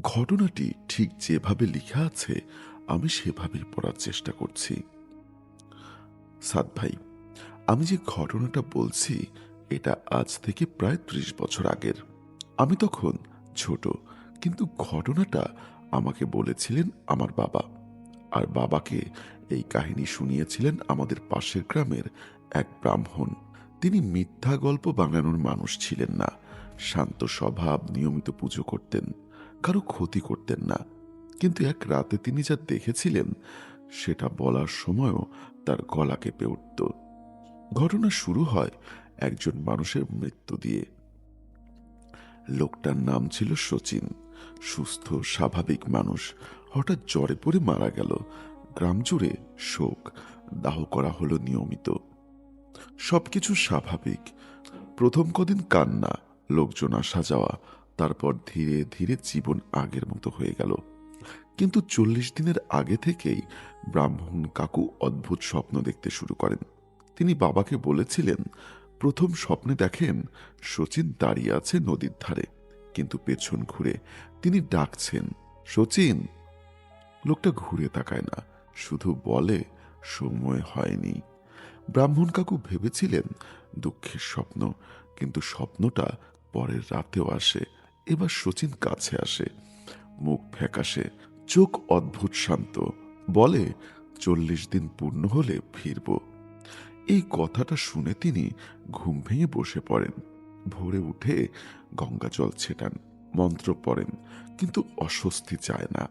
ঘটনাটি ঠিক যেভাবে লিখা আছে আমি সেভাবেই পড়ার চেষ্টা করছি। সাদ ভাই, আমি যে ঘটনাটা বলছি এটা আজ থেকে প্রায় ৩০ বছর আগের। আমি তখন ছোট, কিন্তু ঘটনাটা আমাকে বলেছিলেন আমার বাবা। আর বাবাকে এই কাহিনী শুনিয়েছিলেন আমাদের পাশের গ্রামের এক ব্রাহ্মণ। তিনি মিথ্যা গল্প বানানোর মানুষ ছিলেন না। শান্ত স্বভাব, নিয়মিত পুজো করতেন, কারো ক্ষতি করতেন না। কিন্তু এক রাতে তিনি যা দেখেছিলেন সেটা বলার সময়ও তার গলা কেঁপে উঠত। ঘটনা শুরু হয় একজন মানুষের মৃত্যু দিয়ে। লোকটার নাম ছিল শচীন। সুস্থ স্বাভাবিক মানুষ হঠাৎ জ্বরে পড়ে মারা গেল। গ্রাম জুড়ে শোক। দাহ করা হলো নিয়মিত। সবকিছু স্বাভাবিক। প্রথম কদিন কান্না, লোকজন আসা যাওয়া। তারপর ধীরে ধীরে জীবন আগের মতো হয়ে গেল। কিন্তু ৪০ দিনের আগে থেকেই ব্রাহ্মণ কাকু অদ্ভুত স্বপ্ন দেখতে শুরু করেন। তিনি বাবাকে বলেছিলেন, প্রথম স্বপ্নে দেখেন শচীন দাঁড়িয়ে আছে নদীর ধারে, কিন্তু পেছন ঘুরে তিনি ডাকছেন, শচীন। লোকটা ঘুরে তাকায় না, শুধু বলে, সময় হয়নি। ব্রাহ্মণ কাকু ভেবেছিলেন দুঃখের স্বপ্ন, কিন্তু স্বপ্নটা পরের রাতেও আসে। এবার শচীন কাছে আসে, মুখ ফ্যাকাশে, চোখ অদ্ভুত শান্ত। বলে, ৪০ দিন পূর্ণ হলে ফিরব। এই কথাটা শুনে তিনি ঘুম ভেঙে বসে পড়েন। ভোরে উঠে গঙ্গা জল ছেটান, মন্ত্র পড়েন, কিন্তু অস্বস্তি চায় না।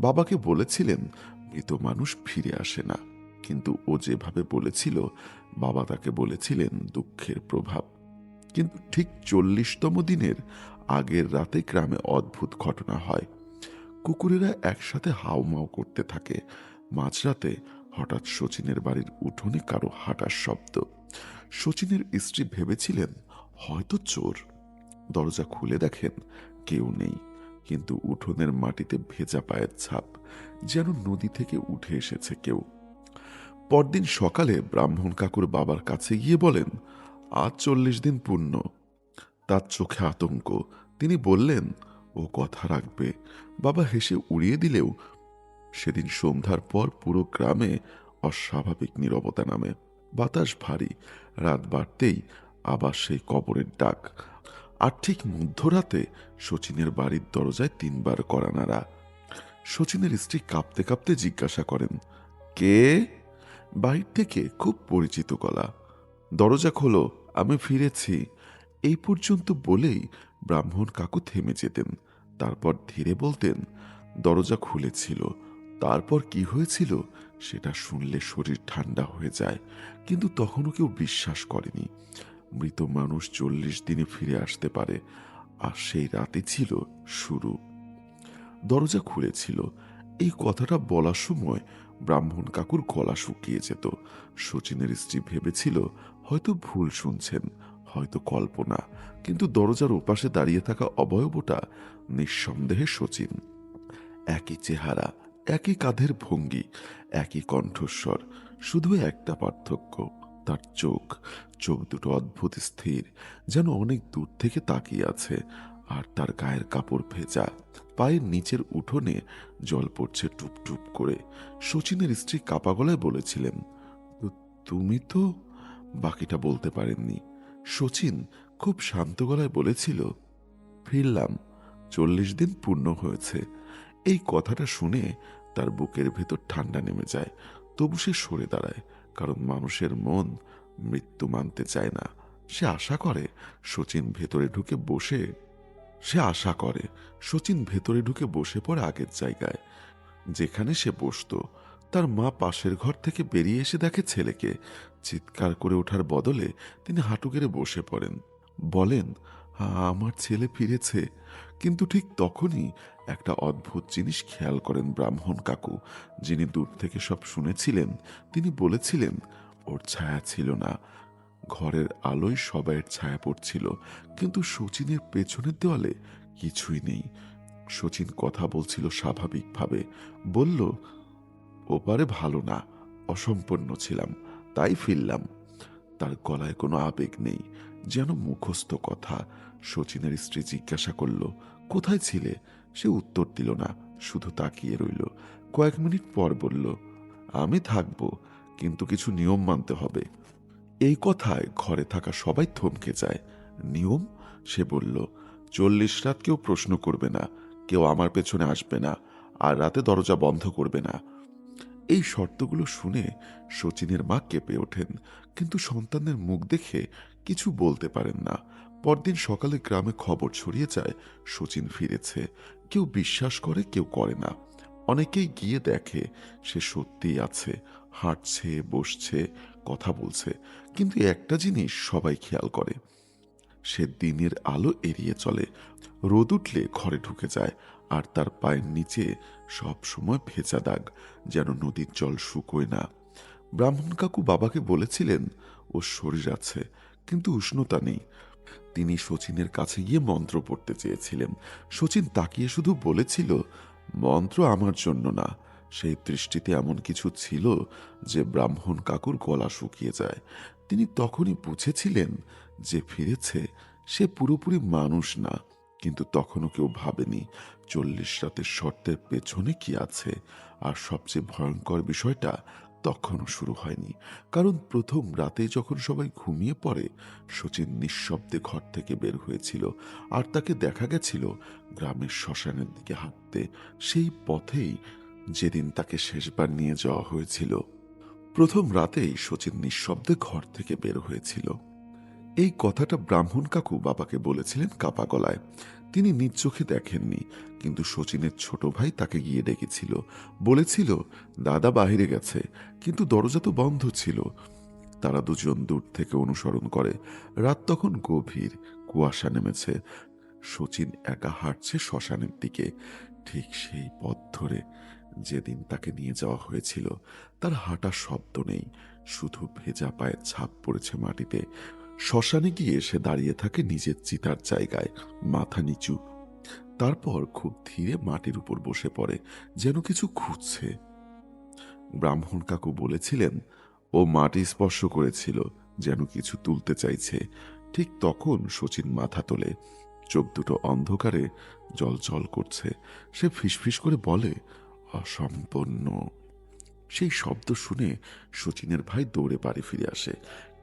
বাবাকে বলেছিলেন মৃত মানুষ ফিরে আসে না, কিন্তু ও যেভাবে বলেছিল বাবা তাকে বলেছিলেন দুঃখের প্রভাব। কিন্তু ঠিক ৪০তম দিনের আগের রাতে গ্রামে অদ্ভুত ঘটনা হয়। কুকুরেরা একসাথে হাউমাউ করতে থাকে। মাঝরাতে হঠাৎ শচীনের বাড়ির উঠোনে কারো হাঁটার শব্দ। শচীনের স্ত্রী ভেবেছিলেন হয়তো চোর। দরজা খুলে দেখেন কেউ নেই, কিন্তু উঠোনের মাটিতে ভেজা পায়ের ছাপ, যেন নদী থেকে উঠে এসেছে কেউ। পরদিন সকালে ব্রাহ্মণ কাকুর বাবার কাছে গিয়ে বলেন, আজ ৪০ দিন পূর্ণ। তার চোখে আতঙ্ক। তিনি বললেন, ও কথা রাখবে। বাবা হেসে উড়িয়ে দিলেও সেদিন সন্ধ্যার পর পুরো গ্রামে অস্বাভাবিক নীরবতা নামে। বাতাস ভারী। রাত বাড়তেই আবার সেই কবরের ডাক। আর ঠিক মধ্যরাতে শচীনের বাড়ির দরজায় ৩ বার কড়া নাড়া। শচীনের স্ত্রী কাঁপতে কাঁপতে জিজ্ঞাসা করেন, কে? বাহির থেকে খুব পরিচিত গলা, দরজা খোলো, আমি ফিরেছি। এই পর্যন্ত বলেই ব্রাহ্মণ কাকু থেমে যেতেন। তারপর ধীরে বলতেন, দরজা খুলেছিল। তারপর কি হয়েছিল সেটা শুনলে শরীর ঠান্ডা হয়ে যায়, কিন্তু তখনও কেউ বিশ্বাস করেনি। মৃত মানুষ ৪০ দিনে ফিরে আসতে পারে, আর সেই রাতে ছিল শুরু। দরজা খুলেছিল, এই কথাটা বলার সময় ব্রাহ্মণ কাকুর গলা শুকিয়ে যেত। শচীনের স্ত্রী ভেবেছিল হয়তো ভুল শুনছেন, হয়তো কল্পনা, কিন্তু দরজার ওপাশে দাঁড়িয়ে থাকা অবয়বটা নিঃসন্দেহে শচীন। একই চেহারা, একই কাঁধের ভঙ্গি, একই কণ্ঠস্বর, শুধু একটা পার্থক্য, তার চোখ। চোখ দুটো অদ্ভুত স্থির, যেন অনেক দূর থেকে তাকিয়ে আছে। আর তার গায়ের কাপড় ভেজা, পায়ের নিচের উঠোনে জল পড়ছে টুপ টুপ করে। শচীনের স্ত্রী কাপা গলায় বলেছিলেন, তুমি তো। বাকিটা বলতে পারেননি। শচীন খুব শান্ত গলায় বলেছিল, ফিরলাম, ৪০ দিন পূর্ণ হয়েছে। এই কথাটা শুনে তার বুকের ভেতর ঠান্ডা নেমে যায়। তবু সে সরে দাঁড়ায়, কারণ মানুষের মন মৃত্যু মানতে চায় না। সে আশা করে শচীন ভেতরে ঢুকে বসে সে আশা করে শচীন ভেতরে ঢুকে বসে পড়ে আগের জায়গায়, যেখানে সে বসতো। তার মা পাশের ঘর থেকে বেরিয়ে এসে দেখে ছেলেকে। চিৎকার করে ওঠার বদলে তিনি হাঁটু গেড়ে বসে পড়েন। বলেন, আমার ছেলে ফিরেছে। কিন্তু ঠিক তখনই একটা অদ্ভুত জিনিস খেয়াল করেন ব্রাহ্মণ কাকু, যিনি দূর থেকে সব শুনেছিলেন। তিনি বলেছিলেন, ওর ছায়া ছিল না। ঘরের আলোয় সবাইয়ের ছায়া পড়ছিল, কিন্তু শচীনের পেছনের দেওয়ালে কিছুই নেই। শচীন কথা বলছিল স্বাভাবিকভাবে। বলল, ওপারে ভালো না, অসম্পূর্ণ ছিলাম, তাই ফিরলাম। তার গলায় কোনো আবেগ নেই, যেন মুখস্থ কথা। শচীনের স্ত্রী জিজ্ঞাসা করল, কোথায় ছিলে? সে উত্তর দিল না, শুধু তাকিয়ে রইল। কয়েক মিনিট পর বলল, আমি থাকবো, কিন্তু কিছু নিয়ম মানতে হবে। এই কথায় ঘরে থাকা সবাই থমকে যায়। নিয়ম? সে বলল, 40 রাত কেউ প্রশ্ন করবে না, কেউ আমার পেছনে আসবে না, আর রাতে দরজা বন্ধ করবে না। এই শর্তগুলো শুনে শচীনের মা কেঁপে ওঠেন, কিন্তু সন্তানের মুখ দেখে কিছু বলতে পারেন না। পরদিন সকালে গ্রামে খবর ছড়িয়ে যায় শচীন ফিরেছে। কেউ বিশ্বাস করে, কেউ করে না। অনেকেই গিয়ে দেখে সে সত্যিই আছে, হাঁটছে, বসছে, কথা বলছে। কিন্তু একটা জিনিস সবাই খেয়াল করে, সে দিনের আলো এড়িয়ে চলে, রোদ উঠলে ঘরে ঢুকে যায়, আর তার পায়ের নিচে সব সময় ভেজা দাগ, যেন নদীর জল শুকোয় না। ব্রাহ্মণ কাকু বাবাকে বলেছিলেন ওর শরীর আছে, কিন্তু উষ্ণতা নেই। তিনি শচীনের কাছে গিয়ে মন্ত্র পড়তে চেয়েছিলেন। শচীন তাকিয়ে শুধু বলেছিল, মন্ত্র আমার জন্য না। সেই দৃষ্টিতে এমন কিছু ছিল যে ব্রাহ্মণ কাকুর গলা শুকিয়ে যায়। তিনি তখনই বুঝেছিলেন যে ফিরেছে সে পুরোপুরি মানুষ না। কিন্তু তখনও কেউ ভাবেনি 40 রাতের শর্তের পেছনে কি আছে। আর সবচেয়ে ভয়ঙ্কর বিষয়টা তখনও শুরু হয়নি। কারণ প্রথম রাতে যখন সবাই ঘুমিয়ে পড়ে, শচীন নিঃশব্দে ঘর থেকে বের হয়েছিল, আর তাকে দেখা গেছিল গ্রামের শ্মশানের দিকে হাঁটতে, সেই পথেই যেদিন তাকে শেষবার নিয়ে যাওয়া হয়েছিল। প্রথম রাতেই শচীন নিঃশব্দে ঘর থেকে বের হয়েছিল। এই কথাটা ব্রাহ্মণ কাকু বাবাকে বলেছিলেন কাপা গলায়। তিনি নিজ চোখে দেখেননি, কিন্তু শচীনের ছোট ভাই তাকে গিয়ে ডেকেছিল। বলেছিল, দাদা বাহিরে গেছে, কিন্তু দরজা তো বন্ধ ছিল। তারা দুজন দূর থেকে অনুসরণ করে। রাত তখন গভীর, কুয়াশা নেমেছে। শচীন একা হাঁটছে শ্মশানের দিকে, ঠিক সেই পথ ধরে যেদিন তাকে নিয়ে যাওয়া হয়েছিল। তার হাঁটার শব্দ নেই, শুধু ভেজা পায়ের ছাপ পড়েছে মাটিতে। শ্মশানে গিয়ে সে দাঁড়িয়ে থাকে নিজের চিতার জায়গায়, মাথা নিচু। তারপর খুব ধীরে মাটির উপর বসে পড়ে, যেন কিছু খুঁজছে। ব্রাহ্মণ কাকু বলেছিলেন ও মাটি স্পর্শ করেছিল, যেন কিছু তুলতে চাইছে। ঠিক তখন শচীন মাথা তোলে, চোখ দুটো অন্ধকারে জল করছে। সে ফিসফিস করে বলে, অসম্পন্ন। সেই শব্দ শুনে শচীনের ভাই দৌড়ে বাড়ি ফিরে আসে।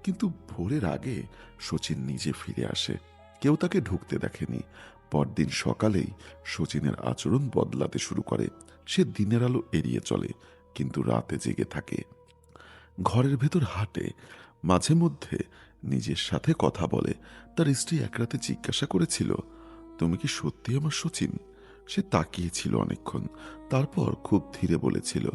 কিন্তু ভোরের আগে শচীন নিজে ফিরে আসে। কেউ তাকে ঢুকতে দেখেনি। পরদিন সকালেই শচীনের আচরণ বদলাতে শুরু করে। সে দিনের আলো এড়িয়ে চলে, কিন্তু রাতে জেগে থাকে, ঘরের ভেতর হাঁটে, মাঝে মধ্যে নিজের সাথে কথা বলে। তার স্ত্রী এক রাতে জিজ্ঞাসা করেছিল, তুমি কি সত্যি আমার শচীন? সে তাকিয়েছিল অনেকক্ষণ, তারপর খুব ধীরে বলেছিল,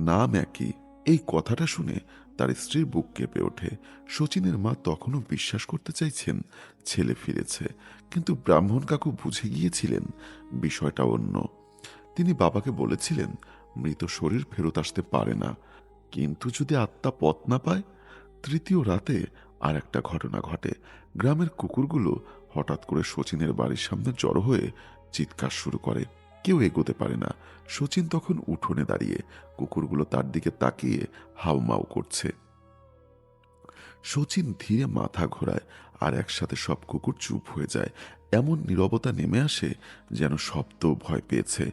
না ম্যাকি। এই কথাটা শুনে তার স্ত্রীর বুক কেঁপে ওঠে। শচীনের মা তখনও বিশ্বাস করতে চাইছেন ছেলে ফিরেছে, কিন্তু ব্রাহ্মণ কাকু বুঝে গিয়েছিলেন বিষয়টা অন্য। তিনি বাবাকে বলেছিলেন, মৃত শরীর ফেরত আসতে পারে না, কিন্তু যদি আত্মা পথ না পায়। তৃতীয় রাতে আর একটা ঘটনা ঘটে। গ্রামের কুকুরগুলো হঠাৎ করে শচীনের বাড়ির সামনে জড়ো হয়ে চিৎকার শুরু করে। কেউ এগোতে পারে না। শচীন তখন উঠোনে দাঁড়িয়ে, কুকুরগুলো তার দিকে তাকিয়ে হাউমাউ করছে। শচীন ধীরে মাথা ঘোরায়, আর একসাথে সব কুকুর চুপ হয়ে যায়। এমন নীরবতা নেমে আসে যেন শব্দ ভয় পেয়েছে।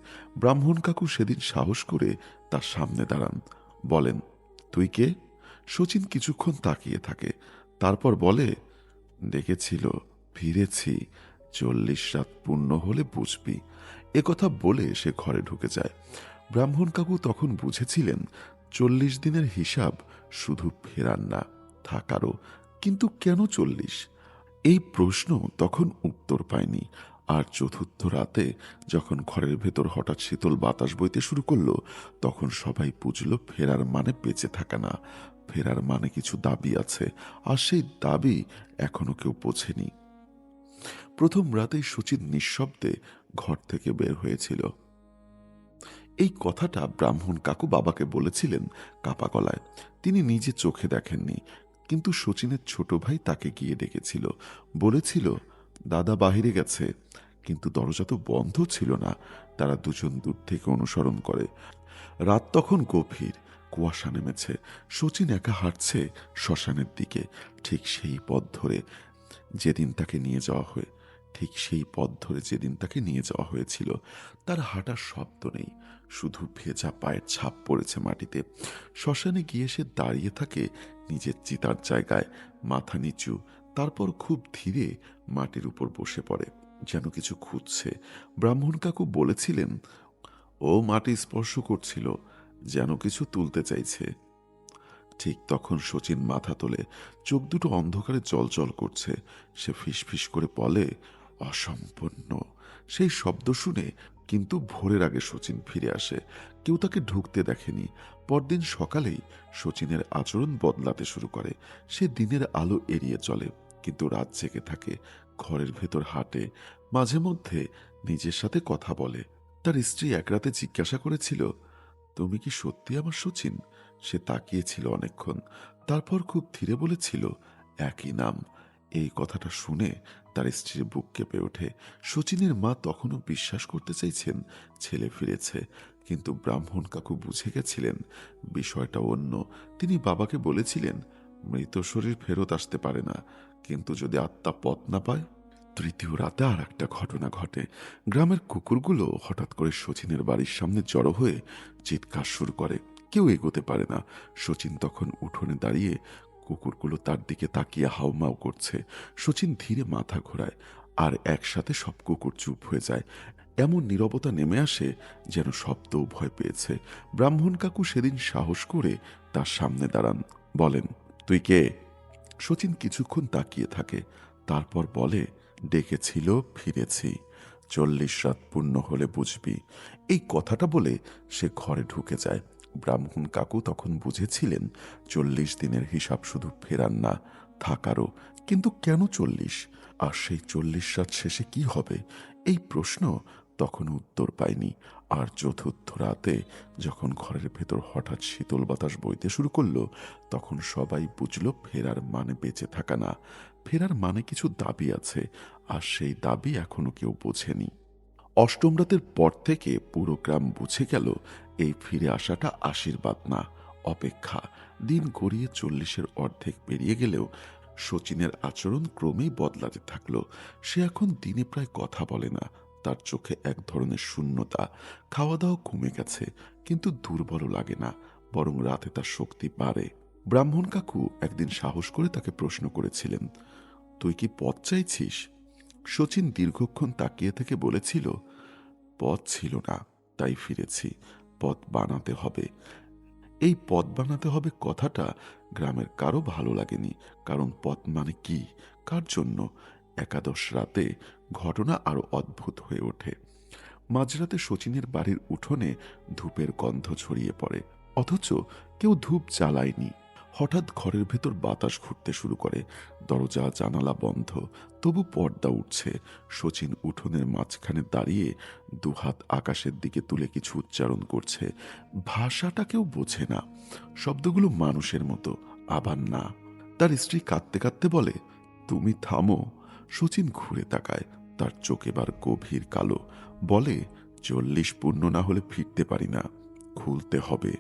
ব্রাহ্মণ কাকু সেদিন সাহস করে তার সামনে দাঁড়ান, বলেন, তুই কে? শচীন কিছুক্ষণ তাকিয়ে থাকে, তারপর বলে, ডেকেছিল, ফিরেছি, 40 রাত পূর্ণ হলে বুঝবি। একথা বলে সে ঘরে ঢুকে যায়। ব্রাহ্মণ কাকু তখন বুঝেছিলেন 40 দিনের হিসাব শুধু ফেরার না, থাকারও। কিন্তু কেন 40? এই প্রশ্ন তখন উত্তর পায়নি। আর চতুর্থ রাতে যখন ঘরের ভেতর হঠাৎ শীতল বাতাস বইতে শুরু করলো, তখন সবাই বুঝল ফেরার মানে বেঁচে থাকা না, ফেরার মানে কিছু দাবি আছে, আর সেই দাবি এখনো কেউ বোঝেনি। প্রথম রাতেই শচীন নিঃশব্দে ঘর থেকে বের হয়েছিল। এই কথাটা ব্রাহ্মণ কাকু বাবাকে বলেছিলেন কাপা গলায়। তিনি নিজে চোখে দেখেননি, কিন্তু শচীনের ছোট ভাই তাকে গিয়ে ডেকেছিল। বলেছিল, দাদা বাহিরে গেছে, কিন্তু দরজা তো বন্ধ ছিল না। তারা দুজন দূর থেকে অনুসরণ করে। রাত তখন গভীর, কুয়াশা নেমেছে। শচীন একা হাঁটছে শ্মশানের দিকে, ঠিক সেই পথ ধরে যেদিন তাকে নিয়ে যাওয়া হয়। ঠিক সেই পথ ধরে যেদিন তাকে নিয়ে যাওয়া হয়েছিল। তার হাঁটার শব্দ নেই, শুধু ভেজা পায়ের ছাপ পড়েছে মাটিতে। শ্মশানে গিয়ে সে দাঁড়িয়ে থাকে নিজের চিতার জায়গায়, মাথা নিচু। তারপর খুব ধীরে মাটির উপর বসে পড়ে, যেন কিছু খুঁজছে। ব্রাহ্মণ কাকু বলেছিলেন, ও মাটি স্পর্শ করছিল, যেন কিছু তুলতে চাইছে। ঠিক তখন শচীন মাথা তোলে, চোখ দুটো অন্ধকারে জ্বলজ্বল করছে। সে ফিসফিস করে বলে, অসম্পূর্ণ। সেই শব্দ শুনে কিন্তু ভোরের আগে শচীন ফিরে আসে। কেউ তাকে ঢুকতে দেখেনি। পরদিন সকালেই শচীনের আচরণ বদলাতে শুরু করে। সে দিনের আলো এড়িয়ে চলে, কিন্তু রাত জেগে থাকে, ঘরের ভেতর হাঁটে, মাঝে মধ্যে নিজের সাথে কথা বলে। তার স্ত্রী এক রাতে জিজ্ঞাসা করেছিল, তুমি কি সত্যি আমার শচীন? সে তাকিয়েছিল অনেকক্ষণ, তারপর খুব ধীরে বলেছিল, একই নাম। এই কথাটা শুনে তার স্ত্রীর বুক কেঁপে ওঠে। শচীনের মা তখনও বিশ্বাস করতে চাইছেন ছেলে ফিরেছে, কিন্তু ব্রাহ্মণ কাকু বুঝে গেছিলেন বিষয়টা অন্য। তিনি বাবাকে বলেছিলেন, মৃত শরীর ফেরত আসতে পারে না, কিন্তু যদি আত্মা পথ না পায়। তৃতীয় রাতে আর একটা ঘটনা ঘটে। গ্রামের কুকুরগুলো হঠাৎ করে শচীনের বাড়ির সামনে জড়ো হয়ে চিৎকার শুরু করে। কেউ এগোতে পারে না। শচীন তখন উঠোনে দাঁড়িয়ে, কুকুরগুলো তার দিকে তাকিয়ে হাউমাউ করছে। শচীন ধীরে মাথা ঘোরায়, আর একসাথে সব কুকুর চুপ হয়ে যায়। এমন নীরবতা নেমে আসে যেন শব্দও ভয় পেয়েছে। ব্রাহ্মণ কাকু সেদিন সাহস করে তার সামনে দাঁড়ান, বলেন, তুই কে? শচীন কিছুক্ষণ তাকিয়ে থাকে, তারপর বলে, ডেকেছিল, ফিরেছি। 40 রাত পূর্ণ হলে বুঝবি। এই কথাটা বলে সে ঘরে ঢুকে যায়। ব্রাহ্মণ কাকু তখন বুঝেছিলেন 40 দিনের হিসাব শুধু ফেরার না, থাকারও। কিন্তু কেন 40? আর সেই 40 রাত শেষে কি হবে? এই প্রশ্ন তখন উত্তর পায়নি। আর চতুর্থ রাতে যখন ঘরের ভেতর হঠাৎ শীতল বাতাস বইতে শুরু করলো, তখন সবাই বুঝল ফেরার মানে বেঁচে থাকা না, ফেরার মানে কিছু দাবি আছে, আর সেই দাবি এখনো কেউ বোঝেনি। অষ্টম রাতের পর থেকে পুরো গ্রাম বুঝে গেল এই ফিরে আসাটা আশীর্বাদ না, অপেক্ষা। দিন গড়িয়ে 40-এর অর্ধেক পেরিয়ে গেলেও শচীনের আচরণ ক্রমেই বদলাতে থাকলো। সে এখন দিনে প্রায় কথা বলে না, তার চোখে এক ধরনের শূন্যতা। খাওয়া দাওয়া কমে গেছে, কিন্তু দুর্বল লাগে না, বরং রাতে তার শক্তি বাড়ে। ব্রাহ্মণ কাকু একদিন সাহস করে তাকে প্রশ্ন করেছিলেন, তুই কি পথ চাইছিস? শচীন দীর্ঘক্ষণ তাকিয়ে থেকে বলেছিল, পথ ছিল না, তাই ফিরেছি। পথ বানাতে হবে। এই পথ বানাতে হবে কথাটা গ্রামের কারো ভালো লাগেনি। কারণ পথ মানে কি, কার জন্য? একাদশ রাতে ঘটনা আরো অদ্ভুত হয়ে ওঠে। মাঝরাতে শচীনের বাড়ির উঠোনে ধূপের গন্ধ ছড়িয়ে পড়ে, অথচ কেউ ধূপ জ্বালায়নি। হঠাৎ ঘরের ভেতর বাতাস ঘুরতে শুরু করে, দরজা জানালা বন্ধ, তবু পর্দা উঠছে। শচীন উঠোনের মাঝখানে দাঁড়িয়ে দুহাত আকাশের দিকে তুলে কিছু উচ্চারণ করছে। ভাষাটা কেউ বোঝে না, শব্দগুলো মানুষের মতো, আবার না। তার স্ত্রী কাঁদতে কাঁদতে বলে, তুমি থামো। শচীন ঘুরে তাকায়, তার চোখ এবার গভীর কালো। বলে, 40 পূর্ণ না হলে ফিরতে পারি না, খুলতে হবে।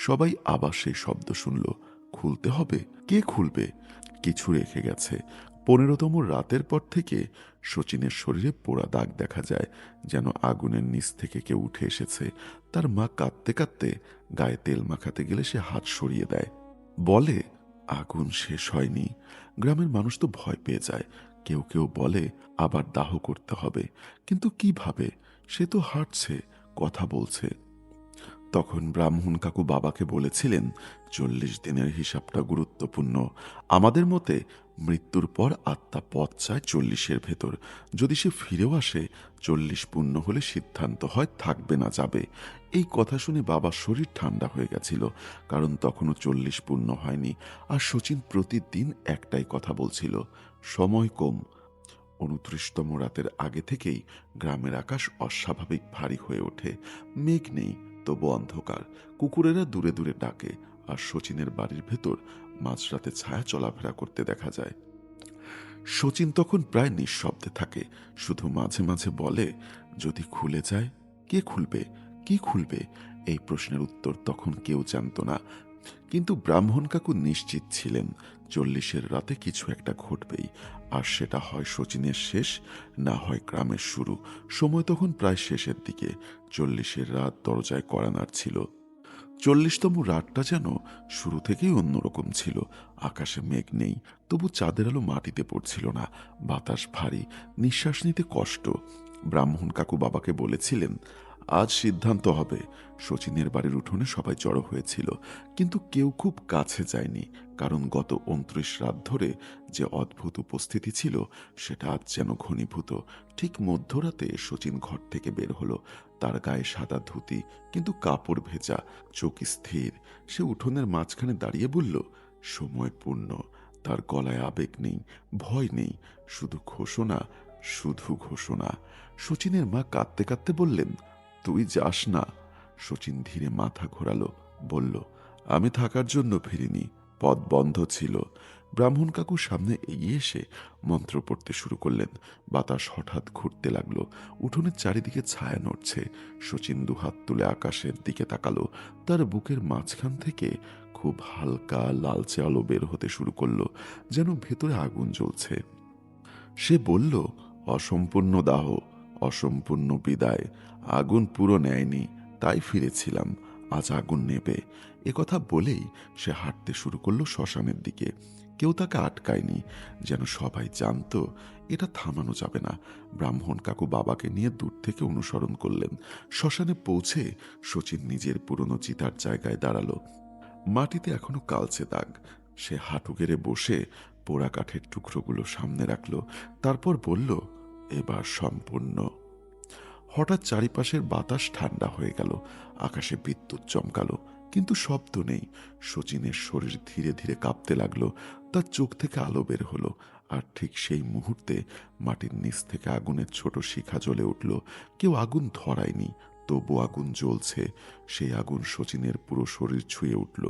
সবাই আবার সেই শব্দ শুনল, খুলতে হবে। কে খুলবে? কিছু রেখে গেছে। 15তম রাতের পর থেকে শচীনের শরীরে পোড়া দাগ দেখা যায়, যেন আগুনের নিচ থেকে কেউ উঠে এসেছে। তার মা কাঁদতে কাঁদতে গায়ে তেল মাখাতে গেলে সে হাত সরিয়ে দেয়, বলে, আগুন শেষ হয়নি। গ্রামের মানুষ তো ভয় পেয়ে যায়। কেউ কেউ বলে আবার দাহ করতে হবে, কিন্তু কিভাবে? সে তো হাঁটছে, কথা বলছে। তখন ব্রাহ্মণ কাকু বাবাকে বলেছিলেন, 40 দিনের হিসাবটা গুরুত্বপূর্ণ। আমাদের মতে মৃত্যুর পর আত্মা পথ চায় 40-এর ভেতর। যদি সে ফিরেও আসে, 40 পূর্ণ হলে সিদ্ধান্ত হয় থাকবে না যাবে। এই কথা শুনে বাবার শরীর ঠান্ডা হয়ে গেছিল, কারণ তখনও 40 পূর্ণ হয়নি। আর শচীন প্রতিদিন একটাই কথা বলছিল, সময় কম। 29তম রাতের আগে থেকেই গ্রামের আকাশ অস্বাভাবিক ভারী হয়ে ওঠে। মেঘ নেই, তবু অন্ধকার। কুকুরেরা দূরে দূরে ডাকে, আর শচীনের বাড়ির ভেতর মাঝরাতে ছায়া চলাফেরা করতে দেখা যায়। শচীন তখন প্রায় নিঃশব্দে থাকে, শুধু মাঝে মাঝে বলে, যদি খুলে যায়? কে খুলবে? কি খুলবে? এই প্রশ্নের উত্তর তখন কেউ জানত না, কিন্তু ব্রাহ্মণ কাকু নিশ্চিত ছিলেন 40-এর রাতে কিছু একটা ঘটবেই, আর সেটা হয় শচীনের শেষ, না হয় গ্রামের শুরু। সময় তখন প্রায় শেষের দিকে। 40-এর রাত দরজায় কড়া নাড়ছিল। 40তম রাতটা যেন শুরু থেকেই অন্যরকম ছিল। আকাশে মেঘ নেই, তবু চাঁদের আলো মাটিতে পড়ছিল না। বাতাস ভারী, নিঃশ্বাস নিতে কষ্ট। ব্রাহ্মণ কাকু বাবাকে বলেছিলেন, আজ সিদ্ধান্ত হবে। শচীনের বাড়ির উঠোনে সবাই জড়ো হয়েছিল, কিন্তু কেউ খুব কাছে যায়নি, কারণ গত 29 রাত ধরে যে অদ্ভুত উপস্থিতি ছিল সেটা আজ যেন ঘনীভূত। ঠিক মধ্যরাতে শচীন ঘর থেকে বের হলো। তার গায়ে সাদা ধুতি, কিন্তু কাপড় ভেজা, চোখ স্থির। সে উঠোনের মাঝখানে দাঁড়িয়ে বলল, সময় পূর্ণ। তার গলায় আবেগ নেই, ভয় নেই, শুধু ঘোষণা, শুধু ঘোষণা। শচীনের মা কাঁদতে কাঁদতে বললেন, তুই যাস না। শচীন ধীরে মাথা ঘোরালো, বলল, আমি থাকার জন্য ফিরিনি, পথ বন্ধ ছিল। ব্রাহ্মণ কাকু সামনে এগিয়ে এসে মন্ত্র পড়তে শুরু করলেন। বাতাস হঠাৎ ঘুরতে লাগলো, উঠোনের চারিদিকে ছায়া নড়ছে। শচীন দুহাত তুলে আকাশের দিকে তাকালো। তার বুকের মাঝখান থেকে খুব হালকা লালচে আলো বের হতে শুরু করলো, যেন ভেতরে আগুন জ্বলছে। সে বলল, অসম্পূর্ণ দাহ, অসম্পূর্ণ বিদায়। আগুন পুরো নেয়নি, তাই ফিরেছিলাম, আজ আগুন নেবে। কথা বলেই সে হাঁটতে শুরু করলো শ্মশানের দিকে। কেউ তাকে আটকায়নি, যেন সবাই জানতো এটা থামানো যাবে না। ব্রাহ্মণ কাকু বাবাকে নিয়ে দূর থেকে অনুসরণ করলেন। শ্মশানে পৌঁছে শচীন নিজের পুরনো চিতার জায়গায় দাঁড়ালো। মাটিতে এখনো কালচে দাগ। সে হাঁটু গেড়ে বসে পোড়া কাঠের টুকরোগুলো সামনে রাখল, তারপর বলল, এবার সম্পূর্ণ। হঠাৎ চারিপাশের বাতাস ঠান্ডা হয়ে গেল, আকাশে বিদ্যুৎ চমকালো, কিন্তু শব্দ নেই। শচীনের শরীর ধীরে ধীরে কাঁপতে লাগলো, তার চোখ থেকে আলো বের হলো। আর ঠিক সেই মুহূর্তে মাটির নিচ থেকে আগুনের ছোট শিখা জ্বলে উঠল। কেউ আগুন ধরায়নি, তবু আগুন জ্বলছে। সেই আগুন শচীনের পুরো শরীর ছুঁয়ে উঠল।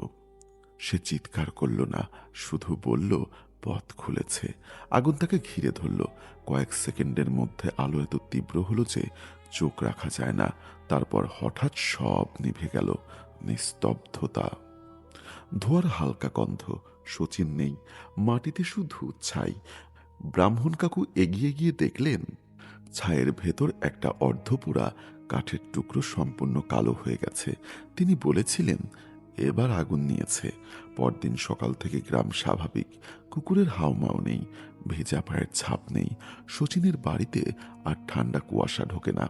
সে চিৎকার করল না, শুধু বলল, পথ খুলেছে। আগুন তাকে ঘিরে ধরল। কয়েক সেকেন্ডের মধ্যে আলো এত তীব্র হলো যে চোখ রাখা যায় না। তারপর হঠাৎ সব নিভে গেল। নিস্তব্ধতা, ধোয়ার হালকা গন্ধ। শচীন নেই, মাটিতে শুধু ছাই। ব্রাহ্মণ কাকু এগিয়ে গিয়ে দেখলেন, ছায়ের ভেতর একটা অর্ধপোড়া কাঠের টুকরো সম্পূর্ণ কালো হয়ে গেছে। তিনি বলেছিলেন, এবার আগুন নিয়েছে। পরদিন সকাল থেকে গ্রাম স্বাভাবিক। কুকুরের হাউমাও নেই, ভেজা পায়ের ছাপ নেই। শচীনের বাড়িতে আর ঠান্ডা কুয়াশা ঢোকে না।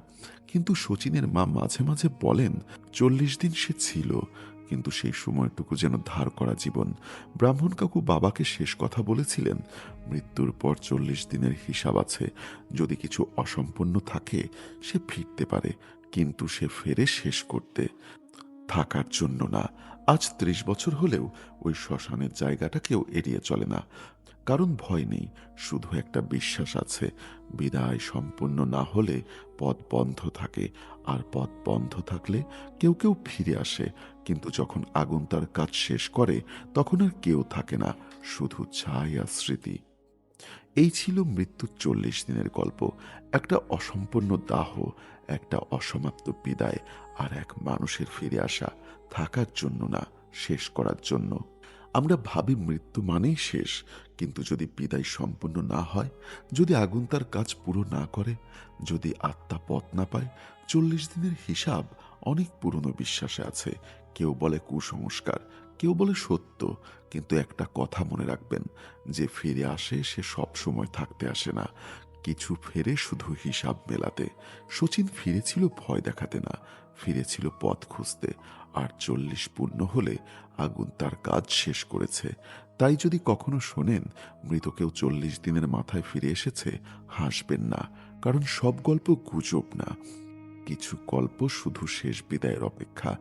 কিন্তু শচীনের মা মাঝে মাঝে বলেন, 40 দিন সে ছিল, কিন্তু সেই সময়টুকু যেন ধার করা জীবন। ব্রাহ্মণ কাকু বাবাকে শেষ কথা বলেছিলেন, মৃত্যুর পর 40 দিনের হিসাব আছে। যদি কিছু অসম্পূর্ণ থাকে সে ফিরতে পারে, কিন্তু সে ফেরে শেষ করতে, থাকার জন্য না। আজ 30 বছর হলেও ওই শ্মশানের জায়গাটা কেউ এড়িয়ে চলে না, কারণ ভয় নেই, শুধু একটা বিশ্বাস আছে। বিদায় সম্পূর্ণ না হলে পথ বন্ধ থাকে, আর পথ বন্ধ থাকলে কেউ কেউ ফিরে আসে, কিন্তু যখন আগুন তার কাজ শেষ করে তখন আর কেউ থাকে না, শুধু ছাই আর স্মৃতি। এই ছিল মৃত্যুর 40 দিনের গল্প। একটা অসম্পূর্ণ দাহ, একটা অসমাপ্ত বিদায়, আর এক মানুষের ফিরে আসা, থাকার জন্য না, শেষ করার জন্য। আমরা ভাবি মৃত্যু মানেই শেষ, কিন্তু যদি বিদায় সম্পূর্ণ না হয়, যদি আগুন তার কাজ পুরো না করে, যদি আত্মা পথ না পায়, 40 দিনের হিসাব অনেক পুরনো বিশ্বাসে আছে। কেউ বলে কুসংস্কার, কেউ বলে সত্য, কিন্তু একটা কথা মনে রাখবেন, যে ফিরে আসে সে সব সময় থাকতে আসে না, কিছু ফেরে শুধু হিসাব মেলাতে। শচীন ফিরেছিল ভয় দেখাতে না, ফিরেছিল পথ খুঁজতে। আর 40 পূর্ণ হলে আগুন তার কাজ শেষ করেছে। তাই যদি কখনো শোনেন মৃত কেউ 40 দিনের মাথায় ফিরে এসেছে, হাসবেন না, কারণ সব গল্প গুজব না, কিছু গল্প শুধু শেষ বিদায়ের অপেক্ষা।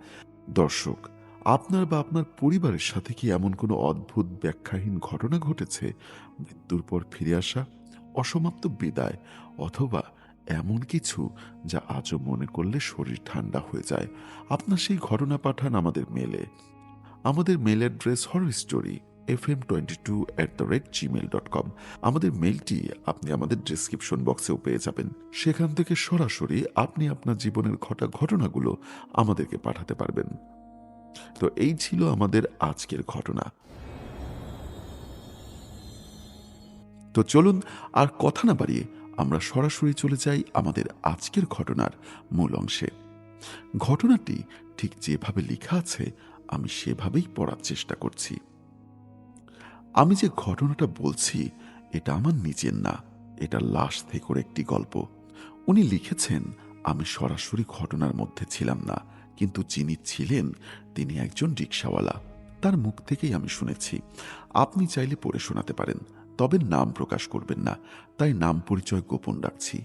দর্শক, আপনার বা আপনার পরিবারের সাথে কি এমন কোনো অদ্ভুত ব্যাখ্যাহীন ঘটনা ঘটেছে? মৃত্যুর পর ফিরে আসা, অসমাপ্ত বিদায়, অথবা এমন কিছু যা আজও মনে করলে শরীর ঠান্ডা হয়ে যায়? আপনার সেই ঘটনা পাঠান আমাদের মেলে। আমাদের মেল অ্যাড্রেস horrorstory fm22@gmail.com। আমাদের মেলটি আপনি আমাদের ডেসক্রিপশন বক্সেও পেয়ে যাবেন। সেখান থেকে সরাসরি আপনি আপনার জীবনের ঘটা ঘটনাগুলো আমাদেরকে পাঠাতে পারবেন। তো এই ছিল আমাদের আজকের ঘটনা। তো চলুন আর কথা না বাড়িয়ে আমরা সরাসরি চলে যাই আমাদের আজকের ঘটনার মূল অংশে। ঘটনাটি ঠিক যেভাবে লেখা আছে আমি সেভাবেই পড়ার চেষ্টা করছি। আমি যে ঘটনাটা বলছি এটা আমার নিজের না, এটা লাশ থেকের একটি গল্প। উনি লিখেছেন, আমি সরাসরি ঘটনার মধ্যে ছিলাম না, কিন্তু যিনি ছিলেন তিনি একজন রিকশাওয়ালা। তার মুখ থেকেই আমি শুনেছি। আপনি চাইলে পড়ে শোনাতে পারেন, তবে নাম প্রকাশ করবেন না, তাই নাম পরিচয় গোপন রাখছি।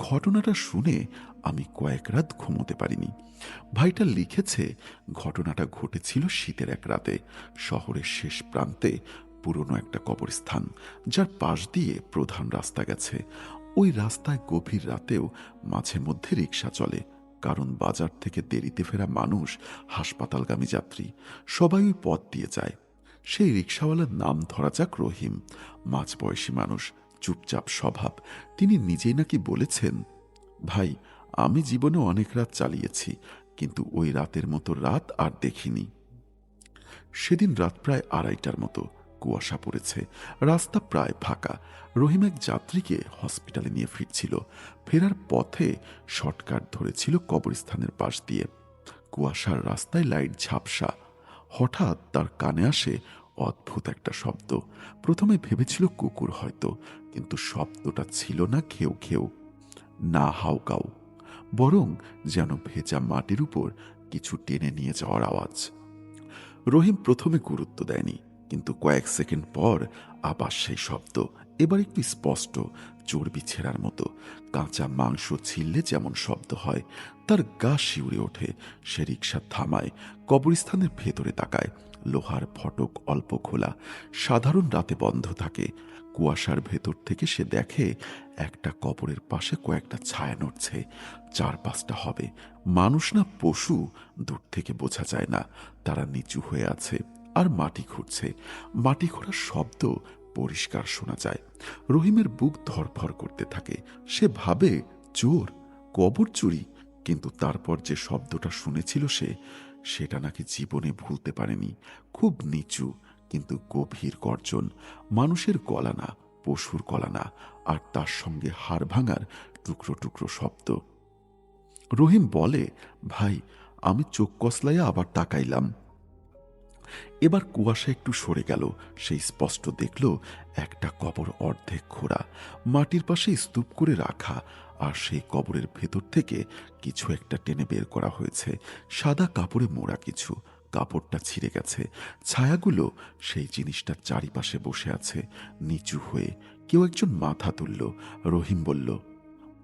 ঘটনাটা শুনে আমি কয়েক রাত ঘুমোতে পারিনি। ভাইটা লিখেছে, ঘটনাটা ঘটেছিল শীতের এক রাতে। শহরের শেষ প্রান্তে পুরনো একটা কবরস্থান, যার পাশ দিয়ে প্রধান রাস্তা গেছে। ওই রাস্তায় গভীর রাতেও মাঝে মধ্যে রিক্সা চলে, কারণ বাজার থেকে দেরিতে ফেরা মানুষ, হাসপাতালগামী যাত্রী সবাই ওই পথ দিয়ে যায়। সেই রিক্সাওয়ালার নাম ধরা যাক রহিম। মাঝবয়সী মানুষ, চুপচাপ স্বভাব। তিনি নিজেই নাকি বলেছেন, ভাই, আমি জীবনে অনেক রাত চালিয়েছি, কিন্তু ওই রাতের মতো রাত আর দেখিনি। সেদিন রাত প্রায় 2:30টার মতো। কুয়াশা পড়েছে, রাস্তা প্রায় ফাঁকা। রহিম এক যাত্রীকে হসপিটালে নিয়ে ফিরছিল। ফেরার পথে শর্টকাট ধরেছিল কবরস্থানের পাশ দিয়ে। কুয়াশার রাস্তায় লাইট ঝাপসা। হঠাৎ তার কানে আসে অদ্ভুত একটা শব্দ। প্রথমে ভেবেছিল কুকুর হয়তো, কিন্তু শব্দটা ছিল না ঘেউ ঘেউ, না হাউকাউ, বরং যেন ভেজা মাটির উপর কিছু টেনে নিয়ে যাওয়ার আওয়াজ। রহিম প্রথমে গুরুত্ব দেয়নি, কিন্তু কয়েক সেকেন্ড পর আবার সেই শব্দ, এবার একটু স্পষ্ট, চর্বি ছেঁড়ার মতো। কাঁচা মাংস ছিললে যেমন শব্দ হয়। তার গা শিউরে ওঠে। সে রিক্সা থামায়, কবরস্থানের ভেতরে তাকায়। লোহার ফটক অল্প খোলা, সাধারণ রাতে বন্ধ থাকে। কুয়াশার ভেতর থেকে সে দেখে একটা কবরের পাশে কয়েকটা ছায়া নড়ছে। 4-5টা হবে, মানুষ না পশু দূর থেকে বোঝা যায় না। তারা নিচু হয়ে আছে আর মাটি খুঁড়ছে। মাটি খোঁড়ার শব্দ পরিষ্কার শোনা যায়। রহিমের বুক ধরফর করতে থাকে। সে ভাবে, চোর, কবর চুরি। কিন্তু তারপর যে শব্দটা শুনেছিল সে, সেটা নাকি জীবনে ভুলতে পারেনি। খুব নিচু কিন্তু গভীর গর্জন। মানুষের গলা না, পশুর গলা না, আর তার সঙ্গে হাড় ভাঙার টুকরো টুকরো শব্দ। রহিম বলে, ভাই, আমি চোখ কসলাইয়া আবার তাকাইলাম। এবার কুয়াশা একটু সরে গেল। সেই স্পষ্ট দেখল একটা কবর অর্ধেক খোঁড়া, মাটির পাশে স্তূপ করে রাখা, আর সেই কবরের ভেতর থেকে কিছু একটা টেনে বের করা হয়েছে। সাদা কাপড়ে মোড়া কিছু। কাপড়টা ছিঁড়ে গেছে। ছায়াগুলো সেই জিনিসটার চারিপাশে বসে আছে, নিচু হয়ে। কেউ একজন মাথা তুলল। রহিম বলল,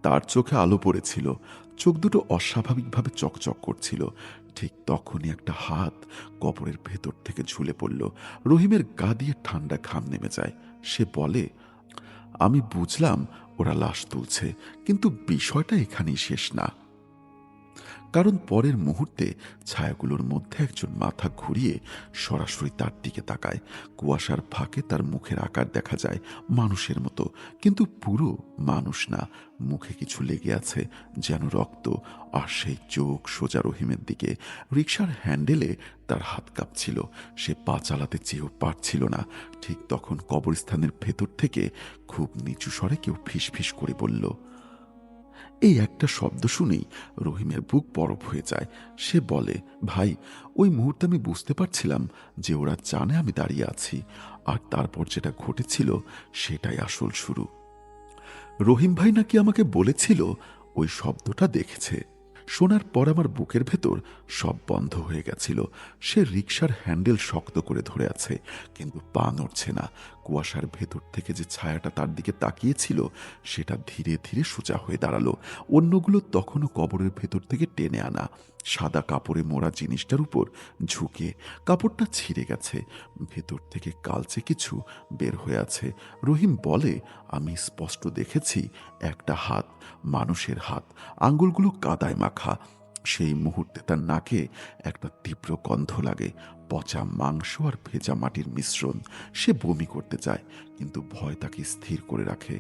তার চোখে আলো পড়েছিল। চোখ দুটো অস্বাভাবিকভাবে চকচক করছিল। ঠিক তখনই একটা হাত কবরের ভেতর থেকে ঝুলে পড়ল। রহিমের গা দিয়ে ঠান্ডা ঘাম নেমে যায়। সে বলে, আমি বুঝলাম ওরা লাশ তুলছে, কিন্তু বিষয়টা এখানেই শেষ না। কারণ পরের মুহূর্তে ছায়াগুলোর মধ্যে একজন মাথা ঘুরিয়ে সরাসরি তার দিকে তাকায়। কুয়াশার ফাঁকে তার মুখের আকার দেখা যায় মানুষের মতো, কিন্তু পুরো মানুষ না। মুখে কিছু লেগে আছে, যেন রক্ত। আর সেই চোখ সোজা রহিমের দিকে। রিকশার হ্যান্ডেলে তার হাত কাঁপছিল। সে পা চালাতে চেয়েও পারছিল না। ঠিক তখন কবরস্থানের ভেতর থেকে খুব নিচু স্বরে কেউ ফিসফিস করে বলল। এই একটা শব্দ শুনেই রহিমের বুক বরফ হয়ে যায়। সে বলে, ভাই, ওই মুহূর্তে আমি বুঝতে পারছিলাম যে ওরা জানে আমি দাঁড়িয়ে আছি, আর তারপর যেটা ঘটেছিল সেটাই আসল শুরু। রহিম ভাই নাকি আমাকে বলেছিল ওই শব্দটা দেখেছে। শোনার পর আমার বুকের ভেতর সব বন্ধ হয়ে গেছিল। সে রিকশার হ্যান্ডেল শক্ত করে ধরে আছে, কিন্তু পা নড়ছে না। কুয়াশার ভেতর থেকে যে ছায়াটা তার দিকে তাকিয়েছিল সেটা ধীরে ধীরে সোজা হয়ে দাঁড়ালো। অন্যগুলো তখনও কবরের ভেতর থেকে টেনে আনা। সাদা কাপড়ে মোড়া জিনিসটার উপর ঝুঁকে। কাপড়টা ছিঁড়ে গেছে, ভেতর থেকে কালচে কিছু বের হয়ে আছে। রহিম বলে, আমি স্পষ্ট দেখেছি একটা হাত, মানুষের হাত, আঙ্গুলগুলো কাদায় মাখা। সেই মুহূর্তে তার নাকে একটা তীব্র গন্ধ লাগে, পচা মাংস আর ভেজা মাটির মিশ্রণ। সে বমি করতে চায়, কিন্তু ভয় তাকে স্থির করে রাখে।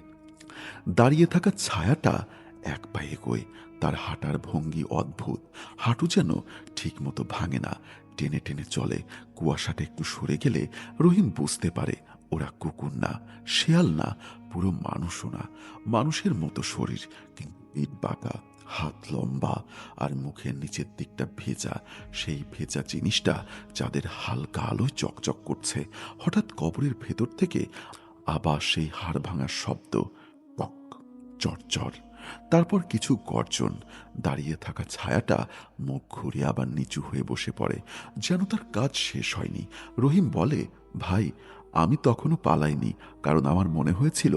দাঁড়িয়ে থাকা ছায়াটা এক পা এগোয়। তার হাঁটার ভঙ্গি অদ্ভুত। হাঁটু যেন ঠিক মতো ভাঙে না, টেনে টেনে চলে। কুয়াশাটা একটু সরে গেলে রহিম বুঝতে পারে ওরা কুকুর না, শেয়াল না, পুরো মানুষও না। মানুষের মতো শরীর, কিন্তু পিঠ বাঁকা, হাত লম্বা, আর মুখের নিচের দিকটা ভেজা। সেই ভেজা জিনিসটা যাদের হালকা আলোয় চকচক করছে। হঠাৎ কবরের ভেতর থেকে আবার সেই হাড় ভাঙার শব্দ, পক, চরচর। তারপর কিছু গর্জন। দাঁড়িয়ে থাকা ছায়াটা মুখ ঘুরিয়ে আবার নিচু হয়ে বসে পড়ে, যেন তার কাজ শেষ হয়নি। রহিম বলে, ভাই, আমি তখনও পালাইনি, কারণ আমার মনে হয়েছিল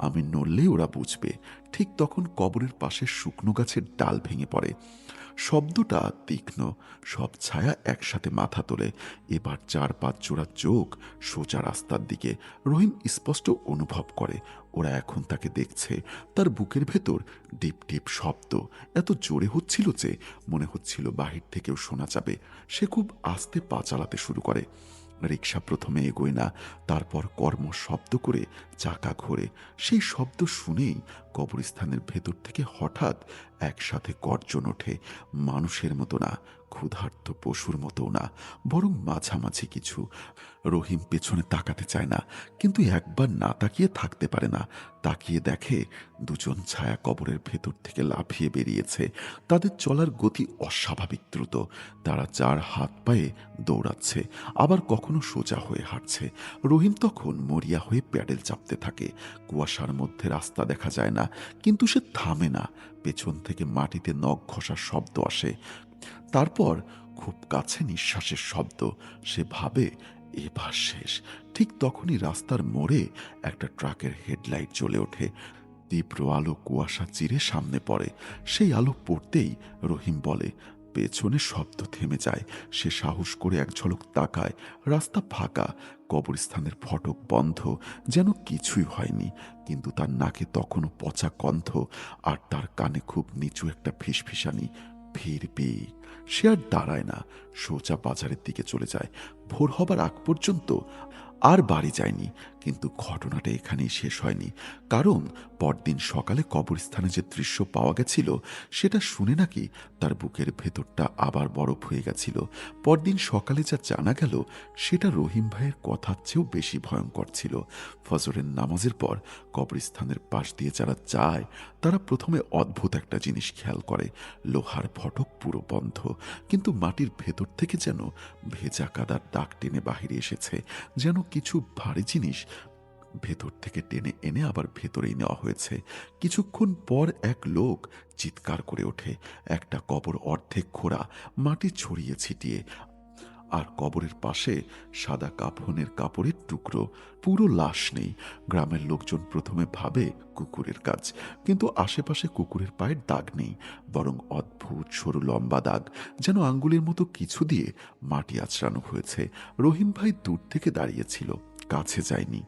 আমি নড়লেই ওরা বুঝবে। ঠিক তখন কবরের পাশে শুকনো গাছের ডাল ভেঙে পড়ে। শব্দটা তীক্ষ্ণ। সব ছায়া একসাথে মাথা তোলে। এবার 4-5 জোড়া চোখ সোজা রাস্তার দিকে। রহিম স্পষ্ট অনুভব করে ওরা এখন তাকে দেখছে। তার বুকের ভেতর ডিপ ডিপ শব্দ এত জোরে হচ্ছিল যে মনে হচ্ছিল বাহির থেকেও শোনা যাবে। সে খুব আস্তে পা চালাতে শুরু করে। রিক্সা প্রথমে এগোয় না, তারপর কর্ম শব্দ করে চাকা ঘোরে। সেই শব্দ শুনেই কবরস্থানের ভেতর থেকে হঠাৎ একসাথে গর্জন ওঠে। মানুষের মতো না, ক্ষুধার্ত পশুর মতোও না, বরং মাঝামাঝি কিছু। রহিম পেছনে তাকাতে চায় না, কিন্তু একবার না তাকিয়ে থাকতে পারে না। তাকিয়ে দেখে দুজন ছায়া কবরের ভেতর থেকে লাফিয়ে বেরিয়েছে। তাদের চলার গতি অস্বাভাবিক দ্রুত। তারা 4 হাত পায়ে দৌড়াচ্ছে, আবার কখনো সোজা হয়ে হাঁটছে। রহিম তখন মরিয়া হয়ে প্যাডেল চাপতে থাকে। কুয়াশার মধ্যে রাস্তা দেখা যায় না, কিন্তু সে থামে না। পেছন থেকে মাটিতে নখ ঘষার শব্দ আসে, তারপর খুব কাছে নিঃশ্বাসের শব্দ। সে ভাবে এবার শেষ। ঠিক তখনই রাস্তার মোড়ে একটা ট্রাকের হেডলাইট জ্বলে ওঠে। তীব্র আলো কুয়াশা চিরে সামনে পড়ে। সেই আলো পড়তেই রহিম বলে, পেছনে শব্দ থেমে যায়। সে সাহস করে এক ঝলক তাকায়। রাস্তা ফাঁকা, কবরস্থানের ফটক বন্ধ, যেন কিছুই হয়নি। কিন্তু তার নাকে তখনও পচা গন্ধ, আর তার কানে খুব নিচু একটা ফিসফিসানি, ফিরবি। সে আর দাঁড়ায় না, সোজা বাজারের দিকে চলে যায়। ভোর হবার আগ পর্যন্ত আর বাড়ি যায়নি। কিন্তু ঘটনাটা এখানেই শেষ হয়নি, কারণ পরদিন সকালে কবরস্থানে যে দৃশ্য পাওয়া গেছিল সেটা শুনে নাকি তার বুকের ভেতরটা আবার বরফ হয়ে গেছিল। পরদিন সকালে যা জানা গেল সেটা রহিম ভাইয়ের কথার চেয়েও বেশি ভয়ঙ্কর ছিল। ফজরের নামাজের পর কবরস্থানের পাশ দিয়ে যারা যায় তারা প্রথমে অদ্ভুত একটা জিনিস খেয়াল করে। লোহার ফটক পুরো বন্ধ, কিন্তু মাটির ভেতর থেকে যেন ভেজা কাদার দাগ টেনে বাহিরে এসেছে, যেন কিছু ভারী জিনিস ভেতর থেকে টেনে এনে আবার ভেতরেই নেওয়া হয়েছে। কিছুক্ষণ পর এক লোক চিৎকার করে ওঠে। একটা কবর অর্ধেক খোঁড়া, মাটি ছড়িয়ে ছিটিয়ে, আর কবরের পাশে সাদা কাফনের কাপড়ের টুকরো, পুরো লাশ নেই। গ্রামের লোকজন প্রথমে ভাবে কুকুরের কাজ, কিন্তু আশেপাশে কুকুরের পায়ের দাগ নেই, বরং অদ্ভুত সরু লম্বা দাগ, যেন আঙ্গুলের মতো কিছু দিয়ে মাটি আঁচড়ানো হয়েছে। রহিম ভাই দূর থেকে দাঁড়িয়েছিল, কাছে যায়নি,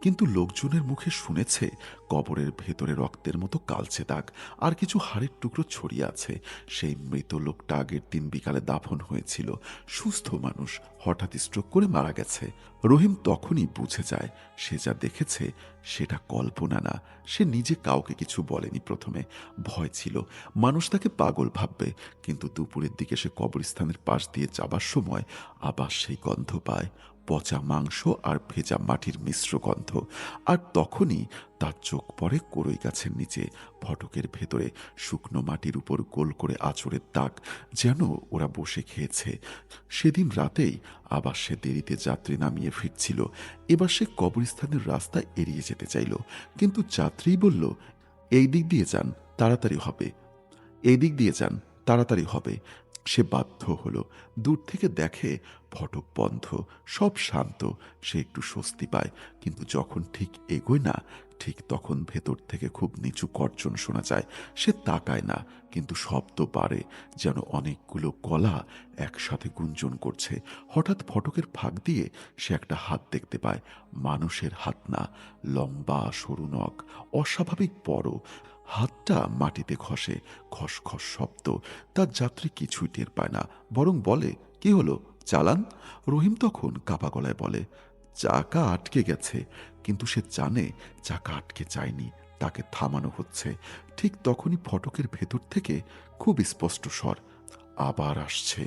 কিন্তু লোকজনের মুখে শুনেছে কবরের ভেতরে রক্তের মতো কালচে দাগ, আর কিছু হাড়ের টুকরো ছড়িয়ে আছে। সেই মৃত লোকটা আগের দিন বিকালে দাফন হয়েছিল। সুস্থ মানুষ, হঠাৎ স্ট্রোক করে মারা গেছে। রহিম তখনই বুঝে যায় সে যা দেখেছে সেটা কল্পনা না। সে নিজে কাউকে কিছু বলেনি প্রথমে, ভয় ছিল মানুষ তাকে পাগল ভাববে। কিন্তু দুপুরের দিকে সে কবরস্থানের পাশ দিয়ে যাবার সময় আবার সেই গন্ধ পায়, পচা মাংস আর ভেজা মাটির মিশ্র গন্ধ। আর তখনই তার চোখ পড়ে কড়ই গাছের নিচে, ফটকের ভেতরে শুকনো মাটির উপর গোল করে আঁচড়ের দাগ, যেন ওরা বসে খেয়েছে। সেদিন রাতেই আবার সে দেরিতে যাত্রী নামিয়ে ফিরছিল। এবার সে কবরস্থানের রাস্তা এড়িয়ে যেতে চাইল, কিন্তু যাত্রী বলল, এই দিক দিয়ে যান, তাড়াতাড়ি হবে, এই দিক দিয়ে যান, তাড়াতাড়ি হবে। সে বাধ্য হলো। দূর থেকে দেখে ফটক বন্ধ, সব শান্ত। সে একটু স্বস্তি পায়, কিন্তু যখন ঠিক এগোয় না, ঠিক তখন ভেতর থেকে খুব নিচু গর্জন শোনা যায়। সে তাকায় না, কিন্তু শব্দ বাড়ে, যেন অনেকগুলো গলা একসাথে গুঞ্জন করছে। হঠাৎ ফটকের ফাঁক দিয়ে সে একটা হাত দেখতে পায়। মানুষের হাত না, লম্বা সরু নখ, অস্বাভাবিক বড়। হাতটা মাটিতে ঘষে, খসখস শব্দ। তার যাত্রী কিছুই টের পায় না, বরং বলে, কি হলো, চালান। রহিম তখন কাপা গলায় বলে, চাকা আটকে গেছে। কিন্তু সে জানে চাকা আটকে যায়নি, তাকে থামানো হচ্ছে। ঠিক তখনই ফটকের ভেতর থেকে খুব স্পষ্ট স্বর, আবার আসছে।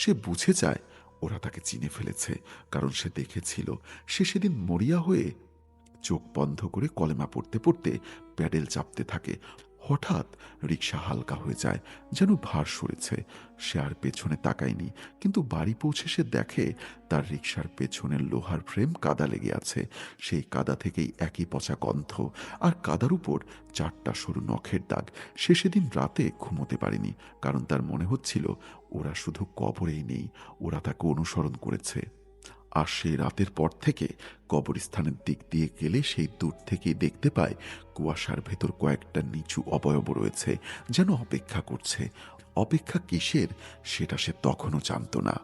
সে বুঝে যায় ওরা তাকে চিনে ফেলেছে, কারণ সে দেখেছিল সে সেদিন মরিয়া হয়ে চোখ বন্ধ করে কলেমা পড়তে পড়তে প্যাডেল চাপতে থাকে। হঠাৎ রিকশা হালকা হয়ে যায়, যেন ভার সরেছে। সে আর পেছনে তাকায়নি, কিন্তু বাড়ি পৌঁছে সে দেখে তার রিকশার পেছনের লোহার ফ্রেম কাদা লেগে আছে। সেই কাদা থেকেই একই পচা গন্ধ, আর কাদার উপর 4টা সরু নখের দাগ। সে সেদিন রাতে ঘুমোতে পারেনি, কারণ তার মনে হচ্ছিল ওরা শুধু কবরেই নেই, ওরা তাকে অনুসরণ করেছে। আর সেই রাতের পর থেকে কবরস্থানের দিক দিয়ে গেলে সেই দূর থেকেই দেখতে পায় কুয়াশার ভেতর কয়েকটা নিচু অবয়ব রয়েছে, যেন অপেক্ষা করছে। অপেক্ষা কিসের সেটা সে তখনও জানত না।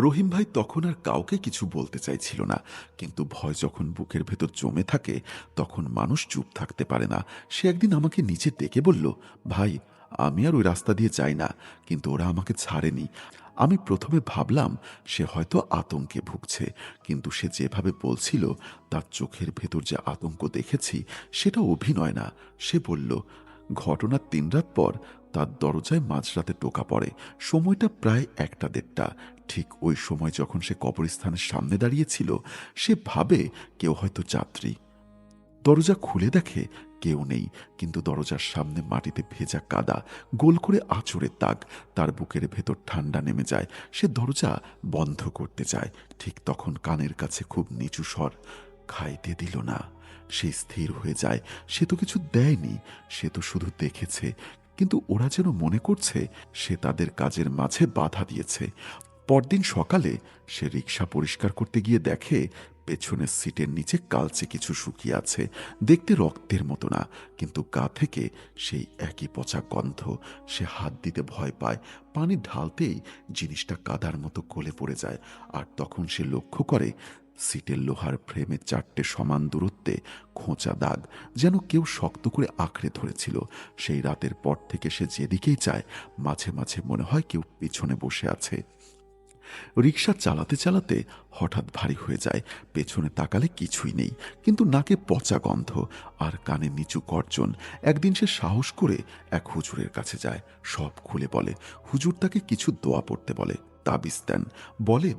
রহিম ভাই তখন আর কাউকে কিছু বলতে চাইছিল না, কিন্তু ভয় যখন বুকের ভেতর জমে থাকে তখন মানুষ চুপ থাকতে পারে না। সে একদিন আমাকে নিচে ডেকে বলল, ভাই, আমি আর ওই রাস্তা দিয়ে যাই না, কিন্তু ওরা আমাকে ছাড়েনি। আমি প্রথমে ভাবলাম সে হয়তো আতঙ্কে ভুগছে, কিন্তু সে যেভাবে বলছিল তার চোখের ভেতর যে আতঙ্ক দেখেছি সেটা অভিনয় না। সে বলল, ঘটনার 3 রাত পর তার দরজায় মাঝরাতে টোকা পড়ে। সময়টা প্রায় 1টা-1:30। ঠিক ওই সময় যখন সে কবরস্থানের সামনে দাঁড়িয়েছিল, সে ভাবে কেউ হয়তো যাত্রী। দরজা খুলে দেখে কেউ নেই, কিন্তু দরজার সামনে মাটিতে ভেজা কাদা, গোল করে আঁচড়ের দাগ। তার বুকের ভেতর ঠান্ডা নেমে যায়। সে দরজা বন্ধ করতে চায়, ঠিক তখন কানের কাছে খুব নিচু স্বর, খাইতে দিল না। সে স্থির হয়ে যায়। সে তো কিছু দেয়নি, সে তো শুধু দেখেছে, কিন্তু ওরা যেন মনে করছে সে তাদের কাজের মাঝে বাধা দিয়েছে। পরদিন সকালে সে রিকশা পরিষ্কার করতে গিয়ে দেখে পেছনের সিটের নিচে কালচে কিছু শুকিয়ে আছে। দেখতে রক্তের মতো না, কিন্তু গা থেকে সেই একই পচা গন্ধ। সে হাত দিতে ভয় পায়। পানি ঢালতেই জিনিসটা কাদার মতো গলে পড়ে যায়। আর তখন সে লক্ষ্য করে সিটের লোহার ফ্রেমে 4টে সমান দূরত্বে খোঁচা দাগ, যেন কেউ শক্ত করে আঁকড়ে ধরেছিল। সেই রাতের পর থেকে সে যেদিকেই যায় মাঝে মাঝে মনে হয় কেউ পিছনে বসে আছে। রিকশা চালাতে চালাতে হঠাৎ ভারী হয়ে যায়। পেছনে তাকালে কিছুই নেই, কিন্তু নাকে পচা গন্ধ আর কানে নিচু গর্জন। একদিন সে সাহস করে এক হুজুরের কাছে যায়, সব খুলে বলে। হুজুর তাকে কিছু দোয়া পড়তে বলে, তাবিজ দেন। বলেন,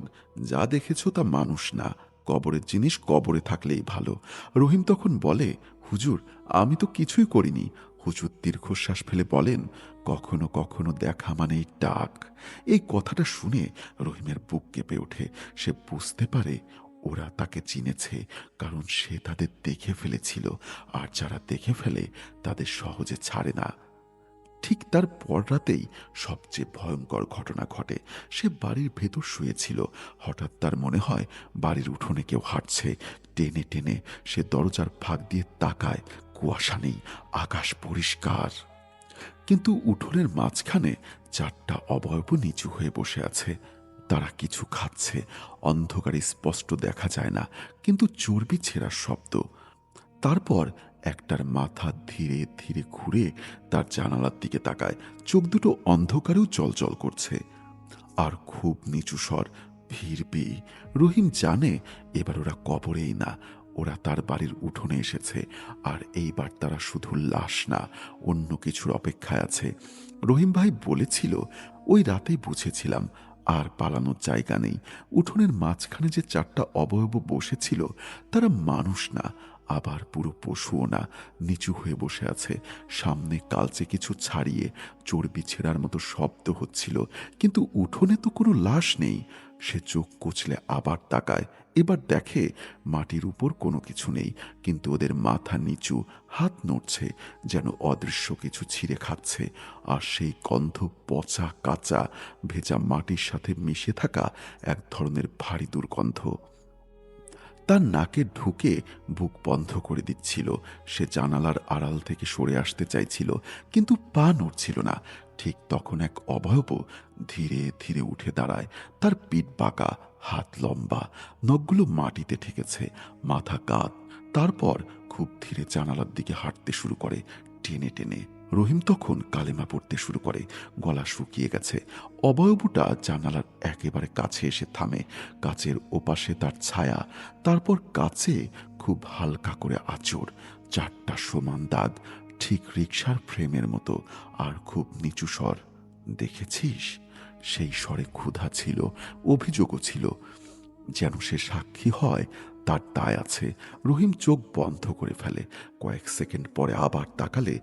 যা দেখেছ তা মানুষ না, কবরের জিনিস কবরে থাকলেই ভালো। রহিম তখন বলে, হুজুর, আমি তো কিছুই করিনি। হুজুর দীর্ঘশ্বাস ফেলে বলেন, কখনো কখনো দেখা মানেই ডাক। এই কথাটা শুনে রহিমের বুক কেঁপে ওঠে। সে বুঝতে পারে ওরা তাকে চিনেছে, কারণ সে তাদের দেখে ফেলেছিল, আর যারা দেখে ফেলে তাদের সহজে ছাড়ে না। ঠিক তার পর রাতেই সবচেয়ে ভয়ঙ্কর ঘটনা ঘটে। সে বাড়ির ভেতর শুয়েছিল। হঠাৎ তার মনে হয় বাড়ির উঠোনে কেউ হাঁটছে। টেনে টেনে সে দরজার ফাঁক দিয়ে তাকায়। কুয়াশা নেই, আকাশ পরিষ্কার, কিন্তু উঠোনের মাঝখানে 4টা অবয়ব নিচু হয়ে বসে আছে। তারা কিছু খাচ্ছে। অন্ধকারে স্পষ্ট দেখা যায় না, কিন্তু চর্বি ছেঁড়ার শব্দ। তারপর একটার মাথা ধীরে ধীরে ঘুরে তার জানালার দিকে তাকায়। চোখ দুটো অন্ধকারেও জ্বলজ্বল করছে। আর খুব নিচু স্বর, ভিড়বি। রহিম জানে এবার ওরা কবরেই না, ওরা তার বাড়ির উঠোনে এসেছে। আর এইবার তারা শুধু লাশ না, অন্য কিছুর অপেক্ষায় আছে। রহিম ভাই বলেছিল, ওই রাতেই বুঝেছিলাম আর পালানোর জায়গা নেই। উঠোনের মাঝখানে যে 4টা অবয়ব বসেছিল তারা মানুষ না, আবার পুরো পশুও না। নিচু হয়ে বসে আছে। সামনে কালচে কিছু ছাড়িয়ে চর্বি ছেঁড়ার মতো শব্দ হচ্ছিল, কিন্তু উঠোনে তো কোনো লাশ নেই। সে চোখ কচলে আবার তাকায়। এবার দেখে মাটির উপর কোনো কিছু নেই, কিন্তু ওদের মাথা নিচু, হাত নড়ছে, যেন অদৃশ্য কিছু ছিঁড়ে খাচ্ছে। আর সেই গন্ধ পচা কাঁচা ভেজা মাটির সাথে মিশে থাকা এক ধরনের ভারী দুর্গন্ধ। তার নাকে ঢুকে বুক বন্ধ করে দিচ্ছিল। সে জানালার আড়াল থেকে সরে আসতে চাইছিল, কিন্তু পা নড়ছিল না। ঠিক তখন এক অবয়ব ধীরে ধীরে উঠে দাঁড়ায়। তার পিঠ বাঁকা, হাত লম্বা, নখগুলো মাটিতে ঠেকেছে, মাথা কাত। তারপর খুব ধীরে জানালার দিকে হাঁটতে শুরু করে, টেনে টেনে। রহিম তখন কালেমা পড়তে শুরু করে। গলা শুকিয়ে গেছে। অবয়বটা জানালার একেবারে কাছে এসে থামে। কাচের ওপাশে তার ছায়া। তারপর কাছে খুব হালকা করে আঁচড়, 4টা সমান দাগ, ঠিক রিকশার ফ্রেমের মতো। আর খুব নিচু স্বর, দেখেছিস? সেই স্বরে ক্ষুধা ছিল, অভিযোগও ছিল। যেন সে সাক্ষী হয়, তার দায় আছে। রহিম চোখ বন্ধ করে ফেলে। কয়েক সেকেন্ড পরে আবার তাকালে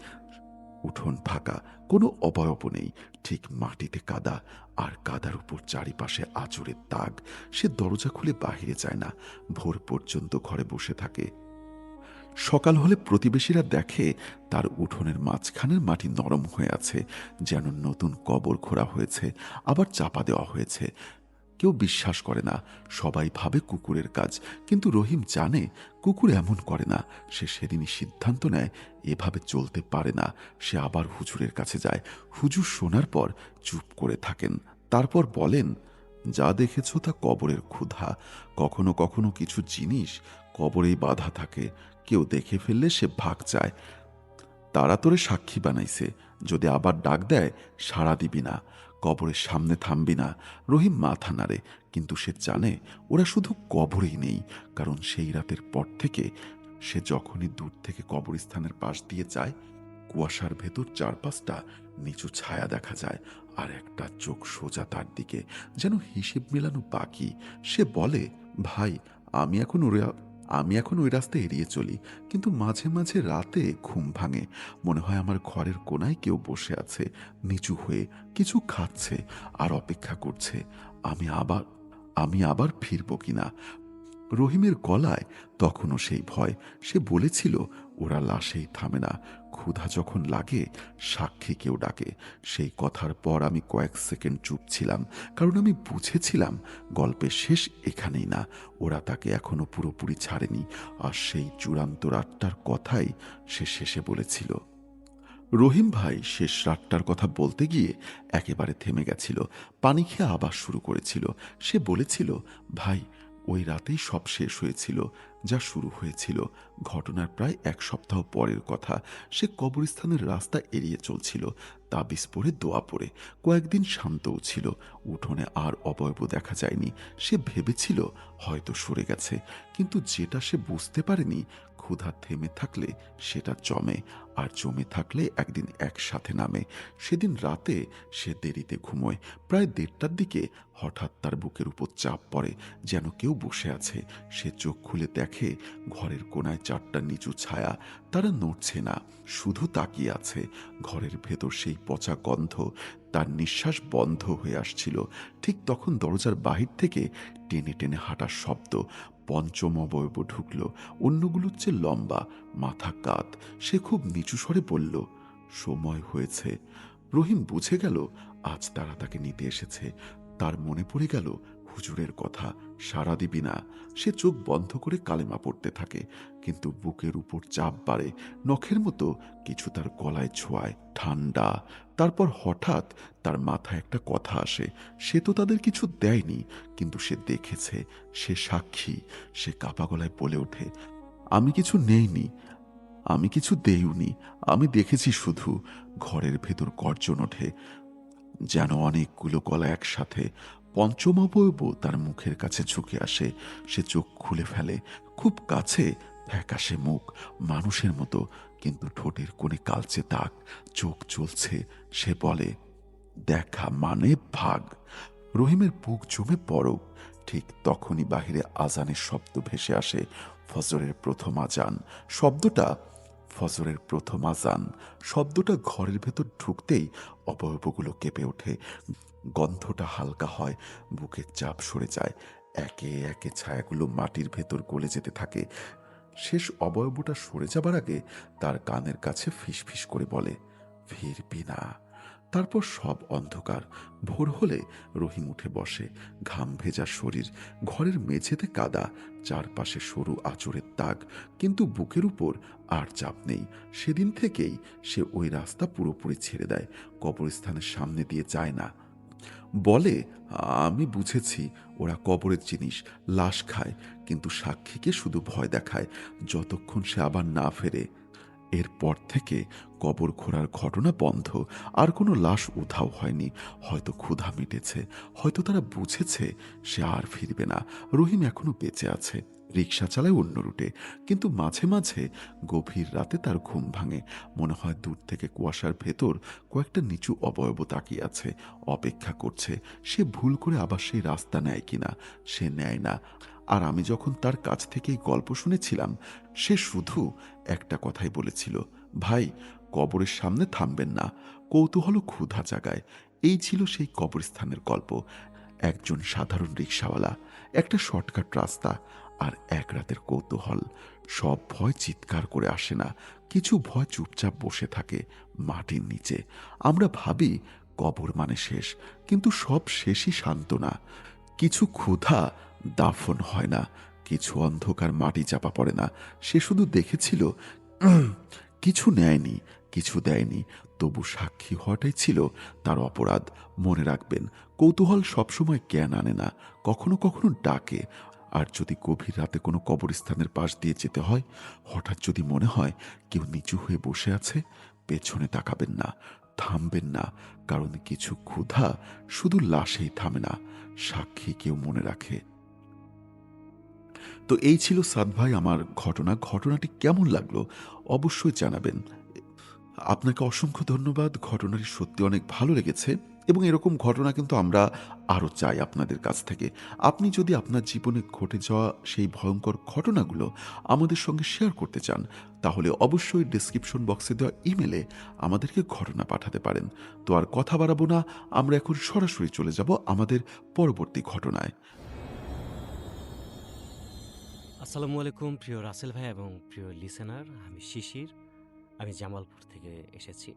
উঠোন ফাঁকা, কোনো অবয়ব নেই। ঠিক মাটিতে কাদা, আর কাদার উপর চারিপাশে আঁচড়ের দাগ। সে দরজা খুলে বাহিরে যায় না, ভোর পর্যন্ত ঘরে বসে থাকে। সকাল হলে প্রতিবেশীরা দেখে তার উঠোনের মাঝখানের মাটি নরম হয়ে আছে, যেন নতুন কবর খোঁড়া হয়েছে, আবার চাপা দেওয়া হয়েছে। কেউ বিশ্বাস করে না, সবাই ভাবে কুকুরের কাজ। কিন্তু রহিম জানে কুকুর এমন করে না। সে সেদিনই সিদ্ধান্ত নেয় এভাবে চলতে পারে না। সে আবার হুজুরের কাছে যায়। হুজুর শোনার পর চুপ করে থাকেন, তারপর বলেন, যা দেখেছ তা কবরের ক্ষুধা। কখনো কখনো কিছু জিনিস কবরেই বাধা থাকে। কেউ দেখে ফেললে সে ভাগ চায়। তারা তোরে সাক্ষী বানাইছে, যদি আবার ডাক দেয় সাড়া দিবি না, কবরের সামনে থামবি না। রহিম মাথা নাড়ে, কিন্তু সে জানে ওরা শুধু কবরেই নেই, কারণ সেই রাতের পর থেকে সে যখনই দূর থেকে কবরস্থানের পাশ দিয়ে যায়, কুয়াশার ভেতর চারপাশটা নিচু ছায়া দেখা যায়, আর একটা চোখ সোজা তার দিকে, যেন হিসেব মেলানো বাকি। সে বলে, ভাই, আমি এখন ওরা আমি এখন ওই রাস্তা এড়িয়ে চলি, কিন্তু মাঝে মাঝে রাতে ঘুম ভাঙে। মনে হয় আমার ঘরের কোনায় কেউ বসে আছে, নিচু হয়ে কিছু খাচ্ছে আর অপেক্ষা করছে আমি আবার ফিরব কিনা। রহিমের গলায় তখনও সেই ভয়। সে বলেছিল, ওরা লাশেই থামে না, ক্ষুধা যখন লাগে সাক্ষী কেউ ডাকে। সেই কথার পর আমি কয়েক সেকেন্ড চুপ ছিলাম, কারণ আমি বুঝেছিলাম গল্পের শেষ এখানেই না। ওরা তাকে এখনো পুরোপুরি ছাড়েনি, আর সেই চূড়ান্ত রাতটার কথাই সে শেষে বলেছিল। রহিম ভাই শেষ রাতটার কথা বলতে গিয়ে একেবারে থেমে গেছিল। পানি খেয়ে আবার শুরু করেছিল। সে বলেছিল, ভাই, ওই রাতেই সব শেষ হয়েছিল, যা শুরু হয়েছিল। ঘটনার প্রায় এক সপ্তাহ পরের কথা। সে কবরস্থানের রাস্তা এড়িয়ে চলছিল, তাবিজ পরে দোয়া পড়ে। কয়েকদিন শান্তও ছিল। উঠোনে আর অবয়ব দেখা যায়নি। সে ভেবেছিল হয়তো সরে গেছে, কিন্তু যেটা সে বুঝতে পারেনি, ক্ষুধা থেমে থাকলে সেটা জমে, আর জমে থাকলে একদিন একসাথে নামে। সেদিন রাতে সে দেরিতে ঘুমোয়। প্রায় 1:30টার দিকে হঠাৎ তার বুকের উপর চাপ পড়ে, যেন কেউ বসে আছে। সে চোখ খুলে দেখে ঘরের কোনায় 4টা নিচু ছায়া। তারা নড়ছে না, শুধু তাকিয়ে আছে। ঘরের ভেতর সেই পচা গন্ধ, তার নিঃশ্বাস বন্ধ হয়ে আসছিল। ঠিক তখন দরজার বাহির থেকে টেনে টেনে হাঁটার শব্দ। পঞ্চম অবয়ব ঢুকল, অন্যগুলোর চেয়ে লম্বা, মাথা কাত। সে খুব নিচু স্বরে বলল, সময় হয়েছে। রহিম বুঝে গেল আজ তারা তাকে নিতে এসেছে। তার মনে পড়ে গেল হুজুরের কথা, সাড়া দিবি না। সে চোখ বন্ধ করে কালেমা পড়তে থাকে, কিন্তু বুকের উপর চাপ বাড়ে। নখের মতো কিছু তার গলায় ছোঁয়ায়, ঠান্ডা। তারপর হঠাৎ তার মাথায় একটা কথা আসে। সে তো তাদের কিছু দেয়নি, কিন্তু সে দেখেছে, সে সাক্ষী। সে কাপা গলায় বলে ওঠে, আমি কিছু নেইনি, আমি কিছু দেইনি, আমি দেখেছি শুধু। ঘরের ভেতর গর্জন ওঠে, যেন অনেকগুলো গলা একসাথে। পঞ্চম অবয়ব তার মুখের কাছে ঝুঁকে আসে। সে চোখ খুলে ফেলে। খুব কাছে, ফ্যাকাশে মুখ, মানুষের মতো, কিন্তু ঠোঁটের কোণে কালচে দাগ। চোখ জ্বলছে। সে বলে, দেখা মানে ভাগ। রহিমের বুক জমে বরফ। ঠিক তখনই বাহিরে আজানের শব্দ ভেসে আসে। ফজরের প্রথম আজান। শব্দটা ফজরের প্রথম আজান শব্দটা ঘরের ভেতর ঢুকতেই অবয়বগুলো কেঁপে ওঠে। গন্ধটা হালকা হয়, বুকের চাপ সরে যায়। একে একে ছায়াগুলো মাটির ভেতর গলে যেতে থাকে। শেষ অবয়বটা সরে যাবার আগে তার কানের কাছে ফিসফিস করে বলে, ফিরবি না। তারপর সব অন্ধকার। ভোর হলে রহিম উঠে বসে, ঘাম ভেজা শরীর, ঘরের মেঝেতে কাদা, চারপাশে সরু আঁচড়ের দাগ, কিন্তু বুকের উপর আর চাপ নেই। সেদিন থেকেই সে ওই রাস্তা পুরোপুরি ছেড়ে দেয়, কবরস্থানের সামনে দিয়ে যায় না। বলে, আমি বুঝেছি ওরা কবরের জিনিস, লাশ খায়, কিন্তু সাক্ষীকে শুধু ভয় দেখায়, যতক্ষণ সে আবার না ফেরে। এরপর থেকে কবর খোঁড়ার ঘটনা বন্ধ। আর কোনো লাশ উধাও হয়নি। হয়তো ক্ষুধা মিটেছে, হয়তো তারা বুঝেছে সে আর ফিরবে না। রহিম এখনো বেঁচে আছে, রিক্সা চালায় অন্য রুটে, কিন্তু মাঝে মাঝে গভীর রাতে তার ঘুম ভাঙে। মনে হয় দূর থেকে কুয়াশার ভেতর কয়েকটা নিচু অবয়ব তাকিয়ে আছে, অপেক্ষা করছে সে ভুল করে আবার সেই রাস্তা নেয় কিনা। সে নেয় না। আর আমি যখন তার কাছ থেকে এই গল্প শুনেছিলাম, সে শুধু একটা কথাই বলেছিল, ভাই, কবরের সামনে থামবেন না, কৌতূহল ও ক্ষুধা জাগায়। এই ছিল সেই কবরস্থানের গল্প। একজন সাধারণ রিক্সাওয়ালা, একটা শর্টকাট রাস্তা, আর এক রাতের কৌতূহল। সব ভয় চিৎকার করে আসে না, কিছু ভয় চুপচাপ বসে থাকে মাটির নিচে। আমরা ভাবি কবর মানে শেষ, কিন্তু সব শেষই সান্ত্বনা। কিছু ক্ষুধা দাফন হয় না, কিছু অন্ধকার মাটি চাপা পড়ে না। সে শুধু দেখেছিল, উম, কিছু নেয়নি, কিছু দেয়নি, তবু সাক্ষী হওয়াটাই ছিল তার অপরাধ। মনে রাখবেন, কৌতূহল সবসময় জ্ঞান আনে না, কখনো কখনো ডাকে। আর যদি গভীর রাতে কোনো কবরস্থানের পাশ দিয়ে যেতে হয়, হঠাৎ যদি মনে হয় কেউ নিচু হয়ে বসে আছে, পেছনে তাকাবেন না, থামবেন না, কারণ কিছু ক্ষুধা শুধু লাশেই থামে না, সাক্ষী কেউ মনে রাখে। তো এই ছিল সাদ ভাই আমার ঘটনা। ঘটনাটি কেমন লাগলো অবশ্যই জানাবেন। আপনাকে অসংখ্য ধন্যবাদ। ঘটনাটি সত্যি অনেক ভালো লেগেছে, এবং এরকম ঘটনা কিন্তু আমরা আরও চাই আপনাদের কাছ থেকে। আপনি যদি আপনার জীবনে ঘটে যাওয়া সেই ভয়ঙ্কর ঘটনাগুলো আমাদের সঙ্গে শেয়ার করতে চান, তাহলে অবশ্যই ডেসক্রিপশন বক্সে দেওয়া ইমেলে আমাদেরকে ঘটনা পাঠাতে পারেন। তো আর কথা বাড়াবো না, আমরা এখন সরাসরি চলে যাব আমাদের পরবর্তী ঘটনায়। আসসালামু আলাইকুম প্রিয় রাসেল ভাই এবং প্রিয় লিসেনার। আমি শিশির। আমি জামালপুর থেকে এসেছি।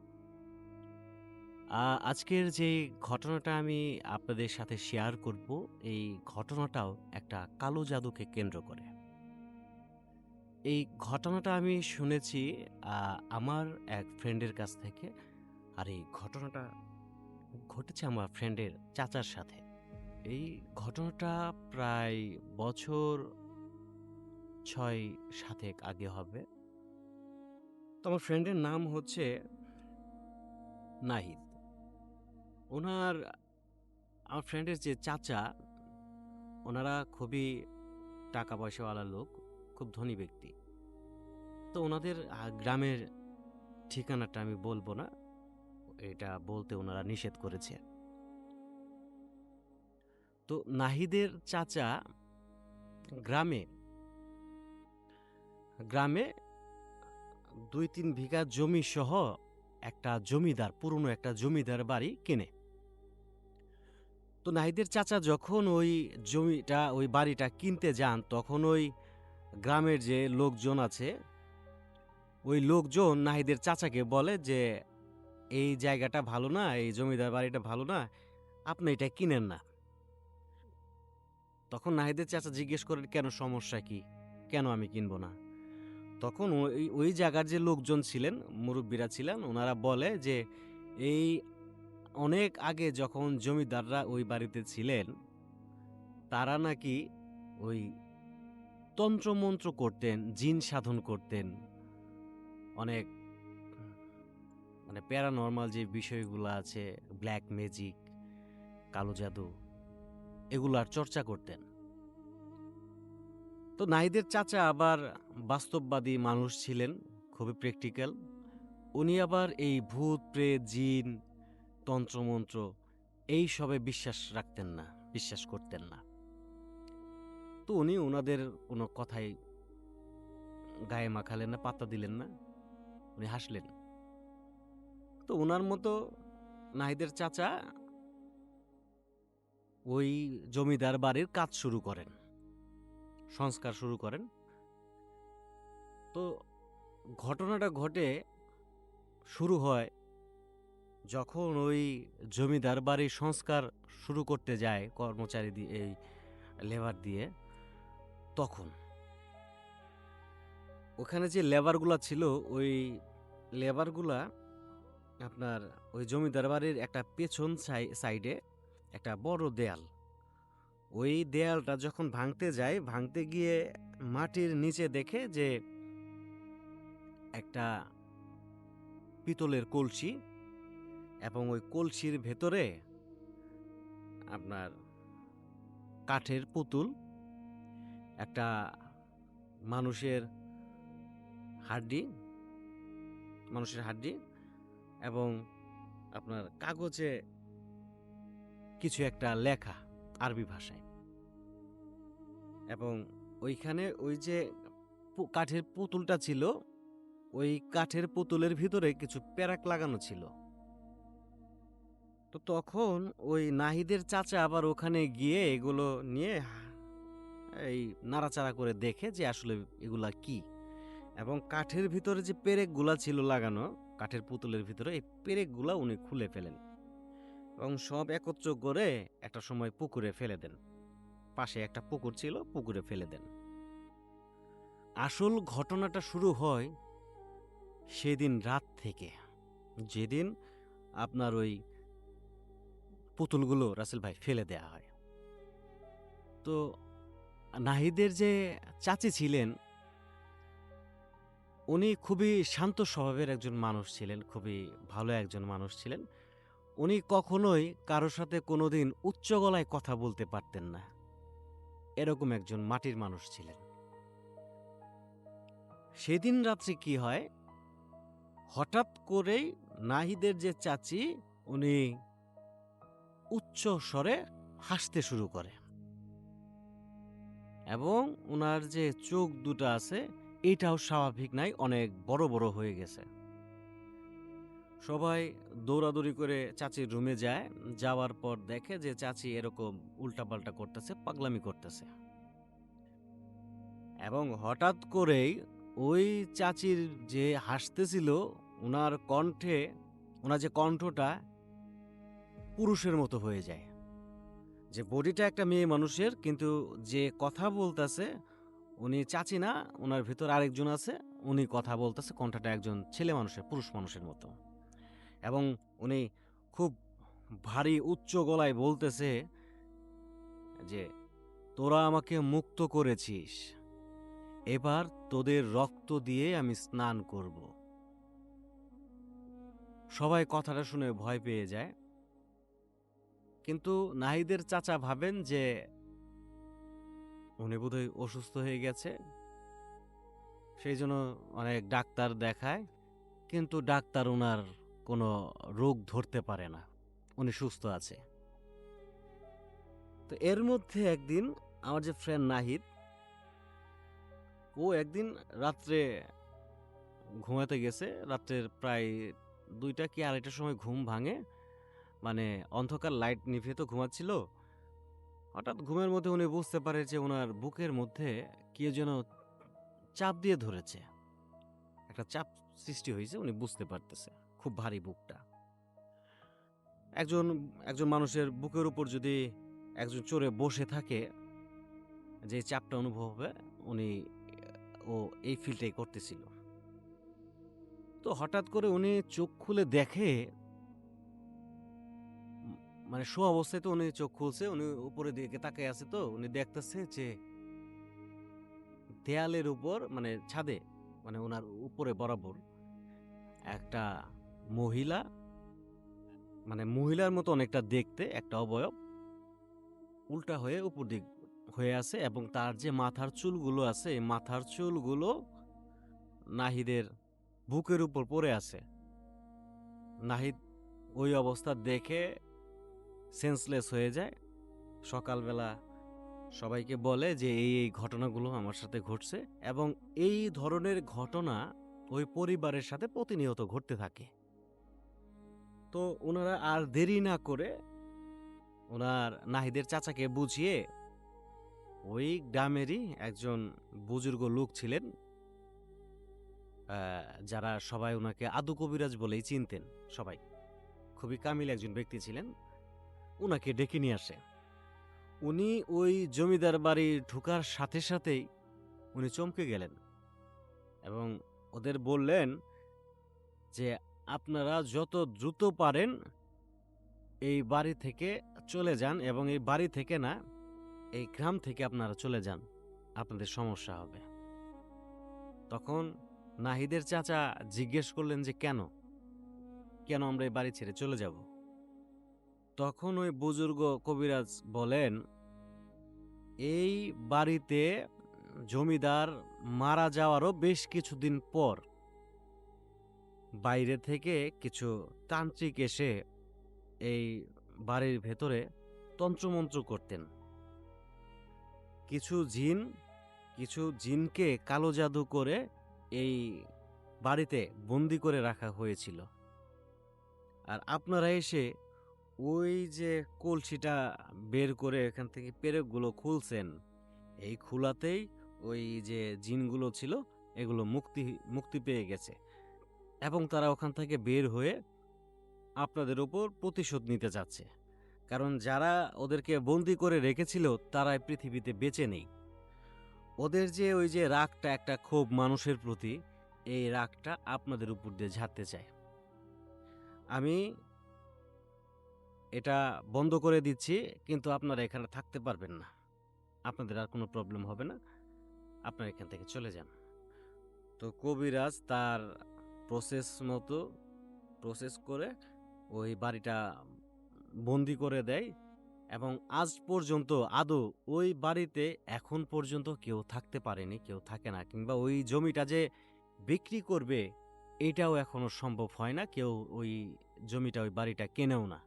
আজকের যে ঘটনাটা আমি আপনাদের সাথে শেয়ার করব, এই ঘটনাটাও একটা কালো জাদুকে কেন্দ্র করে। এই ঘটনাটা আমি শুনেছি আমার এক ফ্রেন্ডের কাছ থেকে। আর এই ঘটনাটা ঘটেছে আমার ফ্রেন্ডের চাচার সাথে। এই ঘটনাটা প্রায় বছর ৬-৭ আগে হবে। তো আমার ফ্রেন্ডের নাম হচ্ছে নাহিদ। উনার আমার ফ্রেন্ডের যে চাচা, ওনারা খুবই টাকা পয়সাওয়ালা লোক, খুব ধনী ব্যক্তি। তো ওনাদের গ্রামের ঠিকানাটা আমি বলবো না, এটা বলতে ওনারা নিষেধ করেছে। তো নাহিদের চাচা গ্রামে গ্রামে ২-৩ বিঘা জমি সহ একটা জমিদার, পুরনো একটা জমিদার বাড়ি কেনে। তো নাহিদের চাচা যখন ওই জমিটা, ওই বাড়িটা কিনতে যান, তখন ওই গ্রামের যে লোকজন আছে, ওই লোকজন নাহিদের চাচাকে বলে যে, "এই জায়গাটা ভালো না, এই জমিদার বাড়িটা ভালো না, আপনি এটা কিনেন না।" তখন নাহিদের চাচা জিজ্ঞেস করেন, "কেন, সমস্যা কি? কেন আমি কিনবো না?" তখন ওই জায়গার যে লোকজন ছিলেন, মুরব্বীরা ছিলেন, ওনারা বলে যে, "এই অনেক আগে যখন জমিদাররা ওই বাড়িতে ছিলেন, তারা নাকি ওই তন্ত্রমন্ত্র করতেন, জিন সাধন করতেন। অনেক মানে প্যারানরমাল যে বিষয়গুলো আছে, ব্ল্যাক ম্যাজিক, কালো জাদু, এগুলার চর্চা করতেন।" তো নাহিদের চাচা আবার বাস্তববাদী মানুষ ছিলেন, খুবই প্র্যাকটিক্যাল। উনি আবার এই ভূত, প্রেত, জিন, তন্ত্রমন্ত্র এইসবে বিশ্বাস রাখতেন না, বিশ্বাস করতেন না। তো উনি উনাদের কোনো কথাই গায়ে মাখালেন না, পাত্তা দিলেন না। উনি হাসলেন। তো উনার মতো নাহিদের চাচা ওই জমিদার বাড়ির কাজ শুরু করেন, সংস্কার শুরু করেন। তো ঘটনাটা ঘটে শুরু হয় যখন ওই জমিদার বাড়ির সংস্কার শুরু করতে যায় কর্মচারী দিয়ে, এই লেবার দিয়ে। তখন ওখানে যে লেবারগুলা ছিল, ওই লেবারগুলা আপনার ওই জমিদার বাড়ির একটা পেছন সাইডে একটা বড় দেয়াল, ওই দেয়ালটা যখন ভাঙতে যায়, ভাঙতে গিয়ে মাটির নিচে দেখে যে একটা পিতলের কলসি, এবং ওই কলসির ভেতরে আপনার কাঠের পুতুল, একটা মানুষের হাড্ডি মানুষের হাড্ডি এবং আপনার কাগজে কিছু একটা লেখা আরবি ভাষায়, এবং ওইখানে ওই যে কাঠের পুতুলটা ছিল, ওই কাঠের পুতুলের ভিতরে কিছু পেরাক লাগানো ছিল। তো তখন ওই নাহিদের চাচা আবার ওখানে গিয়ে এগুলো নিয়ে এই নাড়াচাড়া করে দেখে যে আসলে এগুলা কি, এবং কাঠের ভিতরে যে পেরেকগুলা ছিল লাগানো কাঠের পুতুলের ভিতরে, এই পেরেকগুলা উনি খুলে ফেলেন এবং সব একত্র করে একটা সময় পুকুরে ফেলে দেন। পাশে একটা পুকুর ছিল, পুকুরে ফেলে দেন। আসল ঘটনাটা শুরু হয় সেদিন রাত থেকে, যেদিন আপনার ওই পুতুলগুলো রাসেল ভাই ফেলে দেয়া হয়। তো নাহিদের যে চাচি ছিলেন, উনি খুবই শান্ত স্বভাবের একজন মানুষ ছিলেন, খুবই ভালো একজন মানুষ ছিলেন। উনি কখনোই কারোর সাথে কোনোদিন উচ্চ গলায় কথা বলতে পারতেন না, এরকম একজন মাটির মানুষ ছিলেন। সেদিন রাত্রে কি হয়, হঠাৎ করেই নাহিদের যে চাচি, উনি উচ্চ স্বরে হাসতে শুরু করে এবং ওনার যে চোখ দুটো আছে এটাও স্বাভাবিক নাই, অনেক বড় বড় হয়ে গেছে। সবাই দৌড়াদৌড়ি করে চাচির রুমে যায়, যাওয়ার পর দেখে যে চাচি এরকম উল্টাপাল্টা করতেছে, পাগলামি করতেছে। এবং হঠাৎ করেই ওই চাচির যে হাসতেছিল, ওনার কণ্ঠে, ওনার যে কণ্ঠটা পুরুষের মতো হয়ে যায়। যে বডিটা একটা মেয়ে মানুষের, কিন্তু যে কথা বলতেছে উনি চাচি না, ওনার ভিতর আরেকজন আছে, উনি কথা বলতেছে, কণ্ঠটা একজন ছেলে মানুষের, পুরুষ মানুষের মতো। এবং উনি খুব ভারী উচ্চ গলায় বলতেছে যে, তোরা আমাকে মুক্ত করেছিস, এবার তোদের রক্ত দিয়ে আমি স্নান করব। সবাই কথাটা শুনে ভয় পেয়ে যায়, কিন্তু নাহিদের চাচা ভাবেন যে উনি বোধহয় অসুস্থ হয়ে গেছে, সেই জন্য অনেক ডাক্তার দেখায়, কিন্তু ডাক্তার ওনার কোনো রোগ ধরতে পারে না, উনি সুস্থ আছে। তো এর মধ্যে একদিন আমার যে ফ্রেন্ড নাহিদ, ও একদিন রাত্রে ঘুমাতে গেছে, রাত্রের প্রায় 2টা কি 2:30টার সময় ঘুম ভাঙে, মানে অন্ধকার, লাইট নিভিয়ে তো ঘুমাচ্ছিল। হঠাৎ ঘুমের মধ্যে উনি বুঝতে পারে যে ওনার বুকের মধ্যে কেউ যেন চাপ দিয়ে ধরেছে, একটা চাপ সৃষ্টি হয়েছে, উনি বুঝতে পারতেছে, খুব ভারী বুকটা। একজন একজন মানুষের বুকের উপর যদি একজন চড়ে বসে থাকে, যে চাপটা অনুভব হবে, উনি ও এই ফিলটাই করতেছিল। তো হঠাৎ করে উনি চোখ খুলে দেখে, মানে শো অবস্থায় তো উনি চোখ খুলছে, উনি উপরে দিকে তাকিয়ে আছে, তো উনি দেখতেছে যে দেয়ালের উপর, মানে ছাদে, মানে ওনার উপরে বরাবর একটা মহিলা, মানে মহিলার মতো অনেকটা দেখতে, একটা অবয়ব উল্টা হয়ে উপর দিক হয়ে আছে, এবং তার যে মাথার চুলগুলো আছে, এই মাথার চুলগুলো নাহিদের বুকের উপর পড়ে আছে। নাহিদ ওই অবস্থা দেখে সেন্সলেস হয়ে যায়। সকালবেলা সবাইকে বলে যে এই এই ঘটনাগুলো আমার সাথে ঘটছে, এবং এই ধরনের ঘটনা ওই পরিবারের সাথে প্রতিনিয়ত ঘটতে থাকে। তো ওনারা আর দেরি না করে ওনার নাহিদের চাচাকে বুঝিয়ে, ওই গ্রামেরই একজন বুজুর্গ লোক ছিলেন, যারা সবাই ওনাকে আদু কবিরাজ বলেই চিনতেন সবাই, খুবই কামিল একজন ব্যক্তি ছিলেন, ওনাকে ডেকে নিয়ে আসে। উনি ওই জমিদার বাড়ি ঢোকার সাথে সাথেই উনি চমকে গেলেন এবং ওদের বললেন যে, আপনারা যত দ্রুত পারেন এই বাড়ি থেকে চলে যান, এবং এই বাড়ি থেকে না, এই গ্রাম থেকে আপনারা চলে যান, আপনাদের সমস্যা হবে। তখন নাহিদের চাচা জিজ্ঞেস করলেন যে কেন কেন আমরা এই বাড়ি ছেড়ে চলে যাব? তখন ওই বুজুর্গ কবিরাজ বলেন, এই বাড়িতে জমিদার মারা যাওয়ারও বেশ কিছুদিন পর বাইরে থেকে কিছু তান্ত্রিক এসে এই বাড়ির ভেতরে তন্ত্রমন্ত্র করতেন। কিছু জিন কিছু জিনকে কালো জাদু করে এই বাড়িতে বন্দি করে রাখা হয়েছিল। আর আপনারা এসে ওই যে কলসিটা বের করে এখান থেকে পেরেকগুলো খুলছেন, এই খোলাতেই ওই যে জিনগুলো ছিল এগুলো মুক্তি মুক্তি পেয়ে গেছে এবং তারা ওখান থেকে বের হয়ে আপনাদের উপর প্রতিশোধ নিতে যাচ্ছে। কারণ যারা ওদেরকে বন্দি করে রেখেছিল তারা এই পৃথিবীতে বেঁচে নেই। ওদের যে ওই যে রাগটা, একটা ক্ষোভ মানুষের প্রতি, এই রাগটা আপনাদের উপর দিয়ে ঝাড়তে চায়। আমি এটা বন্ধ করে দিচ্ছি, কিন্তু আপনারা এখানে থাকতে পারবেন না। আপনাদের আর কোনো প্রবলেম হবে না, আপনারা এখান থেকে চলে যান। তো কবিরাজ তার প্রসেস করে ওই বাড়িটা বন্দি করে দেয় এবং আজ পর্যন্ত আদৌ ওই বাড়িতে এখন পর্যন্ত কেউ থাকতে পারেনি, কেউ থাকে না, কিংবা ওই জমিটা যে বিক্রি করবে এটাও এখনো সম্ভব হয় না। কেউ ওই জমিটা, ওই বাড়িটা কেনেও না।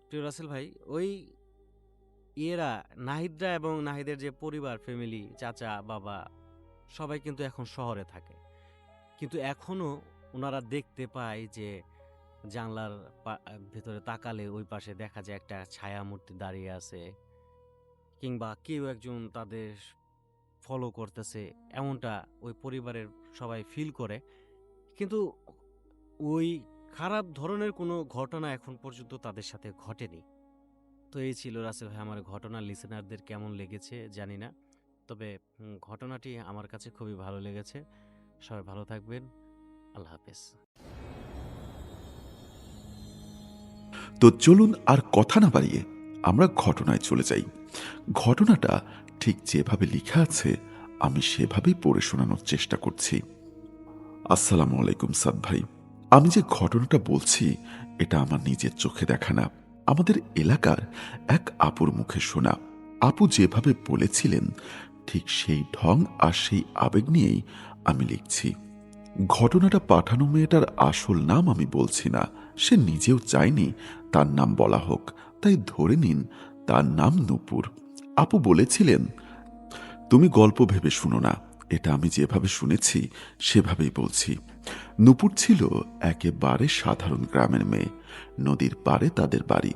প্রিয় রাসেল ভাই, ওই ইয়েরা, নাহিদরা এবং নাহিদের যে পরিবার, ফ্যামিলি, চাচা, বাবা, সবাই কিন্তু এখন শহরে থাকে। কিন্তু এখনো ওনারা দেখতে পায় যে জানলার ভেতরে তাকালে ওই পাশে দেখা যায় একটা ছায়া মূর্তি দাঁড়িয়ে আছে, কিংবা কেউ একজন তাদের ফলো করতেছে, এমনটা ওই পরিবারের সবাই ফিল করে। কিন্তু ওই খারাপ ধরনের কোনো ঘটনা এখন পর্যন্ত তাদের সাথে ঘটেনি। তো এই ছিল রাসেল ভাই আমার ঘটনা। লিসেনারদের কেমন লেগেছে জানি না, তবে ঘটনাটি আমার কাছে খুবই ভালো লেগেছে। সবাই ভালো থাকবেন। আল্লাহ হাফেজ। তো চলুন আর কথা না বাড়িয়ে আমরা ঘটনায় চলে যাই। ঘটনাটা ঠিক যেভাবে লেখা আছে আমি সেভাবেই পড়ে শোনানোর চেষ্টা করছি। আসসালামু আলাইকুম সাদ ভাই। আমি যে ঘটনাটা বলছি এটা আমার নিজের চোখে দেখা না, আমাদের এলাকার এক আপুর মুখে শোনা। আপু যেভাবে বলেছিলেন ঠিক সেই ঢং আর সেই আবেগ নিয়েই আমি লিখছি। ঘটনাটা পাঠানো মেয়েটার আসল নাম আমি বলছি না, সে নিজেও চায়নি তার নাম বলা হোক, তাই ধরে নিন তার নাম নূপুর। আপু বলেছিলেন, তুমি গল্প ভেবে শুনো না, এটা আমি যেভাবে শুনেছি সেভাবেই বলছি। নূপুর ছিল একেবারে সাধারণ গ্রামের মেয়ে। নদীর পাড়ে তাদের বাড়ি,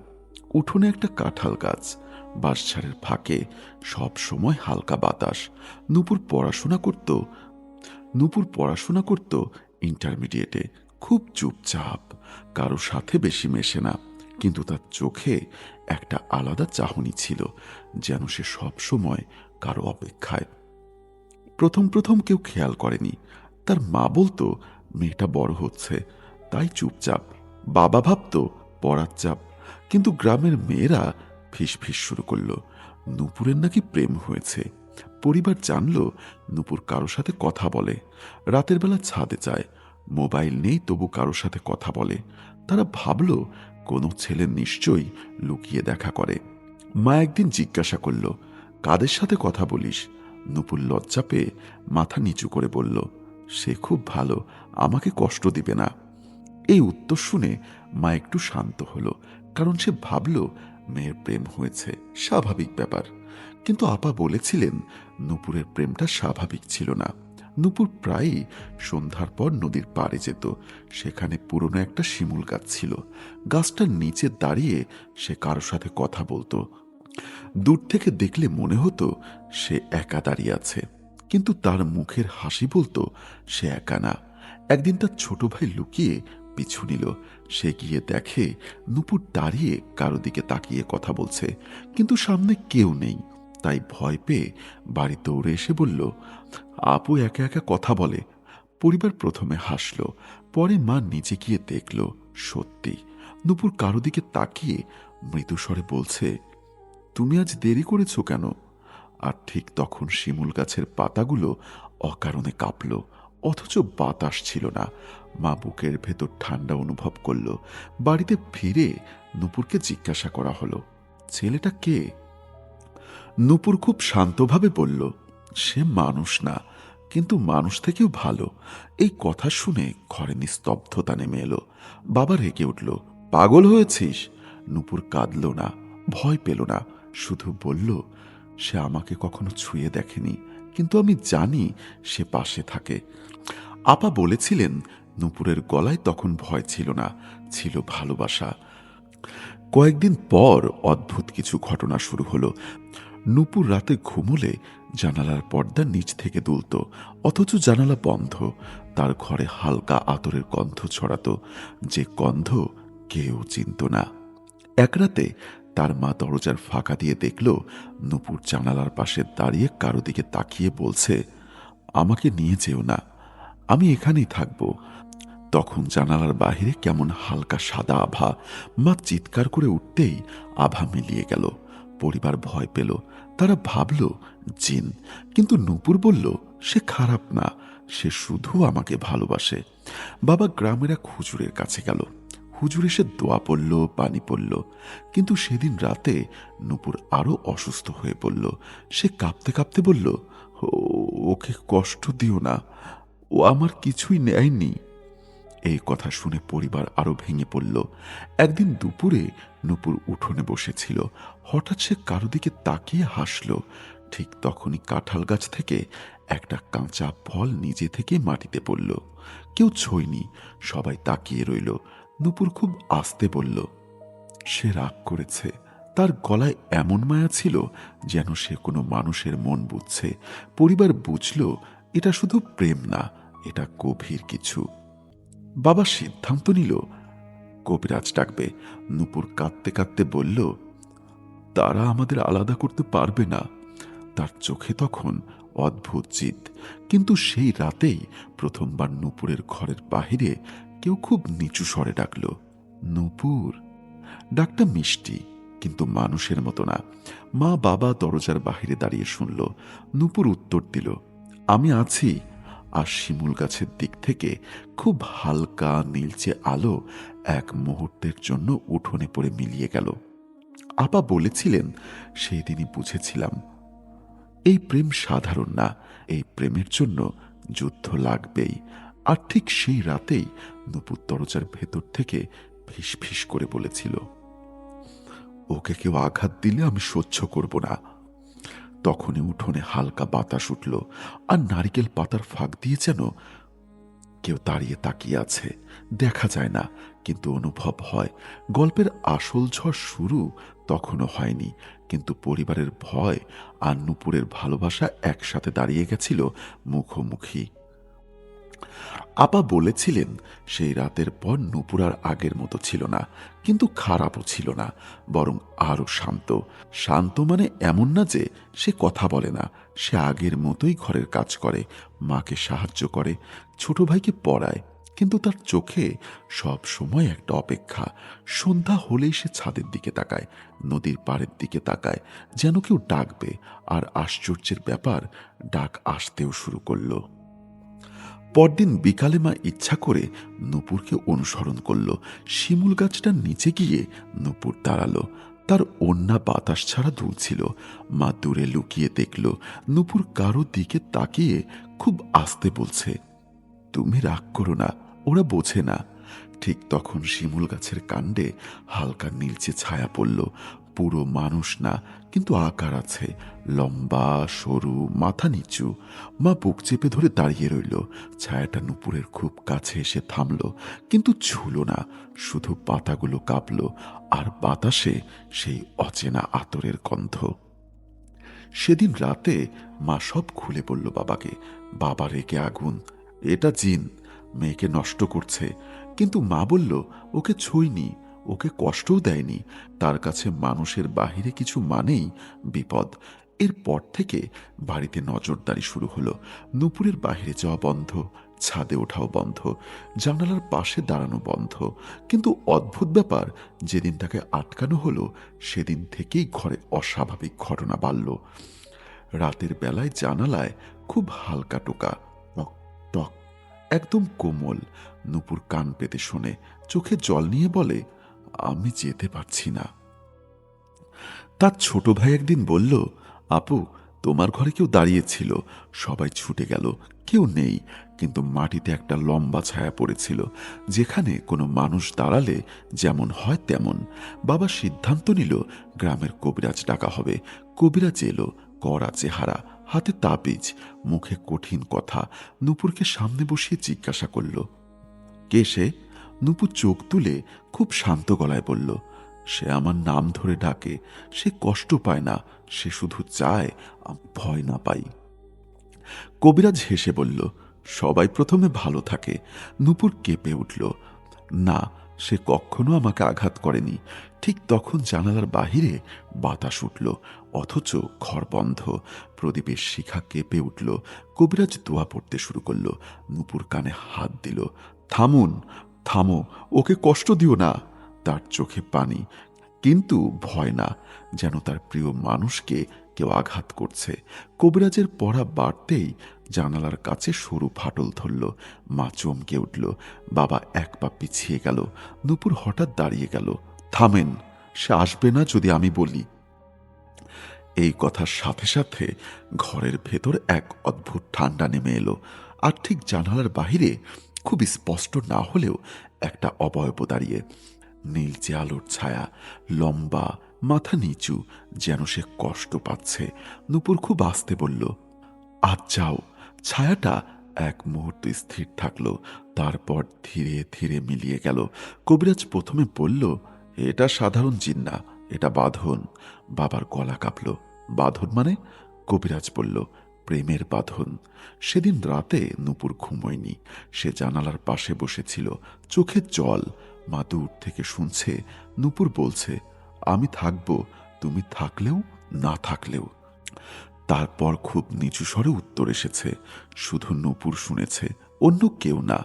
উঠোনে একটা কাঁঠাল গাছ, বাঁশঝাড়ের ফাঁকে সব সময় হালকা বাতাস। নূপুর পড়াশোনা করত ইন্টারমিডিয়েটে। খুব চুপচাপ, কারো সাথে বেশি মেশে না, কিন্তু তার চোখে একটা আলাদা চাহনি ছিল, যেন সে সব সময় কারো অপেক্ষায়। প্রথম প্রথম কেউ খেয়াল করেনি। তার মা বলতো মেয়েটা বড় হচ্ছে তাই চুপচাপ, বাবা ভাবতো পড়ার চাপ। কিন্তু গ্রামের মেয়েরা ফিসফিস শুরু করলো নূপুরের নাকি প্রেম হয়েছে। পরিবার জানলো নূপুর কারো সাথে কথা বলে, রাতের বেলা ছাদে যায়, মোবাইল নেই তবু কারো সাথে কথা বলে। তারা ভাবলো কোনো ছেলে নিশ্চয়ই লুকিয়ে দেখা করে। মা একদিন জিজ্ঞাসা করল, কাদের সাথে কথা বলিস? নূপুর লজ্জা পেয়ে মাথা নিচু করে বলল, সে খুব ভালো, আমাকে কষ্ট দিবে না। এই উত্তর শুনে মা একটু শান্ত হলো, কারণ সে ভাবল মেয়ের প্রেম হয়েছে, স্বাভাবিক ব্যাপার। কিন্তু আপা বলেছিলেন নূপুরের প্রেমটা স্বাভাবিক ছিল না। নূপুর প্রায়ই সন্ধ্যার পর নদীর পাড়ে যেত। সেখানে পুরনো একটা শিমুল গাছ ছিল। গাছটার নিচে দাঁড়িয়ে সে কারো সাথে কথা বলতো। দূর থেকে দেখলে মনে হতো সে একা দাঁড়িয়ে আছে, কিন্তু তার মুখের হাসি বলতো সে একা না। একদিন তার ছোট ভাই লুকিয়ে পিছু নিল। সে গিয়ে দেখে নূপুর দাঁড়িয়ে কারো দিকে তাকিয়ে কথা বলছে, কিন্তু সামনে কেউ নেই। তাই ভয় পেয়ে বাড়ি দৌড়ে এসে বলল, আপু একা একা কথা বলে। পরিবার প্রথমে হাসল, পরে মা নিচে গিয়ে দেখল সত্যি নূপুর কারো দিকে তাকিয়ে মৃদুস্বরে বলছে, তুমি আজ দেরি করেছ কেন? আর ঠিক তখন শিমুল গাছের পাতাগুলো অকারণে কাঁপল, অথচ বাতাস ছিল না। মা বুকের ভেতর ঠান্ডা অনুভব করল। বাড়িতে ফিরে নূপুরকে জিজ্ঞাসা করা হলো, ছেলেটা কে? নূপুর খুব শান্তভাবে বলল, সে মানুষ না, কিন্তু মানুষ থেকেও ভালো। এই কথা শুনে ঘরে নিস্তব্ধতা নেমে এলো। বাবা রেগে উঠল, পাগল হয়েছিস? নূপুর কাঁদল না, ভয় পেল না, শুধু বলল, সে আমাকে কখনো ছুঁয়ে দেখেনি, কিন্তু আমি জানি সে পাশে থাকে। আপা বলেছিলেন নূপুরের গলায় তখন ভয় ছিল না, ছিল ভালোবাসা। কয়েকদিন পর অদ্ভুত কিছু ঘটনা শুরু হলো। নূপুর রাতে ঘুমোলে জানালার পর্দা নিচ থেকে দুলত, অথচ জানালা বন্ধ। তার ঘরে হালকা আতরের গন্ধ ছড়াতো, যে গন্ধ কেউ চিনত না। এক রাতে তার মা দরজার ফাঁকা দিয়ে দেখল নূপুর জানালার পাশে দাঁড়িয়ে কারো দিকে তাকিয়ে বলছে, আমাকে নিয়ে যেও না, আমি এখানেই থাকবো। তখন জানালার বাহিরে কেমন হালকা সাদা আভা। মা চিৎকার করে উঠতেই আভা মিলিয়ে গেল। পরিবার ভয় পেল, তারা ভাবল জিন। কিন্তু নূপুর বলল, সে খারাপ না, সে শুধু আমাকে ভালোবাসে। বাবা গ্রামের এক হুজুরের কাছে গেল। হুজুর এসে দোয়া পড়ল, পানি পড়ল। কিন্তু সেদিন রাতে নূপুর আরো অসুস্থ হয়ে পড়ল। সে কাঁপতে কাঁপতে বলল, ওকে কষ্ট দিও না, ও আমার কিছুই নেয়নি। এই কথা শুনে পরিবার আরো ভেঙে পড়ল। একদিন দুপুরে নূপুর উঠোনে বসেছিল। হঠাৎ সে কারো দিকে তাকিয়ে হাসল। ঠিক তখনই কাঁঠাল গাছ থেকে একটা কাঁচা ফল নিজে থেকে মাটিতে পড়ল। কেউ ছোঁয়নি, সবাই তাকিয়ে রইল। নূপুর খুব আস্তে বলল, সে রাগ করেছে। তার গলায় এমন মায়া ছিল যেন সে কোনো মানুষের মন বুঝছে। পরিবার বুঝল এটা শুধু প্রেম না, এটা গভীর কিছু। বাবা সিদ্ধান্ত নিল কবিরাজ ডাকবে। নূপুর কাঁদতে কাঁদতে বলল, তারা আমাদের আলাদা করতে পারবে না। তার চোখে তখন অদ্ভুত জিদ। কিন্তু সেই রাতেই প্রথমবার নূপুরের ঘরের বাহিরে কেউ খুব নিচু স্বরে ডাকল, নূপুর। ডাকটা মিষ্টি, কিন্তু মানুষের মতো না। মা বাবা দরজার বাহিরে দাঁড়িয়ে শুনল। নূপুর উত্তর দিল, আমি আছি। আর শিমুল গাছের দিক থেকে খুব হালকা নীলচে আলো এক মুহূর্তের জন্য উঠোনে পড়ে মিলিয়ে গেল। আপা বলেছিলেন, সেই দিনই বুঝেছিলাম এই প্রেম সাধারণ না, এই প্রেমের জন্য যুদ্ধ লাগবেই। আর ঠিক সেই রাতেই নূপুর দরজার ভেতর থেকে ফিস ফিস করে বলেছিল, ওকে কেউ আঘাত দিলে আমি সহ্য করব না। তখনই উঠোনে হালকা বাতাস উঠল, আর নারিকেল পাতার ফাঁক দিয়ে যেন কেউ দাঁড়িয়ে তাকিয়ে আছে। দেখা যায় না, কিন্তু অনুভব হয়। গল্পের আসল ঝড় শুরু তখনও হয়নি, কিন্তু পরিবারের ভয় আর নূপুরের ভালোবাসা একসাথে দাঁড়িয়ে গেছিল মুখোমুখি। আপা বলেছিলেন, সেই রাতের পর নূপুর আর আগের মতো ছিল না, কিন্তু খারাপও ছিল না, বরং আরো শান্ত। শান্ত মানে এমন না যে সে কথা বলে না, সে আগের মতোই ঘরের কাজ করে, মাকে সাহায্য করে, ছোট ভাইকে পড়ায়। কিন্তু তার চোখে সব সময় একটা অপেক্ষা। সন্ধ্যা হলেই সে ছাদের দিকে তাকায়, নদীর পাড়ের দিকে তাকায়, যেন কেউ ডাকবে। আর আশ্চর্যের ব্যাপার, ডাক আসতেও শুরু করলো। পরদিন বিকালে মা ইচ্ছা করে নূপুরকে অনুসরণ করল। শিমুল গাছটার নিচে গিয়ে নূপুর দাঁড়ালো। তার ওন্না বাতাস ছাড়া দুলছিল। মা দূরে লুকিয়ে দেখল নূপুর কারো দিকে তাকিয়ে খুব আস্তে বলছে, তুমি রাগ করো না, ওরা বোঝে না। ঠিক তখন শিমুল গাছের কাণ্ডে হালকা নীলচে ছায়া পড়ল। পুরো মানুষ না, কিন্তু আকার আছে, লম্বা সরু, মাথা নিচু। মা বুক চেপে ধরে দাঁড়িয়ে রইল। ছায়াটা নূপুরের খুব কাছে এসে থামল, কিন্তু ছুল না, শুধু পাতাগুলো কাঁপল, আর বাতাসে সেই অচেনা আতরের গন্ধ। সেদিন রাতে মা সব খুলে বলল বাবাকে। বাবা রেগে আগুন, এটা জিন, মেয়েকে নষ্ট করছে। কিন্তু মা বলল, ওকে ছুঁইনি, ওকে কষ্টও দেয়নি। তার কাছে মানুষের বাহিরে কিছু মানেই বিপদ। এরপর থেকে বাড়িতে নজরদারি শুরু হলো। নূপুরের বাহিরে যাওয়া বন্ধ, ছাদে ওঠাও বন্ধ, জানালার পাশে দাঁড়ানো বন্ধ। কিন্তু অদ্ভুত ব্যাপার, যেদিন তাকে আটকানো হলো সেদিন থেকেই ঘরে অস্বাভাবিক ঘটনা বাড়ল। রাতের বেলায় জানালায় খুব হালকা টোকা, টক টক, একদম কোমল। নূপুর কান পেতে শোনে, চোখে জল নিয়ে বলে, আমি যেতে পারছি না। তার ছোট ভাই একদিন বলল, আপু, তোমার ঘরে কেউ দাঁড়িয়েছিল। সবাই ছুটে গেল, কেউ নেই, কিন্তু মাটিতে একটা লম্বা ছায়া পড়েছিল, যেখানে কোনো মানুষ দাঁড়ালে যেমন হয় তেমন। বাবা সিদ্ধান্ত নিল গ্রামের কবিরাজ ডাকা হবে। কবিরাজ এলো, কড়া চেহারা, হাতে তাবিজ, মুখে কঠিন কথা। নূপুরকে সামনে বসিয়ে জিজ্ঞাসা করল, কে সে? নূপুর চোখ তুলে খুব শান্ত গলায় বলল, সে আমার নাম ধরে ডাকে, সে কষ্ট পায় না, সে শুধু চায় আমি ভয় না পাই। কবিরাজ হেসে বলল, সবাই প্রথমে ভালো থাকে। নূপুর কেঁপে উঠল, না, সে কখনো আমাকে আঘাত করেনি। ঠিক তখন জানালার বাহিরে বাতাস উঠল, অথচ ঘর বন্ধ। প্রদীপের শিখা কেঁপে উঠল। কবিরাজ দোয়া পড়তে শুরু করল। নূপুর কানে হাত দিল, থামুন, থামো, ওকে কষ্ট দিও না। তার চোখে পানি, কিন্তু ভয় না, যেন তার প্রিয় মানুষকে কেউ আঘাত করছে। কবিরাজের পড়া বাড়তেই জানালার কাছে সরু ফাটল ধরল। মা চমকে উঠল। বাবা এক পা পিছিয়ে গেল। নূপুর হঠাৎ দাঁড়িয়ে গেল। থামেন, সে আসবে না যদি আমি বলি। এই কথার সাথে সাথে ঘরের ভেতর এক অদ্ভুত ঠান্ডা নেমে এলো। আর ঠিক জানালার বাহিরে, খুব স্পষ্ট না হলেও, একটা অবয়ব দাঁড়িয়ে। নীলচে আলোর ছায়া, লম্বা, মাথা নিচু, যেন সে কষ্ট পাচ্ছে। নূপুর খুব আস্তে বলল, আজ যাও। ছায়াটা এক মুহূর্ত স্থির থাকলো, তারপর ধীরে ধীরে মিলিয়ে গেল। কবিরাজ প্রথমে বলল, এটা সাধারণ জিন না, এটা বাঁধন। বাবার গলা কাঁপল। বাঁধন মানে? কবিরাজ বলল, প্রেমের বাঁধন। সেদিন রাতে নূপুর ঘুমোয়নি। সে জানালার পাশে বসেছিল, চোখে জল। মা দূর থেকে শুনছে। নূপুর বলছে, আমি থাকবো, তুমি থাকলেও না থাকলেও। তারপর খুব নিচু স্বরে উত্তর এসেছে। শুধু নূপুর শুনেছে, অন্য কেউ না।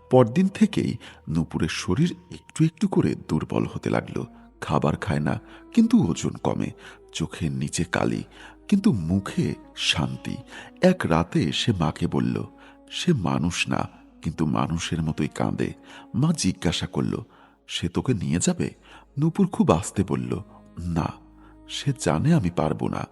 পরদিন থেকেই নূপুরের শরীর একটু একটু করে দুর্বল হতে লাগলো। খাবার খায় না, কিন্তু ওজন কমে। চোখের নিচে কালি, কিন্তু মুখে শান্তি। এক রাতে সে মাকে বলল, সে মানুষ না, কিন্তু মানুষের মতোই কাঁদে। মা জিজ্ঞাসা করল, সে তোকে নিয়ে যাবে? নূপুর খুব আস্তে বলল, না, সে জানে আমি পারবো না।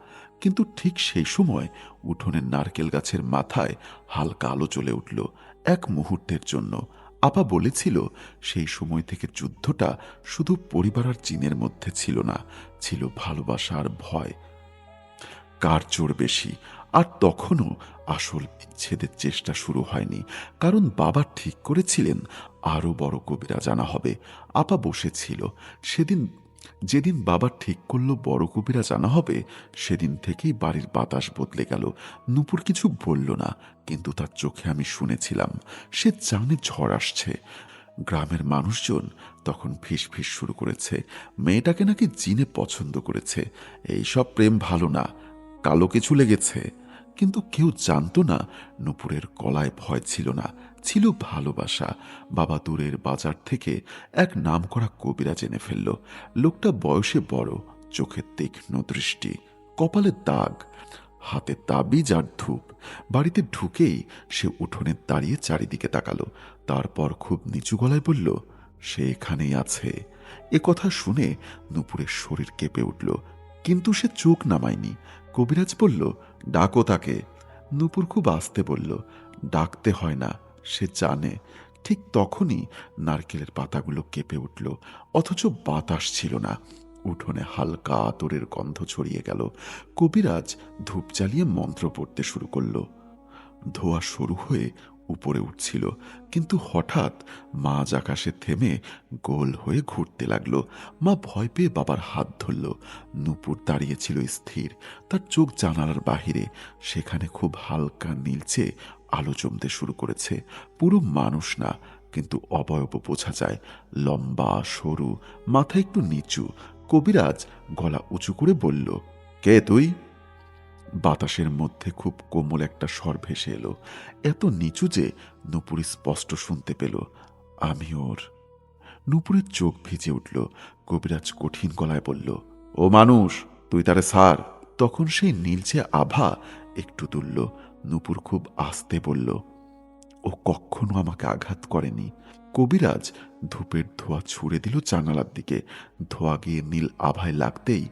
কিন্তু ঠিক সেই সময় উঠোনের নারকেল গাছের মাথায় হালকা আলো জ্বলে উঠল, এক মুহূর্তের জন্য। আপা বলেছিল, সেই সময় থেকে যুদ্ধটা শুধু পরিবার আর জিনের মধ্যে ছিল না, ছিল ভালোবাসা আর ভয়। কার জোর বেশি? আর তখনও আসল বিচ্ছেদের চেষ্টা শুরু হয়নি, কারণ বাবা ঠিক করেছিলেন আরো বড় কবিরাজ আনা হবে। আপা বসেছিল। সেদিন, যেদিন বাবা ঠিক করলো বড় কবিরাজ আনা হবে, সেদিন থেকেই বাড়ির বাতাস বদলে গেল। নূপুর কিছু বলল না, কিন্তু তার চোখে আমি শুনেছিলাম, সে জানে ঝড় আসছে। গ্রামের মানুষজন তখন ফিস ফিস শুরু করেছে, মেয়েটাকে নাকি জিনে পছন্দ করেছে, এইসব প্রেম ভালো না, কালো কিছু লেগেছে। কিন্তু কেউ জানতো না নূপুরের গলায় ভয় ছিল না, ছিল ভালোবাসা। বাবা দূরের বাজার থেকে এক নামকরা কবিরাজ এনে ফেলল। লোকটা বয়সে বড়, চোখে তীক্ষ্ণ দৃষ্টি, কপালে দাগ, হাতে তাবিজ আর ধূপ। বাড়িতে ঢুকেই সে উঠোনে দাঁড়িয়ে চারিদিকে তাকালো। তারপর খুব নিচু গলায় বলল, সে এখানেই আছে। এ কথা শুনে নূপুরের শরীর কেঁপে উঠল, কিন্তু সে চোখ নামায়নি। কবিরাজ বলল, ডাকো তাকে। নূপুর খুব আস্তে বলল, ডাকতে হয় না, সে জানে। ঠিক তখনই নারকেলের পাতাগুলো কেঁপে উঠল, অথচ বাতাস ছিল না। উঠোনে হালকা আতরের গন্ধ ছড়িয়ে গেল। কবিরাজ ধূপ জ্বালিয়ে মন্ত্র পড়তে শুরু করল। ধোঁয়া শুরু হয়ে উপরে উঠছিল, কিন্তু হঠাৎ মাঝ আকাশে থেমে গোল হয়ে ঘুরতে লাগলো। মা ভয় পেয়ে বাবার হাত ধরল। নূপুর দাঁড়িয়েছিল স্থির, তার চোখ জানালার বাহিরে। সেখানে খুব হালকা নীলচে আলো জমতে শুরু করেছে। পুরো মানুষ না, কিন্তু অবয়ব বোঝা যায়, লম্বা, সরু, মাথা একটু নিচু। কবিরাজ গলা উঁচু করে বলল, কে তুই? বাতাসের মধ্যে খুব কোমল একটা স্বর ভেসে এলো, এত নিচু যে নূপুর স্পষ্ট শুনতে পেল, আমি ওর। নূপুরের চোখ ভিজে উঠল। কবিরাজ কঠিন গলায় বলল, ও মানুষ, তুই তারে সার। তখন সেই নীলচে আভা একটু তুলল। নূপুর খুব আস্তে বলল, ও কখনো আমাকে আঘাত করেনি। কবিরাজ ধূপের ধোঁয়া ছুড়ে দিল জানালার দিকে। ধোঁয়া গিয়ে নীল আভায় লাগতেই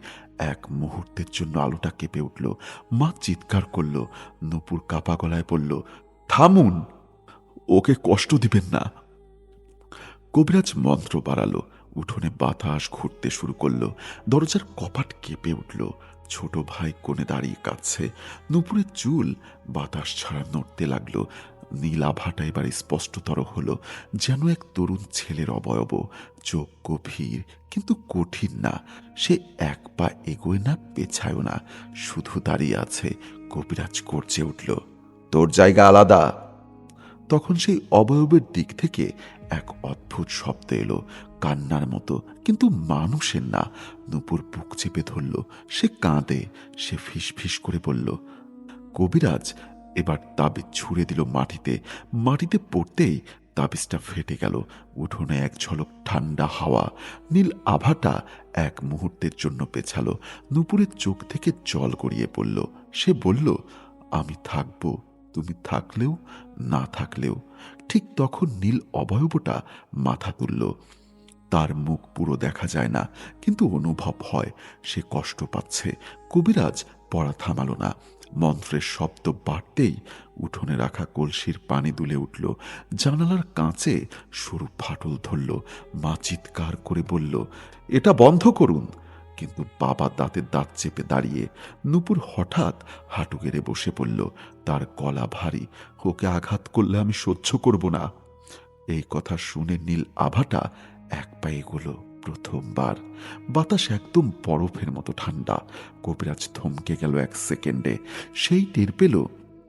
এক মুহূর্তের জন্য আলোটা কেঁপে উঠল। মা চিৎকার করল। নূপুর কাপা গলায় বলল, থামুন, ওকে কষ্ট দিবেন না। কবিরাজ মন্ত্র বাড়ালো। উঠোনে বাতাস ঘুরতে শুরু করলো। দরজার কপাট কেঁপে উঠল। ছোট ভাই কোণে দাঁড়িয়ে কাঁদছে। নুপুরের চুল বাতাস ছাড়া নড়তে লাগলো। নীল আভাটা এবার স্পষ্টতর হলো, যেন এক তরুণ ছেলের অবয়ব। চোখ গভীর কিন্তু কঠিন না। সে এক পা এগোয় না, পেছায়ও না, শুধু দাঁড়িয়ে আছে। কবিরাজ গর্জে উঠল, তোর জায়গা আলাদা। তখন সেই অবয়বের দিক থেকে এক অদ্ভুত শব্দ এলো, কান্নার মতো, কিন্তু মানুষের না। নূপুর বুক চেপে ধরল। সে কাঁদে। সে ফিস করে বলল, কবিরাজ এবার তাবিজ ছুঁড়ে দিল মাটিতে। মাটিতে পড়তেই তাবিজটা ফেটে গেল। উঠোনে এক ঝলক ঠান্ডা হাওয়া। নীল আভাটা এক মুহূর্তের জন্য পেছালো। নূপুরের চোখ থেকে জল গড়িয়ে পড়ল। সে বলল, আমি থাকব, তুমি থাকলেও না থাকলেও। ঠিক তখন নীল অবয়বটা মাথা তুলল। তার মুখ পুরো দেখা যায় না, কিন্তু অনুভব হয় সে কষ্ট পাচ্ছে। কবিরাজ পড়া থামালো না। মন্ত্রের শব্দ বাড়তেই উঠোনে রাখা কলসির পানি দুলে উঠল। জানালার কাঁচে সরু ফাটল ধরল। মা চিৎকার করে বলল, এটা বন্ধ করুন। কিন্তু বাবা দাঁতে দাঁত চেপে দাঁড়িয়ে। নূপুর হঠাৎ হাঁটু গেড়ে বসে পড়ল। তার গলা ভারী। ওকে আঘাত করলে আমি সহ্য করব না। এই কথা শুনে নীল আভাটা এক পা এগোলো। প্রথমবার। বাতাস একদম বরফের মতো ঠান্ডা। কবিরাজ থমকে গেল এক সেকেন্ডে। সেই টের পেল,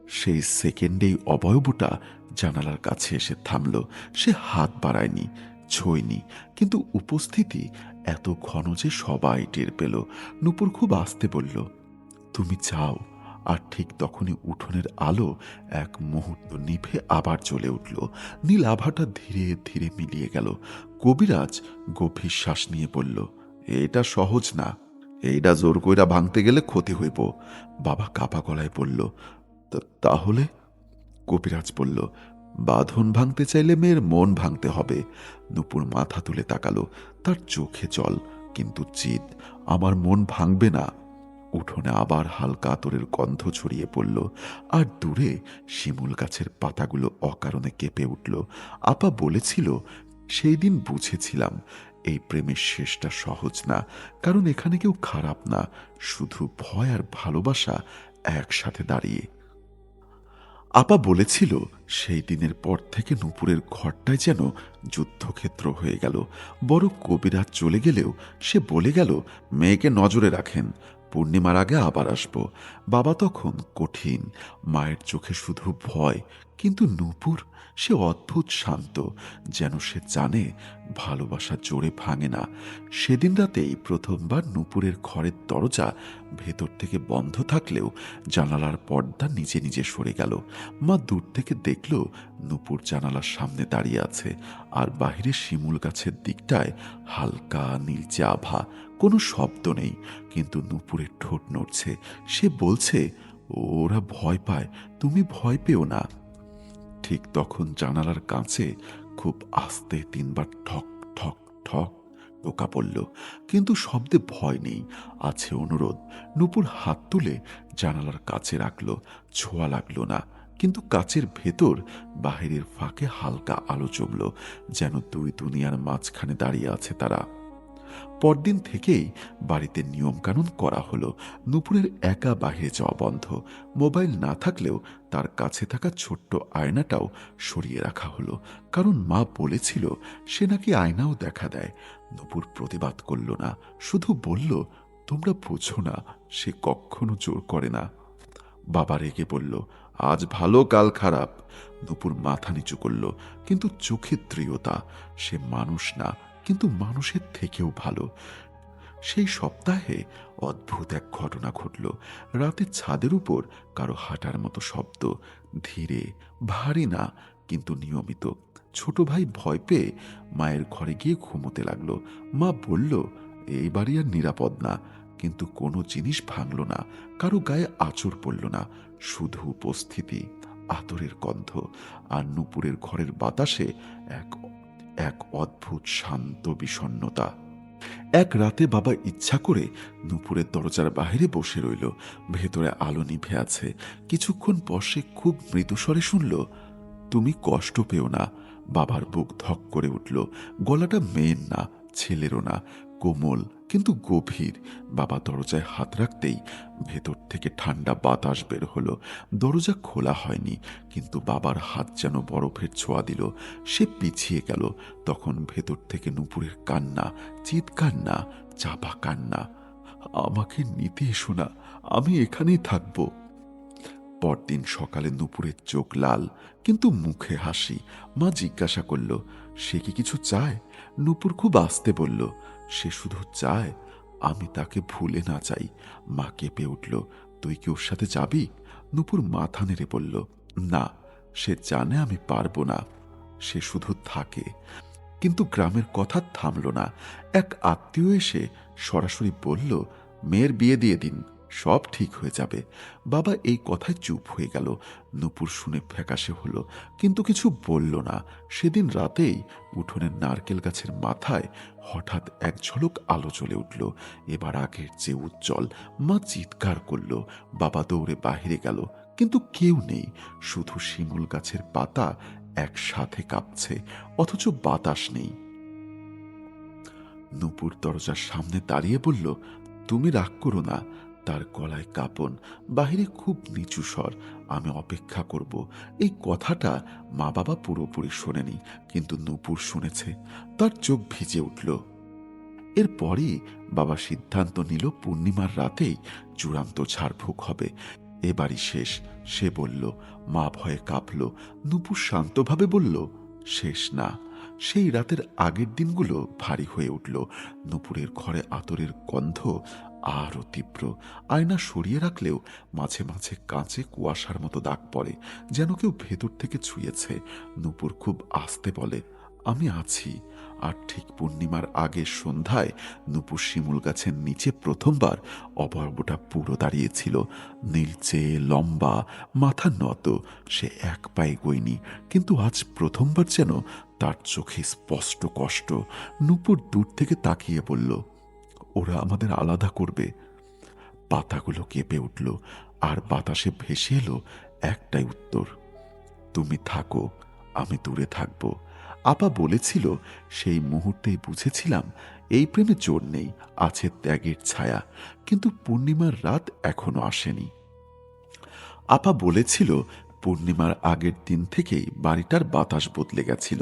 সেই সেকেন্ডেই অবয়বটা জানালার কাছে এসে থামল। সে হাত বাড়ায়নি, ছোঁয়নি, কিন্তু উপস্থিতি এত ঘন যে সবাই টের পেল। নূপুর খুব আস্তে বলল, তুমি যাও। আর ঠিক তখনই উঠোনের আলো এক মুহূর্ত নিভে আবার জ্বলে উঠল। নীল আভাটা ধীরে ধীরে মিলিয়ে গেল। কবিরাজ গভীর শ্বাস নিয়ে বলল, এটা সহজ না। এইটা জোর কইরা ভাঙতে গেলে ক্ষতি হইব। বাবা কাপা গলায় বলল, তাহলে? কবিরাজ বলল, বাঁধন ভাঙতে চাইলে মেয়ের মন ভাঙতে হবে। নূপুর মাথা তুলে তাকালো। তার চোখে জল, কিন্তু জিদ। আমার মন ভাঙবে না। উঠোনে আবার হালকা আতরের গন্ধ ছড়িয়ে পড়ল। আর দূরে শিমুল গাছের পাতাগুলো অকারণে কেঁপে উঠল। আপা বলেছিল, সেই দিন বুঝেছিলাম এই প্রেমের শেষটা সহজ না। কারণ এখানে কেউ খারাপ না, শুধু ভয় আর ভালোবাসা একসাথে দাঁড়িয়ে। আপা বলেছিল, সেই দিনের পর থেকে নূপুরের ঘরটাই যেন যুদ্ধক্ষেত্র হয়ে গেল। বড় কবিরাজ চলে গেলেও সে বলে গেল, মেয়েকে নজরে রাখেন, পূর্ণিমার আগে আবার আসব। বাবা তখন কঠিন। মায়ের চোখে শুধু ভয়। কিন্তু নূপুর, সে অদ্ভুত শান্ত, যেন সে জানে ভালোবাসা জোরে ভাঙে না। সেদিন রাতেই প্রথমবার নূপুরের ঘরের দরজা ভেতর থেকে বন্ধ থাকলেও জানালার পর্দা নিজে নিজে সরে গেল। মা দূর থেকে দেখল নূপুর জানালার সামনে দাঁড়িয়ে আছে, আর বাহিরে শিমুল গাছের দিকটায় হালকা নীলচে আভা। কোনো শব্দ নেই, কিন্তু নূপুরের ঠোঁট নড়ছে। সে বলছে, ওরা ভয় পায়, তুমি ভয় পেও না। ঠিক তখন জানালার কাছে খুব আস্তে তিনবার ঠক ঠক ঠক টোকা পড়ল, কিন্তু শব্দে ভয় নেই, আছে অনুরোধ। নূপুর হাত তুলে জানালার কাছে রাখল। ছোঁয়া লাগলো না, কিন্তু কাচের ভেতর বাহিরের ফাঁকে হালকা আলো জমল, যেন দুই দুনিয়ার মাঝখানে দাঁড়িয়ে আছে তারা। পরদিন থেকেই বাড়িতে নিয়মকানুন করা হলো। নূপুরের একা বাহিরে যাওয়া বন্ধ। মোবাইল না থাকলেও তার কাছে থাকা ছোট্ট আয়নাটাও সরিয়ে রাখা হলো, কারণ মা বলেছিল সে নাকি আয়নাও দেখা দেয়। নূপুর প্রতিবাদ করল না, শুধু বলল, তোমরা বুঝো না, সে কখনো জোর করে না। বাবা রেগে বলল, আজ ভালো কাল খারাপ। নূপুর মাথা নিচু করল, কিন্তু চোখে দৃঢ়তা। সে মানুষ না, কিন্তু মানুষের থেকেও ভালো। সেই সপ্তাহে অদ্ভুত এক ঘটনা ঘটল। রাতে ছাদের উপর কারো হাঁটার মতো শব্দ, ধীরে, ভারী না, কিন্তু নিয়মিত। ছোট ভাই ভয় পেয়ে মায়ের ঘরে গিয়ে ঘুমোতে লাগলো। মা বলল, এই বাড়ি আর নিরাপদ না। কিন্তু কোনো জিনিস ভাঙল না, কারো গায়ে আঁচড় পড়ল না, শুধু উপস্থিতি, আতরের গন্ধ। আর নূপুরের ঘরের বাতাসে এক এক অদ্ভুত শান্ত বিষণ্ণতা। এক রাতে বাবা ইচ্ছা করে নুপুরের দরজার বাইরে বসে রইল। ভেতরে আলো নিভে আছে। কিছুক্ষণ পর সে খুব মৃদুস্বরে শুনল, তুমি কষ্ট পেও না। বাবার বুক ধক করে উঠল। গলাটা মেয়ের না, ছেলেরও না, কোমল কিন্তু গভীর। বাবা দরজায় হাত রাখতেই ভেতর থেকে ঠান্ডা বাতাস বের হলো। দরজা খোলা হয়নি, কিন্তু বাবার হাত যেন বরফের ছোঁয়া দিল। সে পিছিয়ে গেল। তখন ভেতর থেকে নুপুরের কান্না, চিৎকার না, চাপা কান্না। আমাকে নিতে এসো না, আমি এখানেই থাকবো। পরদিন সকালে নুপুরের চোখ লাল, কিন্তু মুখে হাসি। মা জিজ্ঞাসা করল, সে কি কিছু চায়? নুপুর খুব আস্তে বলল, সে শুধু চায় আমি তাকে ভুলে না যাই। মা কেঁপে উঠল, তুই কি ওর সাথে যাবি? নুপুর মাথা নেড়ে বলল, না, সে জানে আমি পারবো না, সে শুধু থাকে। কিন্তু গ্রামের কথা থামল না। এক আত্মীয় এসে সরাসরি বলল, মেয়ের বিয়ে দিয়ে দিন, সব ঠিক হয়ে যাবে। বাবা এই কথায় চুপ হয়ে গেল। নুপুর শুনে ফ্যাকাশে হলো, কিন্তু কিছু বলল না। সেদিন রাতেই উঠোনের নারকেল গাছের মাথায় হঠাৎ এক ঝলক আলো জ্বলে উঠল, এবার আগের চেয়ে উজ্জ্বল। মা চিৎকার করল। বাবা দৌড়ে বাহিরে গেল, কিন্তু কেউ নেই। শুধু শিমুল গাছের পাতা একসাথে কাঁপছে, অথচ বাতাস নেই। নূপুর দরজার সামনে দাঁড়িয়ে বলল, তুমি রাগ করো না। তার গলায় কাঁপন, বাহিরে খুব নিচু স্বর, আমি অপেক্ষা করব। এই কথাটা মা বাবা পুরোপুরি শোনেনি, কিন্তু নূপুর শুনেছে। তার চোখ ভিজে উঠল। এরপরই বাবা সিদ্ধান্ত নিল পূর্ণিমার রাতেই চূড়ান্ত ঝাড়ফুঁক হবে। এবারই শেষ, সে বলল। মা ভয়ে কাঁপল। নূপুর শান্তভাবে বলল, শেষ না। সেই রাতের আগের দিনগুলো ভারী হয়ে উঠল। নূপুরের ঘরে আতরের গন্ধ আরও তীব্র। আয়না সরিয়ে রাখলেও মাঝে মাঝে কাঁচে কুয়াশার মতো দাগ পড়ে, যেন কেউ ভেতর থেকে ছুঁয়েছে। নূপুর খুব আস্তে বলে, আমি আছি। আর ঠিক পূর্ণিমার আগের সন্ধ্যায় নূপুর শিমুল গাছের নিচে প্রথমবার অপূর্বটা পুরো দাঁড়িয়েছিল। নীলচে, লম্বা, মাথা নত। সে এক পায়ে গইনি, কিন্তু আজ প্রথমবার যেন তার চোখে স্পষ্ট কষ্ট। নূপুর দূর থেকে তাকিয়ে বলল, ওরা আমাদের আলাদা করবে। পাতাগুলো কেঁপে উঠল, আর বাতাসে ভেসে এলো একটাই উত্তর, তুমি থাকো, আমি দূরে থাকব। আপা বলেছিল, সেই মুহূর্তেই বুঝেছিলাম এই প্রেমে জোর নেই, আছে ত্যাগের ছায়া। কিন্তু পূর্ণিমার রাত এখনো আসেনি। আপা বলেছিল, পূর্ণিমার আগের দিন থেকেই বাড়িটার বাতাস বদলে গেছিল,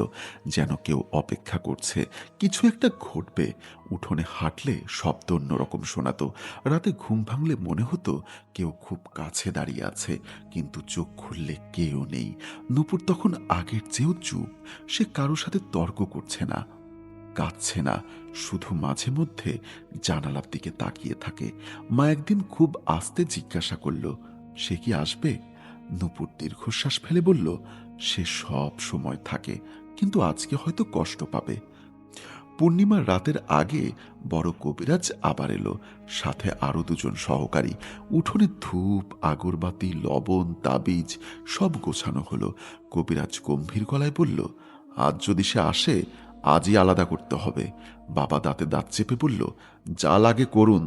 যেন কেউ অপেক্ষা করছে কিছু একটা ঘটবে। উঠোনে হাঁটলে শব্দ অন্যরকম শোনাতো। রাতে ঘুম ভাঙলে মনে হতো কেউ খুব কাছে দাঁড়িয়ে আছে, কিন্তু চোখ খুললে কেউ নেই। নূপুর তখন আগের চেয়েও চুপ। সে কারোর সাথে তর্ক করছে না, কাঁদছে না, শুধু মাঝে মধ্যে জানালার দিকে তাকিয়ে থাকে। মা একদিন খুব আস্তে জিজ্ঞাসা করল, সে কি আসবে? নূপুর দীর্ঘশ্বাস ফেলে বলল, সে সব সময় থাকে, কিন্তু আজকে হয়তো কষ্ট পাবে। পূর্ণিমার রাতের আগে বড় কবিরাজ আবার এলো, সাথে আরো দুজন সহকারী। উঠোনে ধূপ, আগরবাতি, লবণ, তাবিজ সব গোছানো হলো। কবিরাজ গম্ভীর গলায় বলল, আজ যদি সে আসে, আজই আলাদা করতে হবে। বাবা দাঁতে দাঁত চেপে বলল, যা লাগে করুন।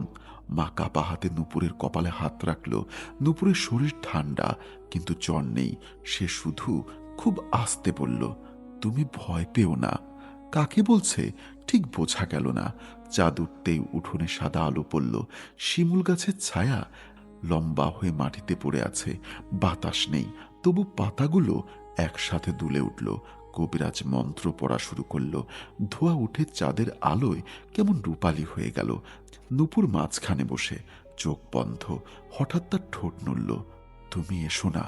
মা কাপা হাতে নূপুরের কপালে হাত রাখল। নূপুরের শরীর ঠান্ডা, কিন্তু জ্বর নেই। সে শুধু খুব আস্তে বলল, তুমি ভয় পেও না। কাকে বলছে ঠিক বোঝা গেল না। চাঁদ উঠতেই উঠোনে সাদা আলো পড়ল। শিমুল গাছের ছায়া লম্বা হয়ে মাটিতে পড়ে আছে। বাতাস নেই, তবু পাতাগুলো একসাথে দুলে উঠল। কবিরাজ মন্ত্র পড়া শুরু করল। ধোয়া উঠে চাঁদের আলোয় কেমন রূপালী হয়ে গেল। নূপুর মাঝখানে বসে, চোখ বন্ধ। হঠাৎ তার ঠোঁট নড়ল, তুমি এসো না।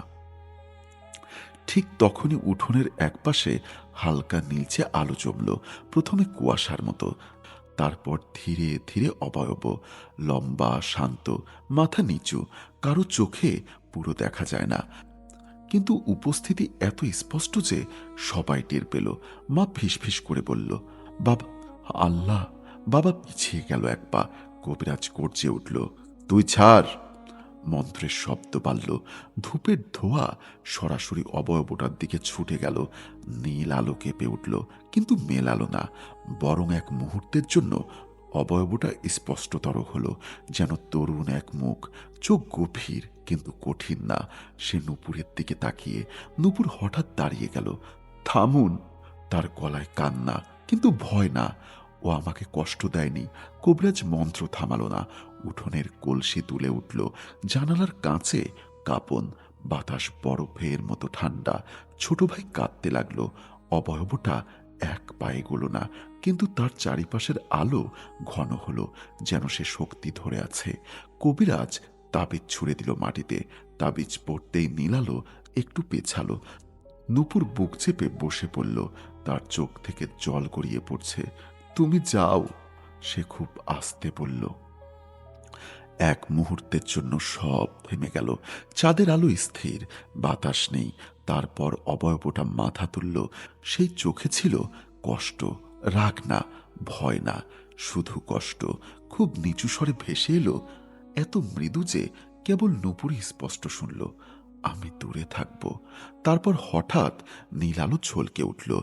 ঠিক তখনই উঠোনের একপাশে হালকা নীলচে আলো জমল। প্রথমে কুয়াশার মতো, তারপর ধীরে ধীরে অবয়ব, লম্বা, শান্ত, মাথা নিচু। কারো চোখে পুরো দেখা যায় না, কিন্তু উপস্থিতি এত স্পষ্ট যে সবাই টের পেল। মা ফিসফিস করে বলল, বাবা, আল্লাহ। বাবা পিছিয়ে গেল এক পা। কবিরাজ গর্জে উঠল, তুই ছাড়। মন্ত্রের শব্দ বাড়ল। ধূপের ধোঁয়া সরাসরি অবয়বটার দিকে ছুটে গেল। নীল আলো কেঁপে উঠল, কিন্তু মেলালো না, বরং এক মুহূর্তের জন্য অবয়বটা স্পষ্টতর হলো, যেন তরুণ এক মুখ, চোখ গভীর কিন্তু কঠিন না। সে নূপুরের দিকে তাকিয়ে। নূপুর হঠাৎ দাঁড়িয়ে গেল। থামুন! তার গলায় কান্না, কিন্তু ভয় না। ও আমাকে কষ্ট দেয়নি। কবিরাজ মন্ত্র থামালো না। উঠোনের কলসি তুলে উঠল। জানালার কাঁচে কাঁপন, বাতাস বরফের মতো ঠান্ডা। ছোট ভাই কাঁদতে লাগলো। অবয়বটা এক পায়ে গেল না, কিন্তু তার চারিপাশের আলো ঘন হলো, যেন সে শক্তি ধরে আছে। কবিরাজ তাবিজ ছুঁড়ে দিল মাটিতে। তাবিজ পড়তেই নীলালো একটু পেছালো। নূপুর বুক চেপে বসে পড়ল। তার চোখ থেকে জল গড়িয়ে পড়ছে। তুমি যাও, সে খুব আস্তে বলল। এক মুহূর্তের জন্য সব থেমে গেল। চাঁদের আলো স্থির, বাতাস নেই। তারপর অবয়বটা মাথা তুলল। সেই চোখে ছিল কষ্ট, রাগ না, ভয় না, শুধু কষ্ট। খুব নিচু স্বরে ভেসে এলো, এত মৃদু যে কেবল নূপুরই স্পষ্ট শুনল, আমি দূরে থাকব। তারপর হঠাৎ নীল আলো ঝলকে উঠল।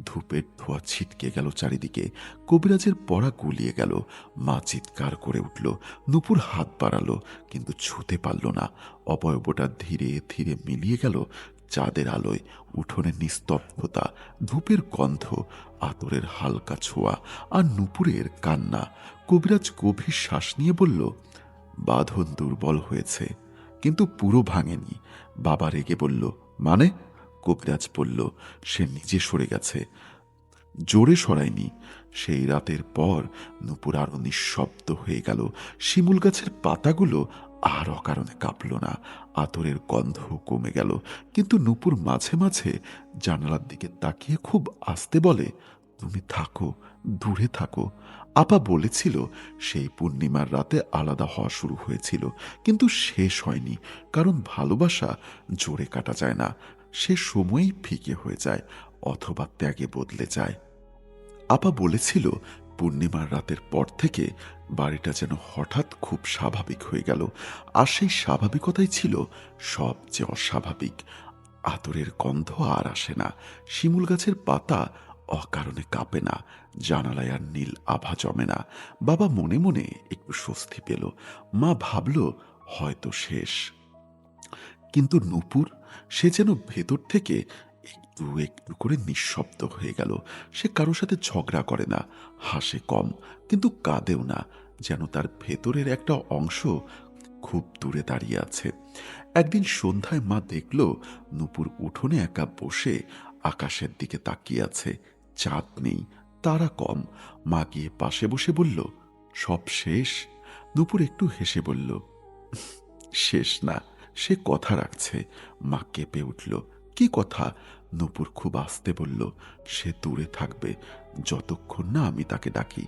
ধূপের ধোঁয়া ছিটকে গেল চারিদিকে। কবিরাজের পড়া গুলিয়ে গেল। মা চিৎকার করে উঠল। নূপুর হাত বাড়ালো, কিন্তু ছুতে পারল না। অবয়বটা ধীরে ধীরে মিলিয়ে গেল চাঁদের আলোয়। উঠোনের নিস্তব্ধতা, ধূপের গন্ধ, আতরের হালকা ছোঁয়া, আর নূপুরের কান্না। কবিরাজ গভীর শ্বাস নিয়ে বলল, বাঁধন দুর্বল হয়েছে, কিন্তু পুরো ভাঙেনি। বাবা রেগে বলল, মানে? কবিরাজ বলল, সে নিজে সরে গেছে, জোরে সরায়নি। সেই রাতের পর নূপুর আরো নিঃশব্দ হয়ে গেল। শিমুল গাছের পাতাগুলো আর অকারণে কাঁপল না। আতরের গন্ধ কমে গেল। কিন্তু নূপুর মাঝে মাঝে জানালার দিকে তাকিয়ে খুব আস্তে বলে, তুমি থাকো, দূরে থাকো। আপা বলেছিল সেই পূর্ণিমার রাতে আলাদা হওয়া শুরু হয়েছিল, কিন্তু শেষ হয়নি। কারণ ভালোবাসা জোরে কাটা যায় না, সে সময়ই ফিকে হয়ে যায় অথবা ত্যাগে বদলে যায়। আপা বলেছিল পূর্ণিমার রাতের পর থেকে বাড়িটা যেন হঠাৎ খুব স্বাভাবিক হয়ে গেল। আর সেই স্বাভাবিকতাই ছিল সবচেয়ে অস্বাভাবিক। আতরের গন্ধ আর আসে না। শিমুল গাছের পাতা অকারণে কাঁপে না। জানালায় আর নীল আভা জমে না। বাবা মনে মনে একটু স্বস্তি পেল। মা ভাবল হয়তো শেষ। কিন্তু নূপুর, সে যেন ভেতর থেকে একটু একটু করে নিঃশব্দ হয়ে গেল। সে কারো সাথে ঝগড়া করে না, হাসে কম, কিন্তু কাঁদেও না। যেন তার ভেতরের একটা অংশ খুব দূরে দাঁড়িয়ে আছে। একদিন সন্ধ্যায় মা দেখল নূপুর উঠোনে একা বসে আকাশের দিকে তাকিয়ে আছে। চাঁদ নেই, তারা কম। মা গিয়ে পাশে বসে বলল, সব শেষ? নূপুর একটু হেসে বলল, শেষ না, সে কথা রাখছে। মা কেঁপে উঠল। কি কথা? নূপুর খুব আস্তে বলল, সে দূরে থাকবে যতক্ষণ না আমি তাকে ডাকি।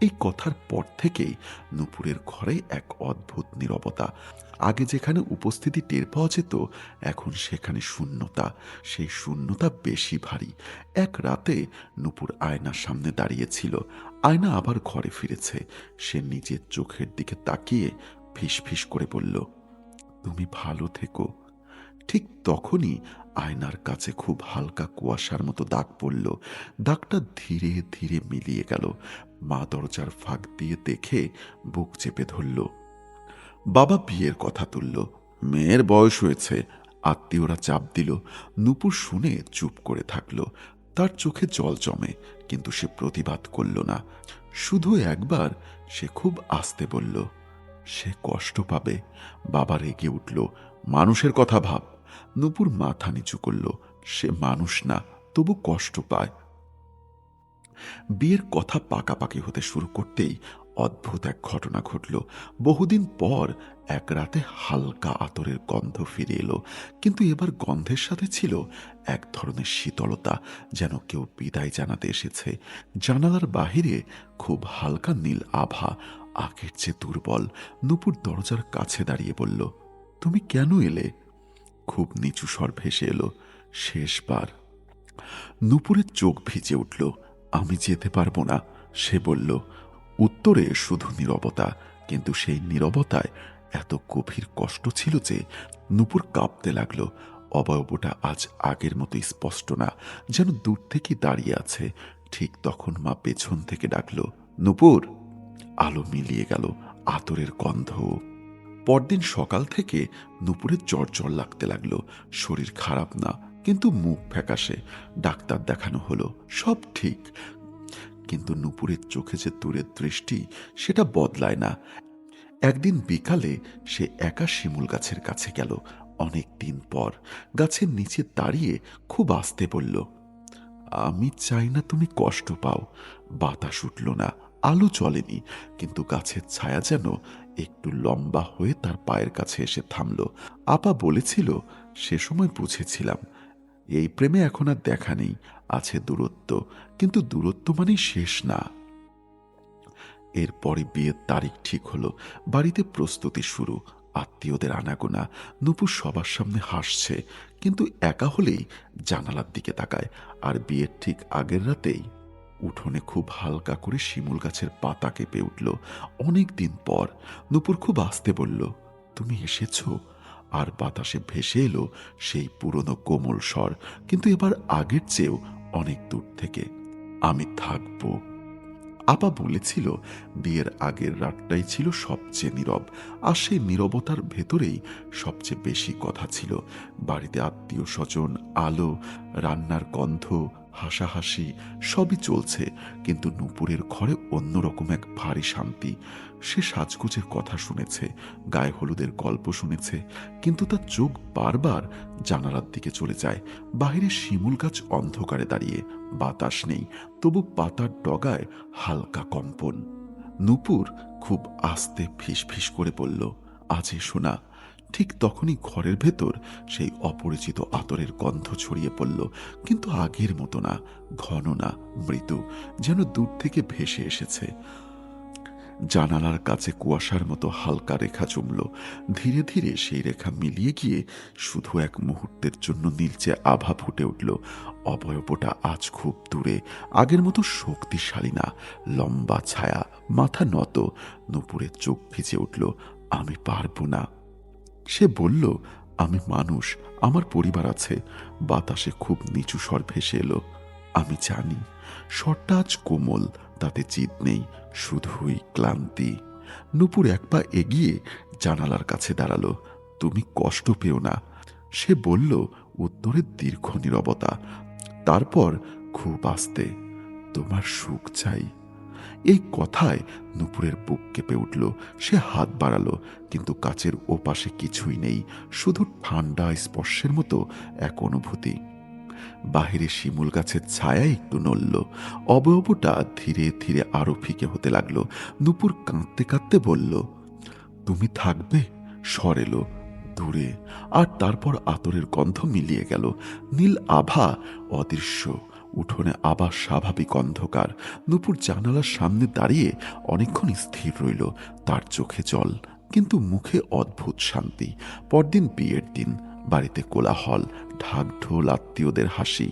এই কথার পর থেকেই নূপুরের ঘরে এক অদ্ভুত নীরবতা। আগে যেখানে উপস্থিতি টের পাওয়া যেত, এখন সেখানে শূন্যতা। সেই শূন্যতা বেশি ভারী। এক রাতে নূপুর আয়নার সামনে দাঁড়িয়েছিল। আয়না আবার ঘরে ফিরেছে। সে নিজের চোখের দিকে তাকিয়ে ফিসফিস করে বলল, তুমি ভালো থেকো। ঠিক তখনই আয়নার কাছে খুব হালকা কুয়াশার মতো দাগ পড়ল। দাগটা ধীরে ধীরে মিলিয়ে গেল। মা দরজার ফাঁক দিয়ে দেখে বুক চেপে ধরল। বাবা বিয়ের কথা তুলল। মেয়ের বয়স হয়েছে, আত্মীয়রা চাপ দিল। নূপুর শুনে চুপ করে থাকলো। তার চোখে জল জমে, কিন্তু সে প্রতিবাদ করল না। শুধু একবার সে খুব আস্তে বলল, সে কষ্ট পাবে। বাবা রেগে উঠল, মানুষের কথা ভাব। নূপুর মাথা নিচু করল, সে মানুষ না, তবু কষ্ট পায়। বিয়ের কথা পাকাপাকি হতে শুরু করতেই অদ্ভুত এক ঘটনা ঘটল। বহুদিন পর এক রাতে হালকা আতরের গন্ধ ফিরে এলো। কিন্তু এবার গন্ধের সাথে ছিল এক ধরনের শীতলতা, যেন কেউ বিদায় জানাতে এসেছে। জানালার বাহিরে খুব হালকা নীল আভা, আগের চেয়ে দুর্বল। নূপুর দরজার কাছে দাঁড়িয়ে বলল, তুমি কেন এলে? খুব নিচু স্বর ভেসে এলো, শেষবার। নূপুরের চোখ ভিজে উঠল। আমি যেতে পারবো না, সে বলল। উত্তরে শুধু নীরবতা, কিন্তু সেই নীরবতায় এত গভীর কষ্ট ছিল যে নূপুর কাঁপতে লাগলো। অবয়বটা আজ আগের মতো স্পষ্ট না, যেন দূর থেকে দাঁড়িয়ে আছে। ঠিক তখন মা পেছন থেকে ডাকলো, নূপুর। আলো মিলিয়ে গেল, আতরের গন্ধ। পরদিন সকাল থেকে নূপুরের জ্বর জ্বর লাগতে লাগলো। শরীর খারাপ না, কিন্তু মুখ ফ্যাকাশে। ডাক্তার দেখানো হলো, সব ঠিক। কিন্তু নূপুরের চোখে যে দূরের দৃষ্টি, সেটা বদলায় না। একদিন বিকালে সে একা শিমুল গাছের কাছে গেল। অনেক দিন পর গাছের নিচে দাঁড়িয়ে খুব আস্তে বলল, আমি চাই না তুমি কষ্ট পাও। বাতাস উঠল না, আলো জ্বলেনি, কিন্তু গাছের ছায়া যেন একটু লম্বা হয়ে তার পায়ের কাছে এসে থামল। আপা বলেছিল, সে সময় বুঝেছিলাম এই প্রেমে এখন আর দেখা নেই, আছে দূরত্ব, কিন্তু দূরত্ব মানেই শেষ না। এরপরে বিয়ের তারিখ ঠিক হলো, বাড়িতে প্রস্তুতি শুরু, আত্মীয়দের আনাগোনা। নূপুর সবার সামনে হাসছে, কিন্তু একা হলেই জানালার দিকে তাকায়। আর বিয়ের ঠিক আগের রাতেই উঠোনে খুব হালকা করে শিমুল গাছের পাতা কেঁপে উঠল। অনেক দিন পর নূপুর খুব আস্তে বলল, তুমি এসেছ। আর বাতাসে ভেসে এলো সেই পুরনো কোমল স্বর, কিন্তু এবার আগের চেয়েও অনেক দূর থেকে, আমি থাকবো। আপা বলেছিল, বিয়ের আগের রাতটাই ছিল সবচেয়ে নীরব, আর সেই নীরবতার ভেতরেই সবচেয়ে বেশি কথা ছিল। বাড়িতে আত্মীয় স্বজন, আলো, রান্নার গন্ধ, হাসাহাসি সবই চলছে, কিন্তু নূপুরের ঘরে অন্যরকম এক ভারী শান্তি। সে সাজগোজের কথা শুনেছে, গায়ে হলুদের গল্প শুনেছে, কিন্তু তার চোখ বারবার জানালার দিকে চলে যায়। বাহিরে শিমুল গাছ অন্ধকারে দাঁড়িয়ে, বাতাস নেই, তবু পাতার ডগায় হালকা কম্পন। নূপুর খুব আস্তে ফিসফিস করে বলল, আজ এসো না। ঠিক তখনই ঘরের ভেতর সেই অপরিচিত আতরের গন্ধ ছড়িয়ে পড়ল, কিন্তু আগের মতো না, ঘন না, মৃদু, যেন দূর থেকে ভেসে এসেছে। জানালার কাছে কুয়াশার মতো হালকা রেখা জমল। ধীরে ধীরে সেই রেখা মিলিয়ে গিয়ে শুধু এক মুহূর্তের জন্য নীলচে আভা ফুটে উঠল। অবয়বটা আজ খুব দূরে, আগের মতো শক্তিশালী না, লম্বা ছায়া, মাথা নত। নূপুরের চোখ ভিজে উঠল, আমি পারবো না। সে বলল, আমি মানুষ, আমার পরিবার আছে। বাতাসে খুব নিচু স্বর ভেসে এলো, আমি জানি। স্বরটা আজ কোমল, তাতে জিদ নেই, শুধুই ক্লান্তি। নূপুর এক পা এগিয়ে জানালার কাছে দাঁড়ালো, তুমি কষ্ট পেও না। সে বলল, উত্তরের দীর্ঘ নীরবতা। তারপর খুব আস্তে, তোমার সুখ চাই। এই কথায় নূপুরের বুক কেঁপে উঠল। সে হাত বাড়ালো, কিন্তু কাচের ওপাশে কিছুই নেই, শুধু ঠান্ডা স্পর্শের মতো এক অনুভূতি। বাহিরে শিমুল গাছের ছায়া একটু নড়ল, অবয়বটা ধীরে ধীরে আরো ফিকে হতে লাগলো। নূপুর কাঁদতে কাঁদতে বলল, তুমি থাকবে। স্বর এলো দূরে, আর তারপর আতরের গন্ধ মিলিয়ে গেল। নীল আভা অদৃশ্য। উঠোনে আবার স্বাভাবিক অন্ধকার। নূপুর জানালার সামনে দাঁড়িয়ে অনেকক্ষণ স্থির রইল, তার চোখে জল, কিন্তু মুখে অদ্ভুত শান্তি। পরদিন বিয়ের দিন, বাড়িতে কোলাহল, ঢাক ঢোল, আত্মীয়দের হাসি।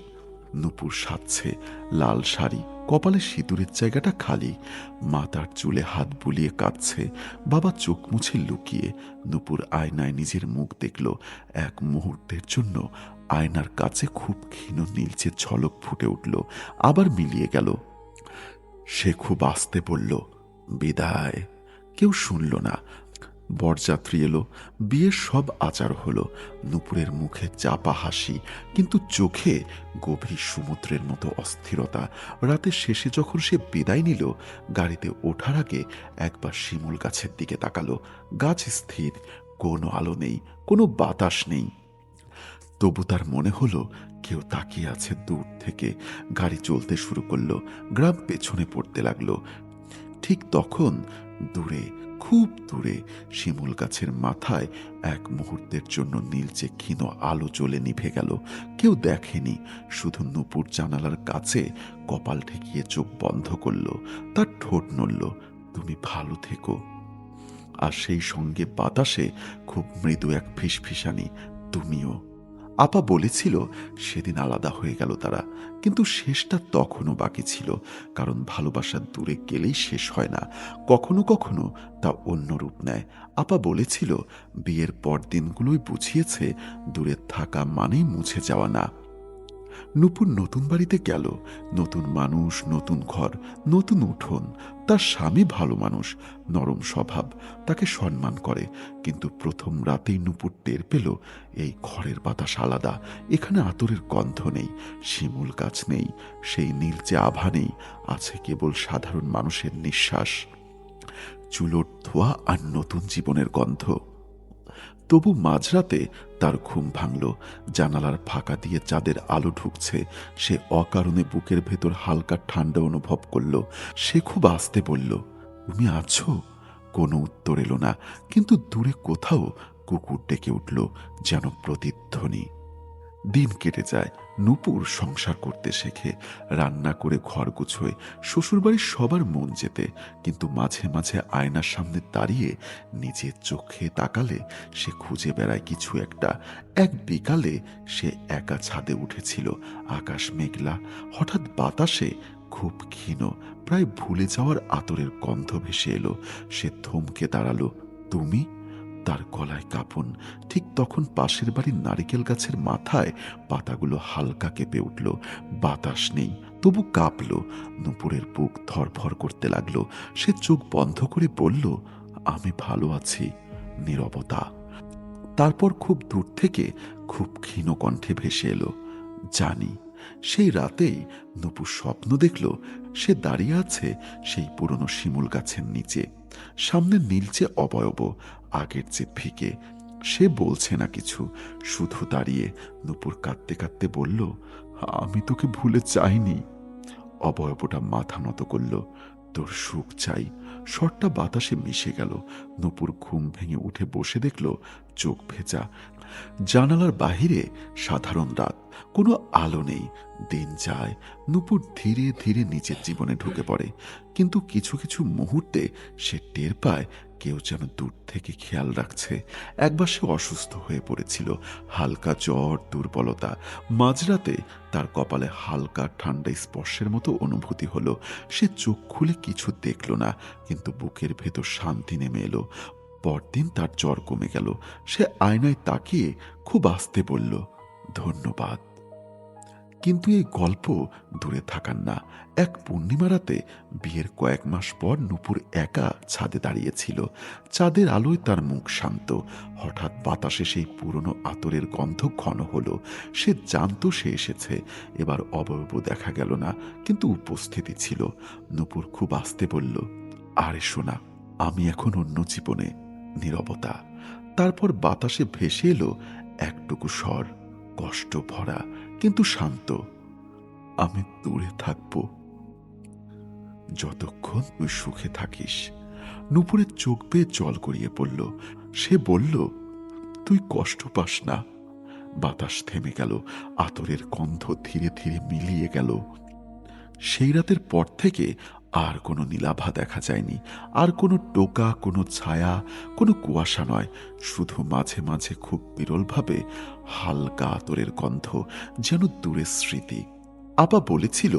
নূপুর সাজছে, লাল শাড়ি, কপালে সিঁদুরের জায়গাটা খালি, মাথার চুলে হাত বুলিয়ে কাঁদছে। বাবা চোখ মুছে লুকিয়ে। নূপুর আয়নায় নিজের মুখ দেখল। এক মুহূর্তের জন্য আয়নার কাছে খুব ক্ষীণ নীলচে ঝলক ফুটে উঠল, আবার মিলিয়ে গেল। সে খুব আস্তে বলল, বিদায়। কেউ শুনল না। বরযাত্রী এলো, বিয়ের সব আচার হলো। নূপুরের মুখে চাপা হাসি, কিন্তু চোখে গভীর সমুদ্রের মতো অস্থিরতা। রাতের শেষে যখন সে বিদায় নিল, গাড়িতে ওঠার আগে একবার শিমুল গাছের দিকে তাকালো। গাছ স্থির, কোনো আলো নেই, কোনো বাতাস নেই, তবু তার মনে হলো কেউ তাকিয়ে আছে দূর থেকে। গাড়ি চলতে শুরু করলো, গ্রাম পেছনে পড়তে লাগলো। ঠিক তখন দূরে, খুব দূরে, শিমুল গাছের মাথায় এক মুহূর্তের জন্য নীলচে ক্ষীণ আলো জ্বলে নিভে গেল। কেউ দেখেনি, শুধু নূপুর জানালার কাছে কপাল ঠেকিয়ে চোখ বন্ধ করল। তার ঠোঁট নড়ল, তুমি ভালো থেকো। আর সেই সঙ্গে বাতাসে খুব মৃদু এক ফিসফিসানি, তুমিও। আপা বলেছিল, সেদিন আলাদা হয়ে গেল তারা, কিন্তু শেষটা তখনও বাকি ছিল। কারণ ভালোবাসা দূরে গেলেই শেষ হয় না, কখনো কখনো তা অন্য রূপ নেয়। আপা বলেছিল, বিয়ের পর দিনগুলোই বুঝিয়েছে দূরে থাকা মানেই মুছে যাওয়া না। নূপুর নতুন বাড়িতে গেল। নতুন মানুষ, নতুন ঘর, নতুন উঠোন। তার স্বামী ভালো মানুষ, নরম স্বভাব, তাকে সম্মান করে। কিন্তু প্রথম রাতেই নূপুর টের পেল এই ঘরের বাতাস আলাদা। এখানে আতরের গন্ধ নেই, শিমুল গাছ নেই, সেই নীলচে আভা নেই। আছে কেবল সাধারণ মানুষের নিঃশ্বাস, চুলোর ধোঁয়া আর নতুন জীবনের গন্ধ। তবু মাঝরাতে তার ঘুম ভাঙল। জানালার ফাঁকা দিয়ে চাঁদের আলো ঢুকছে। সে অকারণে বুকের ভেতর হালকা ঠান্ডা অনুভব করল। সে খুব আস্তে বলল, তুমি আছো? কোনো উত্তর এলো না, কিন্তু দূরে কোথাও কুকুর ডেকে উঠল, যেন প্রতিধ্বনি। দিন কেটে যায়। নূপুর সংসার করতে শেখে, রান্না করে ঘর গুছোয়, শ্বশুরবাড়ির সবার মন যেতে। কিন্তু মাঝে মাঝে আয়নার সামনে দাঁড়িয়ে নিজের চোখে তাকালে সে খুঁজে বেড়ায় কিছু একটা। এক বিকালে সে একা ছাদে উঠেছিল। আকাশ মেঘলা, হঠাৎ বাতাসে খুব ক্ষীণ, প্রায় ভুলে যাওয়ার আতরের গন্ধ ভেসে এলো। সে থমকে দাঁড়ালো। তুমি? তার গলায় কাঁপন। ঠিক তখন পাশের বাড়ির নারিকেল গাছের মাথায় পাতাগুলো হালকা কেঁপে উঠল। বাতাস নেই, তবু কাঁপল। নূপুরের বুক ধরফর করতে লাগলো। সে চোখ বন্ধ করে বলল, আমি ভালো আছি। নীরবতা। তারপর খুব দূর থেকে খুব ক্ষীণ কণ্ঠে ভেসে এলো, জানি। সেই রাতেই নূপুর স্বপ্ন দেখল সে দাঁড়িয়ে আছে সেই পুরনো শিমুল গাছের নিচে। সামনে নীলচে অবয়ব, আগের যে ফিকে। সে বলছে না কিছু, শুধু দাঁড়িয়ে। নূপুর কাঁদতে কাঁদতে বলল, আমি তোকে ভুলে চাইনি। অবয়বটা মাথা নত করল, তোর সুখ চাই। স্বরটা বাতাসে মিশে গেল। নূপুর ঘুম ভেঙে উঠে বসে দেখল চোখ ভেজা। জানালার বাহিরে সাধারণ রাত, কোনো আলো নেই। দিন যায়। নূপুর ধীরে ধীরে নিজের জীবনে ঢুকে পড়ে। কিন্তু কিছু কিছু মুহূর্তে সে টের পায় কেউ যেন দূর থেকে খেয়াল রাখছে। একবার সে অসুস্থ হয়ে পড়েছিল, হালকা জ্বর, দুর্বলতা। মাঝরাতে তার কপালে হালকা ঠান্ডা স্পর্শের মতো অনুভূতি হলো। সে চোখ খুলে কিছু দেখল না, কিন্তু বুকের ভেতর শান্তি নেমে এলো। পরদিন তার জ্বর কমে গেল। সে আয়নায় তাকিয়ে খুব আস্তে বলল, ধন্যবাদ। কিন্তু এই গল্প দূরে থাকার না। এক পূর্ণিমা রাতে, বিয়ের কয়েক মাস পর, নূপুর একা ছাদে দাঁড়িয়েছিল। চাঁদের আলোয় তার মুখ শান্ত। হঠাৎ বাতাসে সেই পুরনো আতরের গন্ধ ঘন হলো। সে জানতো সে এসেছে। এবার অবয়ব দেখা গেল না, কিন্তু উপস্থিতি ছিল। নূপুর খুব আস্তে বলল, আরে শোনা, আমি এখন অন্য জীবনে। নীরবতা। তারপর বাতাসে ভেসে এলো একটুকু স্বর, কষ্ট ভরা কিন্তু শান্ত। আমি দূরে থাকব যতক্ষণ তুই সুখে থাকিস। নূপুরের চোখ বেয়ে জল গড়িয়ে পড়ল। সে বলল, তুই কষ্ট পাস না। বাতাস থেমে গেল। আতরের গন্ধ ধীরে ধীরে মিলিয়ে গেল। সেই রাতের পর থেকে আর কোনো নীলাভা দেখা যায়নি। আর কোনো টোকা, কোনো ছায়া, কোনো কুয়াশা নয়। শুধু মাঝে মাঝে খুব বিরলভাবে হালকা আতরের গন্ধ, যেন দূরের স্মৃতি। আপা বলেছিল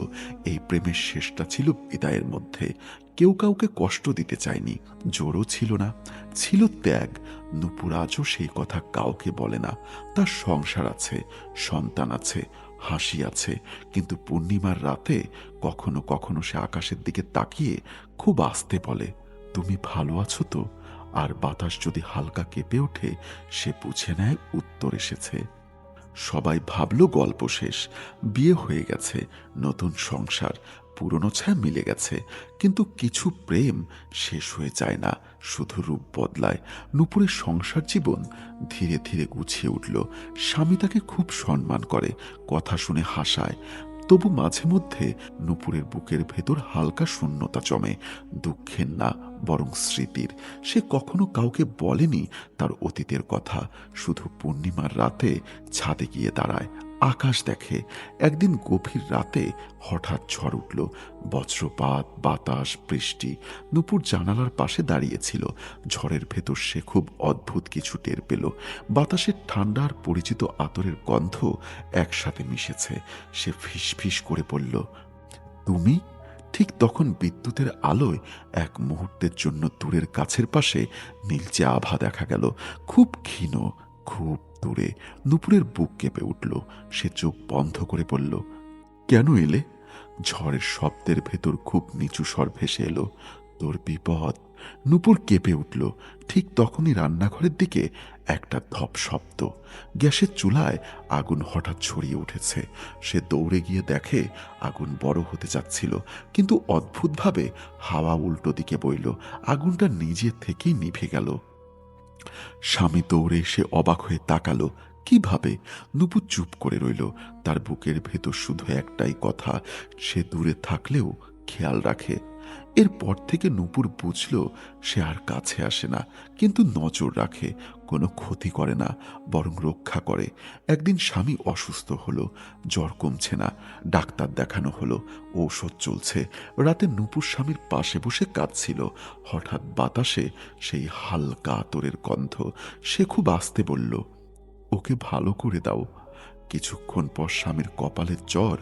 এই প্রেমের শেষটা ছিল বিদায়ের মধ্যে। কেউ কাউকে কষ্ট দিতে চায়নি, জোরও ছিল না, ছিল ত্যাগ। নূপুর আজও সেই কথা কাউকে বলে না। তার সংসার আছে, সন্তান আছে, হাসি আছে। কিন্তু পূর্ণিমার রাতে কখনো কখনো সে আকাশের দিকে তাকিয়ে খুব আস্তে বলে, তুমি ভালো আছো তো? আর বাতাস যদি হালকা কেঁপে ওঠে, সে বুঝে নেয় উত্তর এসেছে। সবাই ভাবল গল্প শেষ, বিয়ে হয়ে গেছে, নতুন সংসার, পুরনো ছায়া মিলে গেছে। কিন্তু কিছু প্রেম শেষ হয়ে যায় না, শুধু রূপ বদলায়। নূপুরের সংসার জীবন ধীরে ধীরে গুছিয়ে উঠল। স্বামী তাকে খুব সম্মান করে, কথা শুনে হাসায়। তবু মাঝে মধ্যে নূপুরের বুকের ভেতর হালকা শূন্যতা জমে, দুঃখের না, বরং স্মৃতির। সে কখনো কাউকে বলেনি তার অতীতের কথা। শুধু পূর্ণিমার রাতে ছাদে গিয়ে দাঁড়ায়, আকাশ দেখে। একদিন গভীর রাতে হঠাৎ ঝড় উঠল, বজ্রপাত, বাতাস, বৃষ্টি। নূপুর জানালার পাশে দাঁড়িয়েছিল। ঝড়ের ভেতর সে খুব অদ্ভুত কিছু টের পেল। বাতাসের ঠান্ডা আর পরিচিত আতরের গন্ধ একসাথে মিশেছে। সে ফিসফিস করে বলল, তুমি? ঠিক তখন বিদ্যুতের আলোয় এক মুহূর্তের জন্য দূরের গাছের পাশে নীলচে আভা দেখা গেল, খুব ক্ষীণ, খুব দূরে নুপুরের বুক কেঁপে উঠল। সে চোখ বন্ধ করে বলল, কেন এলে? ঝড়ের শব্দের ভেতর খুব নিচু স্বর ভেসে এলো, তোর বিপদ। নুপুর কেঁপে উঠল। ঠিক তখনই রান্নাঘরের দিকে একটা ধপ শব্দ। গ্যাসের চুলায় আগুন হঠাৎ ছড়িয়ে উঠেছে। সে দৌড়ে গিয়ে দেখে আগুন বড় হতে যাচ্ছিল, কিন্তু অদ্ভুতভাবে হাওয়া উল্টো দিকে বইল। আগুনটা নিজে থেকেই নিভে গেল। স্বামী দৌড়ে এসে অবাক হয়ে তাকালো। কিভাবে? নুপুর চুপ করে রইল। তার বুকের ভেতর শুধু একটাই কথা, সে দূরে থাকলেও খেয়াল রাখে। এরপর থেকে নুপুর বুঝল সে আর কাছে আসে না, কিন্তু নজর রাখে। কোনো ক্ষতি করে না, বরং রক্ষা করে। একদিন স্বামী অসুস্থ হলো, জ্বর কমছে না। ডাক্তার দেখানো হলো, ঔষধ চলছে। রাতে নুপুর স্বামীর পাশে বসে কাঁদছিল। হঠাৎ বাতাসে সেই হালকা আতরের গন্ধ। সে খুব আস্তে বলল, ওকে ভালো করে দাও। কিছুক্ষণ পর স্বামীর কপালের জ্বর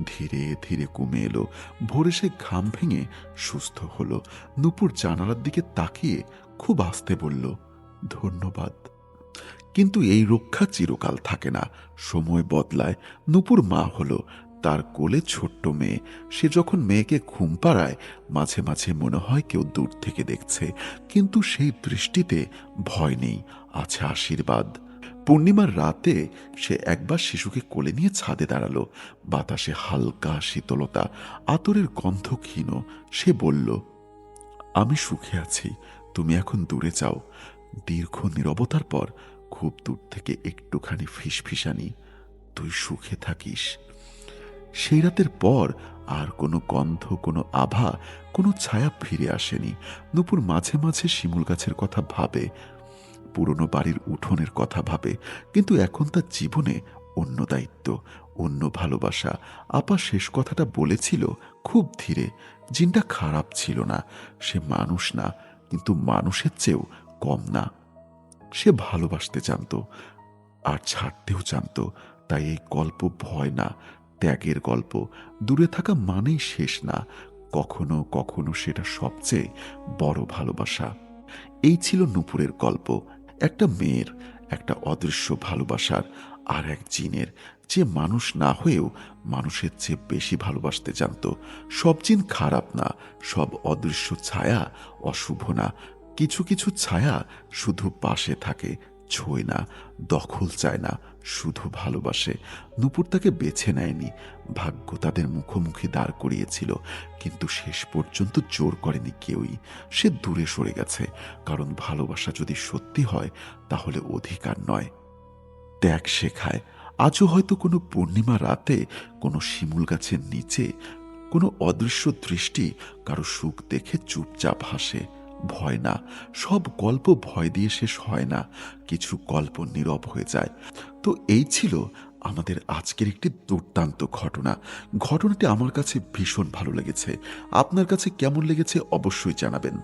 ধীরে ধীরে কমে এলো। ভোরে সে ঘাম ভেঙে সুস্থ হলো। নুপুর জানালার দিকে তাকিয়ে খুব আস্তে বলল, ধন্যবাদ। কিন্তু এই রক্ষা চিরকাল থাকে না, সময় বদলায়। নুপুর মা হলো, তার কোলে ছোট্ট মেয়ে। সে যখন মেয়েকে ঘুম পাড়ায়, মাঝে মাঝে মনে হয় কেউ দূর থেকে দেখছে, কিন্তু সেই দৃষ্টিতে ভয় নেই, আছে আশীর্বাদ। পূর্ণিমার রাতে সে একবার শিশুকে কোলে নিয়ে ছাদে দাঁড়ালো। বাতাসে হালকা শীতলতা, আতরের গন্ধ ক্ষীণ। সে বলল, আমি সুখে আছি, তুমি এখন দূরে যাও। দীর্ঘ নীরবতার পর খুব দূর থেকে একটুখানি ফিসফিসানি, তুই সুখে থাকিস। সেই রাতের পর আর কোনো গন্ধ, কোনো আভা, কোনো ছায়া ফিরে আসেনি। নুপুর মাঝে মাঝে শিমুল গাছের কথা ভাবে, পুরনো বাড়ির উঠোনের কথা ভাবে, কিন্তু এখন তার জীবনে অন্য দায়িত্ব, অন্য ভালোবাসা। আপা শেষ কথাটা বলেছিল খুব ধীরে। জিনটা খারাপ ছিল না, সে মানুষ না, কিন্তু মানুষের চেয়েও কম না। সে ভালোবাসতে জানত, আর ছাড়তেও জানত। তাই এই গল্প ভয় না, ত্যাগের গল্প। দূরে থাকা মানেই শেষ না, কখনো কখনো সেটা সবচেয়ে বড় ভালোবাসা। এই ছিল নূপুরের গল্প, একটা মেয়ের, একটা অদৃশ্য ভালোবাসার, আর এক জিনের, যে মানুষ না হয়েও মানুষের চেয়ে বেশি ভালোবাসতে জানত। সব জিন খারাপ না, সব অদৃশ্য ছায়া অশুভ না। কিছু কিছু ছায়া শুধু পাশে থাকে, ছোঁয় না, দখল চায় না, শুধু ভালোবাসে। নূপুর তাকে বেছে নেয়নি, ভাগ্য তাদের মুখোমুখি দাঁড় করিয়েছিল, কিন্তু শেষ পর্যন্ত জোর করেনি কেউই। সে দূরে সরে গেছে, কারণ ভালোবাসা যদি সত্যি হয় তাহলে অধিকার নয়, ত্যাগ শেখায়। আজও হয়তো কোনো পূর্ণিমা রাতে, কোনো শিমুল গাছের নিচে, কোনো অদৃশ্য দৃষ্টি কারো সুখ দেখে চুপচাপ হাসে। ভয় না, সব গল্প ভয় দিয়ে শেষ হয় না, কিছু গল্প নীরব হয়ে যায়। তো এই ছিল আমাদের আজকের একটি দুর্দান্ত ঘটনা। ঘটনাটি আমার কাছে ভীষণ ভালো লেগেছে। আপনার কাছে কেমন লেগেছে অবশ্যই জানাবেন।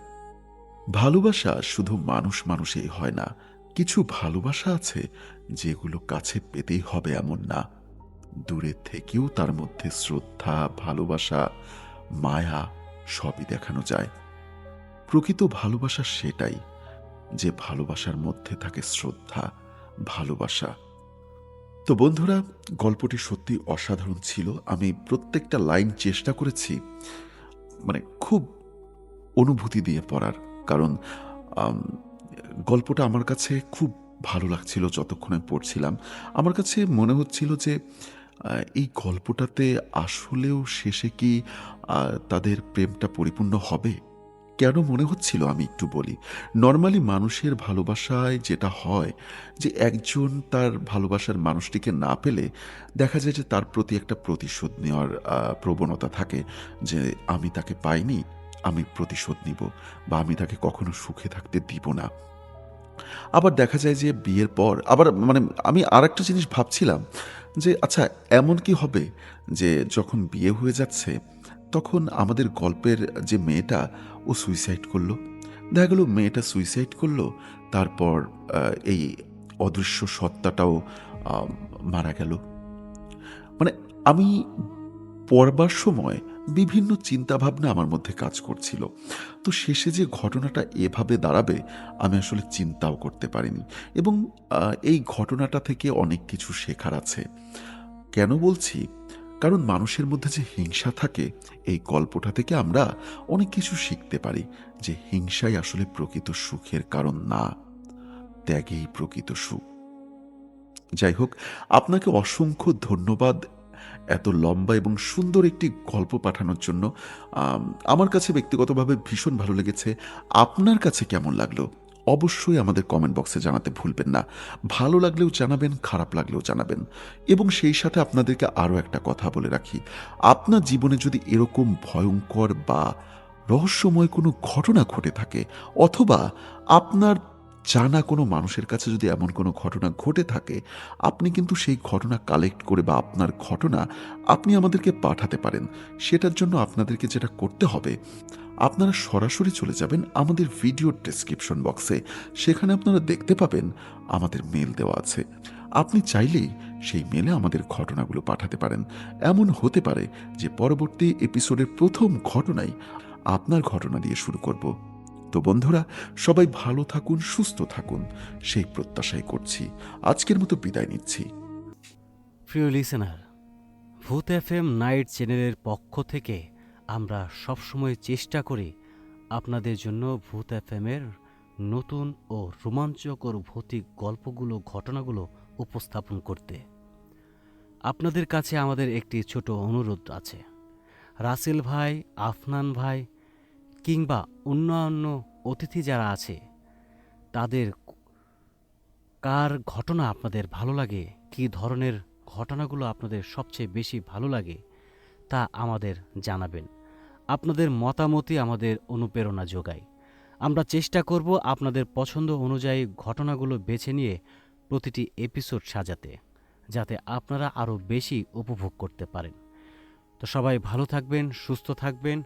ভালোবাসা শুধু মানুষ মানুষেই হয় না, কিছু ভালোবাসা আছে যেগুলো কাছে পেতেই হবে এমন না, দূরে থেকেও তার মধ্যে শ্রদ্ধা, ভালোবাসা, মায়া সবই দেখানো যায়। প্রকৃত ভালোবাসা সেটাই, যে ভালোবাসার মধ্যে থাকে শ্রদ্ধা, ভালোবাসা। তো বন্ধুরা, গল্পটি সত্যি অসাধারণ ছিল। আমি প্রত্যেকটা লাইন চেষ্টা করেছি মানে খুব অনুভূতি দিয়ে পড়ার, কারণ আম, গল্পটা আমার কাছে খুব ভালো লাগছিল যতক্ষণ আমি পড়ছিলাম। আমার কাছে মনে হচ্ছিল যে এই গল্পটাতে আসলেও শেষে কি তাদের প্রেমটা পরিপূর্ণ হবে। কেন মনে হচ্ছিল আমি একটু বলি। নর্মালি মানুষের ভালোবাসায় যেটা হয়, যে একজন তার ভালোবাসার মানুষটিকে না পেলে দেখা যায় যে তার প্রতি একটা প্রতিশোধ নেওয়ার প্রবণতা থাকে, যে আমি তাকে পাইনি, আমি প্রতিশোধ নিব, বা আমি তাকে কখনো সুখে থাকতে দিব না। আবার দেখা যায় যে বিয়ের পর আবার মানে আমি আরেকটা জিনিস ভাবছিলাম যে আচ্ছা, এমন কি হবে যে যখন বিয়ে হয়ে যাচ্ছে তখন আমাদের গল্পের যে মেয়েটা, ও সুইসাইড করলো। দেখা গেল মেয়েটা সুইসাইড করলো, তারপর এই অদৃশ্য সত্তাটাও আ মারা গেল। মানে আমি পড়বার সময় বিভিন্ন চিন্তাভাবনা আমার মধ্যে কাজ করছিল। তো শেষে যে ঘটনাটা এভাবে দাঁড়াবে আমি আসলে চিন্তাও করতে পারিনি। এবং এই ঘটনাটা থেকে অনেক কিছু শেখার আছে। কেন বলছি? কারণ মানুষের মধ্যে যে হিংসা থাকে, এই গল্পটা থেকে আমরা অনেক কিছু শিখতে পারি যে হিংসাই আসলে প্রকৃত সুখের কারণ না, ত্যাগেই প্রকৃত সুখ। যাই হোক, আপনাকে অসংখ্য ধন্যবাদ এত লম্বা এবং সুন্দর একটি গল্প পাঠানোর জন্য। আম আমার কাছে ব্যক্তিগতভাবে ভীষণ ভালো লেগেছে। আপনার কাছে কেমন লাগলো? অবশ্যই আমাদের কমেন্ট বক্সে জানাতে ভুলবেন না। ভালো লাগলেও জানাবেন, খারাপ লাগলেও জানাবেন। এবং সেই সাথে আপনাদেরকে আরও একটা কথা বলে রাখি। আপনার জীবনে যদি এরকম ভয়ংকর বা রহস্যময় কোনো ঘটনা ঘটে থাকে, অথবা আপনার জানা কোনো মানুষের কাছে যদি এমন কোনো ঘটনা ঘটে থাকে, আপনি কিন্তু সেই ঘটনা কালেক্ট করে বা আপনার ঘটনা আপনি আমাদেরকে পাঠাতে পারেন। সেটার জন্য আপনাদেরকে যেটা করতে হবে, আপনারা সরাসরি চলে যাবেন আমাদের ভিডিওর ডেসক্রিপশন বক্সে। সেখানে আপনারা দেখতে পাবেন আমাদের মেল দেওয়া আছে। আপনি চাইলেই সেই মেলে আমাদের ঘটনাগুলো পাঠাতে পারেন। এমন হতে পারে যে পরবর্তী এপিসোডের প্রথম ঘটনাই আপনার ঘটনা দিয়ে শুরু করব। তো বন্ধুরা, সবাই ভালো থাকুন, সুস্থ থাকুন, সেই প্রত্যাশাই করছি। আজকের মতো বিদায় নিচ্ছি। প্রিয় লিসেনার, ভূত এফএম নাইট চ্যানেলের পক্ষ থেকে আমরা সবসময় চেষ্টা করি আপনাদের জন্য ভূত এফএমের নতুন ও রোমাঞ্চকর ভৌতিক গল্পগুলো, ঘটনাগুলো উপস্থাপন করতে। আপনাদের কাছে আমাদের একটি ছোট অনুরোধ আছে। রাসেল ভাই, আফনান ভাই কিংবা অন্যান্য অতিথি যারা আছে, তাদের কার ঘটনা আপনাদের ভালো লাগে, কী ধরনের ঘটনাগুলো আপনাদের সবচেয়ে বেশি ভালো লাগে, তা আমাদের জানাবেন। আপনাদের মতামতই আমাদের অনুপ্রেরণা যোগায়। আমরা চেষ্টা করব আপনাদের পছন্দ অনুযায়ী ঘটনাগুলো বেছে নিয়ে প্রতিটি এপিসোড সাজাতে, যাতে আপনারা আরও বেশি উপভোগ করতে পারেন। তো সবাই ভালো থাকবেন, সুস্থ থাকবেন।